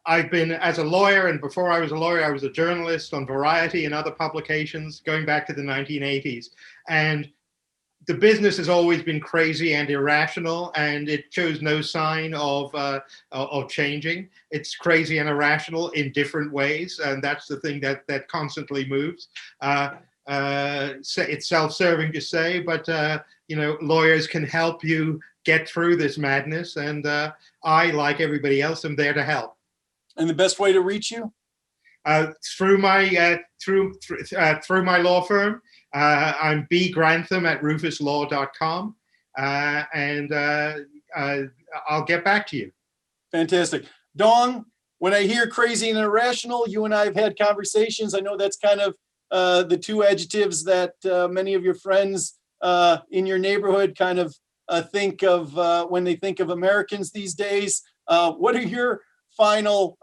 I've been, as a lawyer, and before I was a lawyer, I was a journalist on Variety and other publications going back to the 1980s. And the business has always been crazy and irrational, and it shows no sign of changing. It's crazy and irrational in different ways, and that's the thing that constantly moves. It's self-serving to say, but lawyers can help you get through this madness, and I, like everybody else, am there to help. And the best way to reach you? Through my law firm. I'm B. Grantham at rufuslaw.com, and I'll get back to you. Fantastic. Dong, when I hear crazy and irrational, you and I have had conversations. I know that's kind of the two adjectives that many of your friends in your neighborhood kind of think of when they think of Americans these days. What are your final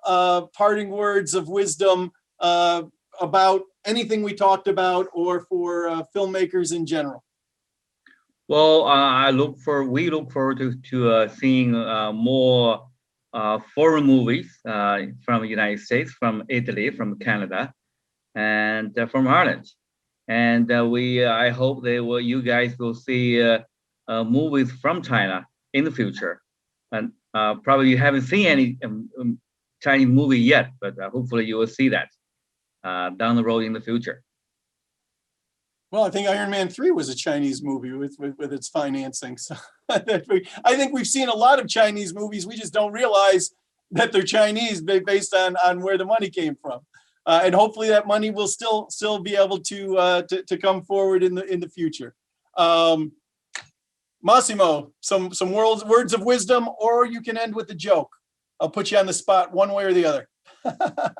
parting words of wisdom about anything we talked about, or for filmmakers in general? Well, we look forward to seeing more foreign movies from the United States, from Italy, from Canada, and from Ireland. And I hope you guys will see movies from China in the future. And probably you haven't seen any Chinese movie yet, but hopefully you will see that down the road in the future. Well, I think Iron Man 3 was a Chinese movie with its financing. So I think we've seen a lot of Chinese movies. We just don't realize that they're Chinese based on where the money came from. And hopefully that money will still be able to come forward in the future. Massimo, some words of wisdom, or you can end with a joke. I'll put you on the spot one way or the other.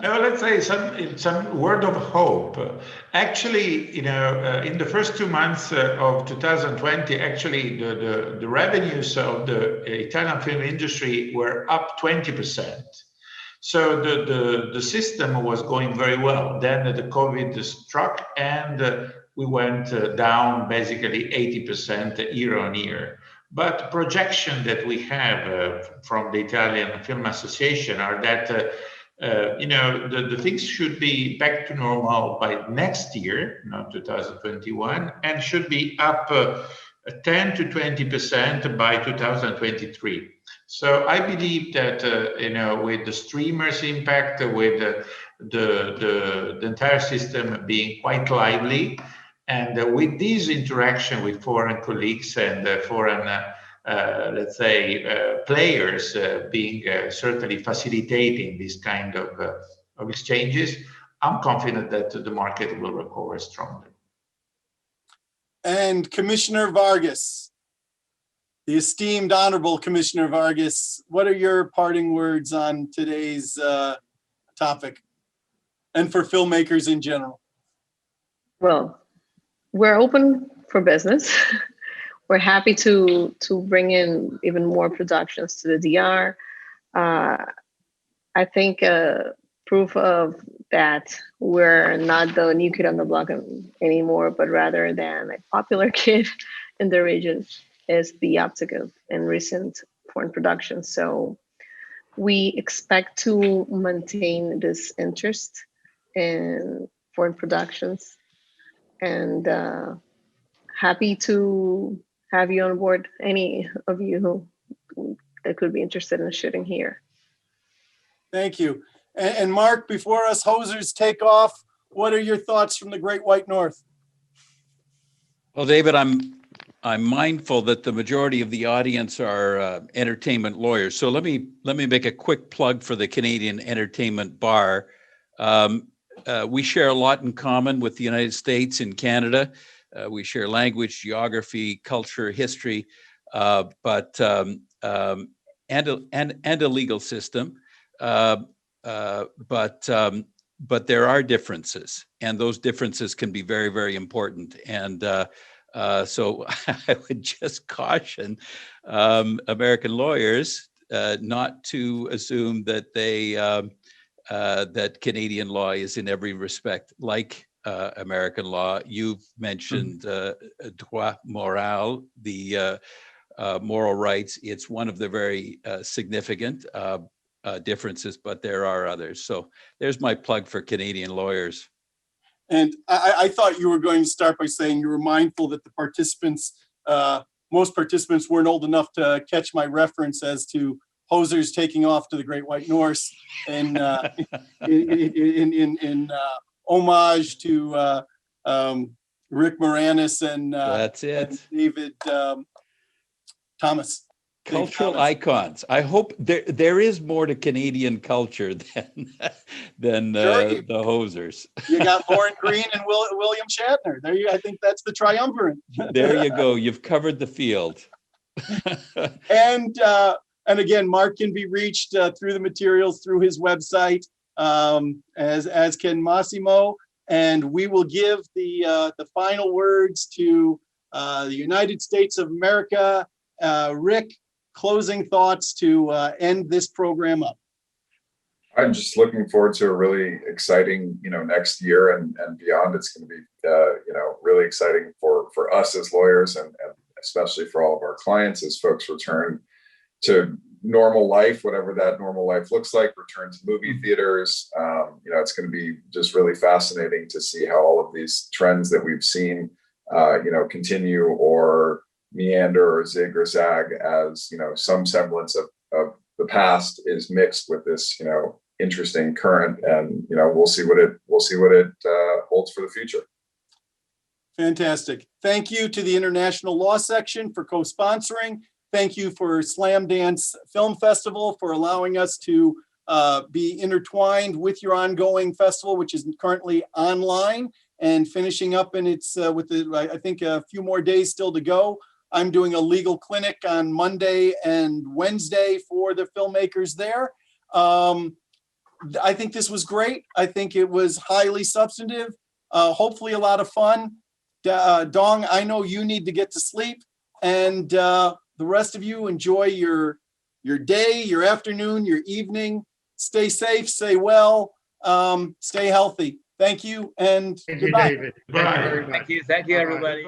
No, let's say some word of hope. Actually, in the first 2 months of 2020, actually the revenues of the Italian film industry were up 20%. So the system was going very well. Then the COVID struck and we went down basically 80% year on year. But projection that we have from the Italian Film Association are that the things should be back to normal by next year, 2021, and should be up 10 to 20% by 2023. So I believe that with the streamers impact, with the entire system being quite lively, and with this interaction with foreign colleagues and foreign let's say, players being certainly facilitating this kind of exchanges, I'm confident that the market will recover strongly. And Commissioner Vargas, the esteemed Honorable Commissioner Vargas, what are your parting words on today's topic and for filmmakers in general? Well, we're open for business. We're happy to bring in even more productions to the DR. I think proof of that we're not the new kid on the block anymore, but rather than a popular kid in the region is the uptick in recent foreign productions. So we expect to maintain this interest in foreign productions, and happy to have you on board, any of you who that could be interested in shooting here. Thank you. And Mark, before us hosers take off, what are your thoughts from the Great White North? Well, David, I'm mindful that the majority of the audience are entertainment lawyers. So let me make a quick plug for the Canadian Entertainment Bar. We share a lot in common with the United States and Canada. We share language, geography, culture, history, but and a legal system. But there are differences, and those differences can be very, very important. And so I would just caution American lawyers not to assume that that Canadian law is in every respect like American law. You've mentioned droit moral, the moral rights. It's one of the very significant differences, but there are others. So there's my plug for Canadian lawyers. And I thought you were going to start by saying you were mindful that the participants, most participants weren't old enough to catch my reference as to hosers taking off to the Great White North and in homage to Rick Moranis and that's it. and David Thomas. Cultural icons. I hope there is more to Canadian culture than Sure. the hosers. You got Lauren Green and William Shatner. There you. I think that's the triumvirate. There you go. You've covered the field. And again, Mark can be reached through the materials through his website, as can Massimo. And we will give the final words to the United States of America. Rick, closing thoughts to end this program up. I'm just looking forward to a really exciting, next year and beyond. It's going to be, really exciting for us as lawyers and especially for all of our clients as folks return to normal life, whatever that normal life looks like, return to movie theaters. It's going to be just really fascinating to see how all of these trends that we've seen, continue or meander or zig or zag as, some semblance of the past is mixed with this, interesting current, and we'll see what it holds for the future. Fantastic. Thank you to the International Law Section for co-sponsoring. Thank you for Slam Dance Film Festival for allowing us to be intertwined with your ongoing festival, which is currently online and finishing up, and it's with I think a few more days still to go. I'm doing a legal clinic on Monday and Wednesday for the filmmakers there. I think this was great. I think it was highly substantive, hopefully a lot of fun. Dong, I know you need to get to sleep, and the rest of you enjoy your day, your afternoon, your evening. Stay safe, stay well, stay healthy. Thank you, and Thank you, goodbye. David. Thank you very much. Thank you, everybody.